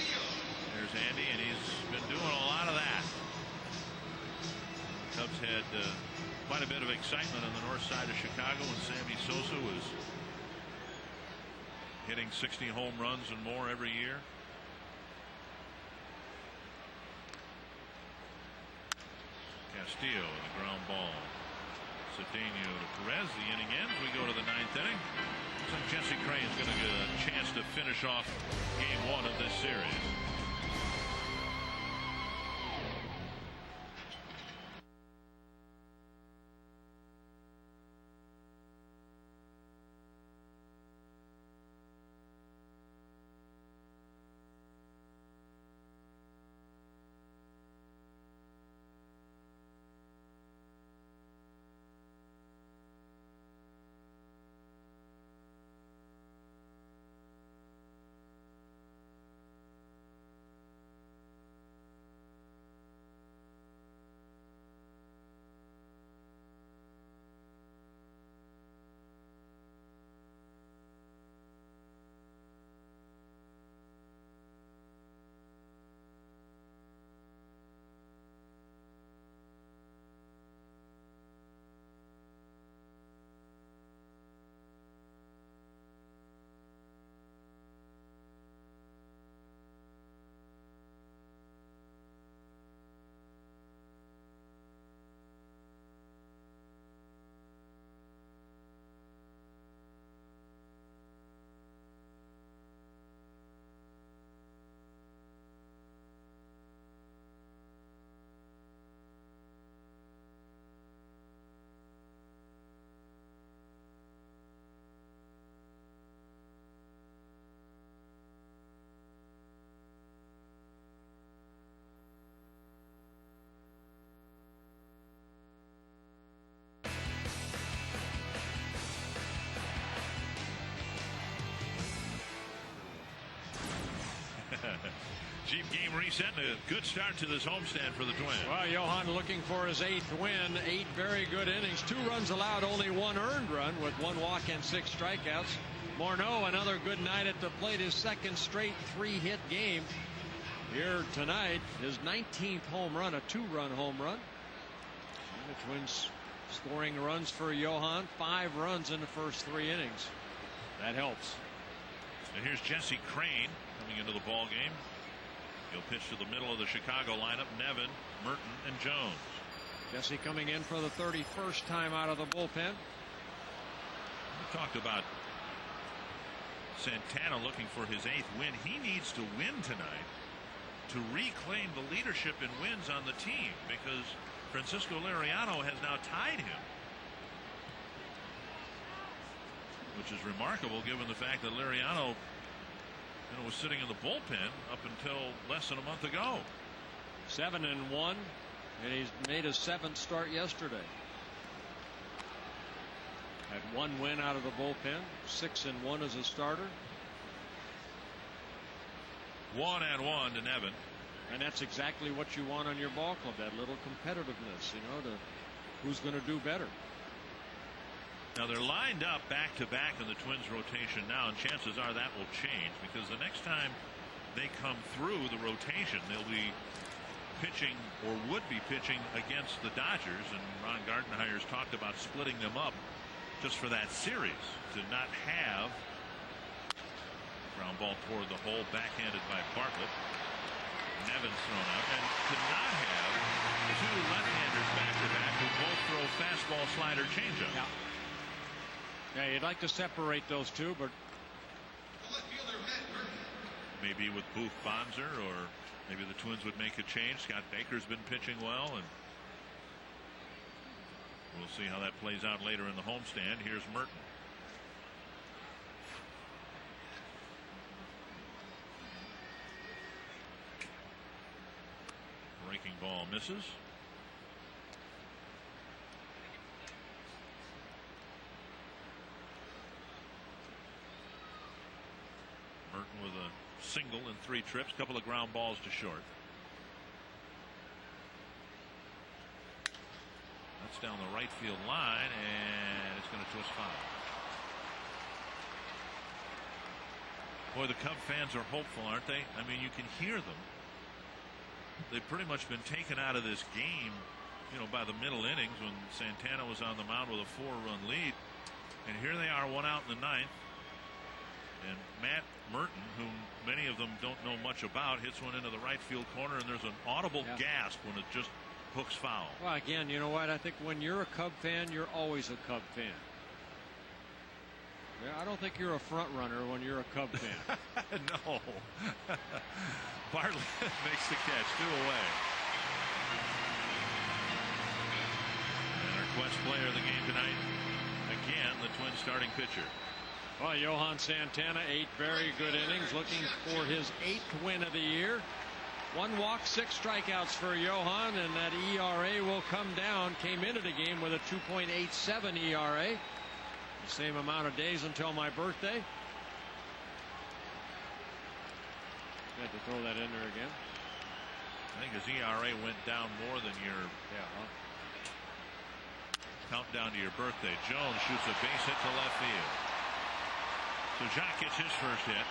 There's Andy, and he's been doing a lot of that. Cubs had quite a bit of excitement on the north side of Chicago when Sammy Sosa was hitting 60 home runs and more every year. Castillo with a ground ball. Cedeno to Perez. The inning ends. We go to the 9th inning. Looks like Jesse Crane's going to get a chance to finish off game 1 of this series. Jeep game reset and a good start to this homestand for the Twins. Well, Johan looking for his 8th win. 8 very good innings. 2 runs allowed, only 1 earned run with 1 walk and 6 strikeouts. Morneau, another good night at the plate. His 2nd straight 3-hit game here tonight. His 19th home run, a 2-run home run. And the Twins scoring runs for Johan. 5 runs in the first 3 innings. That helps. And here's Jesse Crane coming into the ball game. He'll pitch to the middle of the Chicago lineup. Nevin, Merton, and Jones. Jesse coming in for the 31st time out of the bullpen. We talked about Santana looking for his 8th win. He needs to win tonight to reclaim the leadership in wins on the team, because Francisco Liriano has now tied him which is remarkable given the fact that Liriano was sitting in the bullpen up until less than a month ago. 7-1, and he's made his 7th start yesterday. Had 1 win out of the bullpen, 6-1 as a starter. 1-1 to Nevin. And that's exactly what you want on your ball club, that little competitiveness, to who's going to do better. Now they're lined up back to back in the Twins rotation now, and chances are that will change because the next time they come through the rotation, they'll be pitching or would be pitching against the Dodgers, and Ron Gardenhire's talked about splitting them up just for that series to not have ground ball toward the hole, backhanded by Bartlett. Nevin's thrown out, and to not have 2 left-handers back to back who both throw fastball, slider, changeup. Yeah, you'd like to separate those two, but maybe with Booth Bonser, or maybe the Twins would make a change. Scott Baker's been pitching well, and we'll see how that plays out later in the homestand. Here's Merton. Breaking ball misses. Merton with a single in 3 trips, couple of ground balls to short. That's down the right field line, and it's going to twist foul. Boy, the Cub fans are hopeful, aren't they? I mean, you can hear them. They've pretty much been taken out of this game, by the middle innings when Santana was on the mound with a 4-run lead. And here they are, 1 out in the 9th. And Matt Merton, whom many of them don't know much about, hits one into the right field corner, and there's an audible gasp when it just hooks foul. Well, again, you know what? I think when you're a Cub fan, you're always a Cub fan. Yeah, I don't think you're a front runner when you're a Cub fan. No. Bartlett makes the catch, 2 away. And our Quest player of the game tonight, again, the Twins starting pitcher. Well, Johan Santana, 8 very good innings, looking for his 8th win of the year. 1 walk, 6 strikeouts for Johan, and that ERA will come down. Came into the game with a 2.87 ERA. The same amount of days until my birthday. Had to throw that in there again. I think his ERA went down more than your countdown to your birthday. Jones shoots a base hit to left field. So Jacques gets his first hit.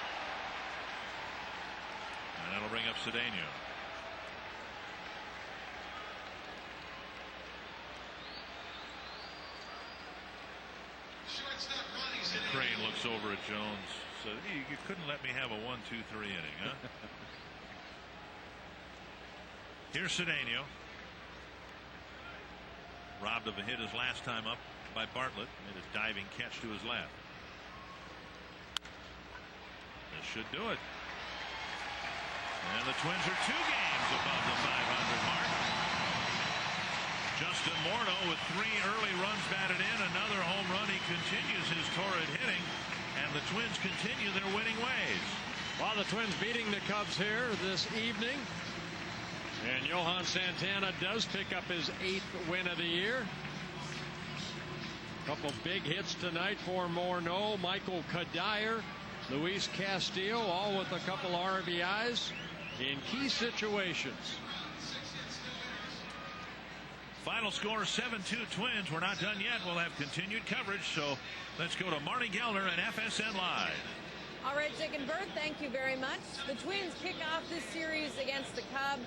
And that'll bring up Cedeno. Crane looks over at Jones. So you couldn't let me have a 1-2-3 inning, huh? Here's Cedeno. Robbed of a hit his last time up by Bartlett. Made a diving catch to his left. This should do it. And the Twins are 2 games above the 500 mark. Justin Morneau with 3 early runs batted in. Another home run. He continues his torrid hitting. And the Twins continue their winning ways. While the Twins beating the Cubs here this evening. And Johan Santana does pick up his 8th win of the year. Couple big hits tonight for Morneau. Michael Kadire, Luis Castillo, all with a couple RBIs in key situations. Final score 7-2 Twins. We're not done yet. We'll have continued coverage. So let's go to Marty Gellner and FSN Live. All right, Dick and Bert, thank you very much. The Twins kick off this series against the Cubs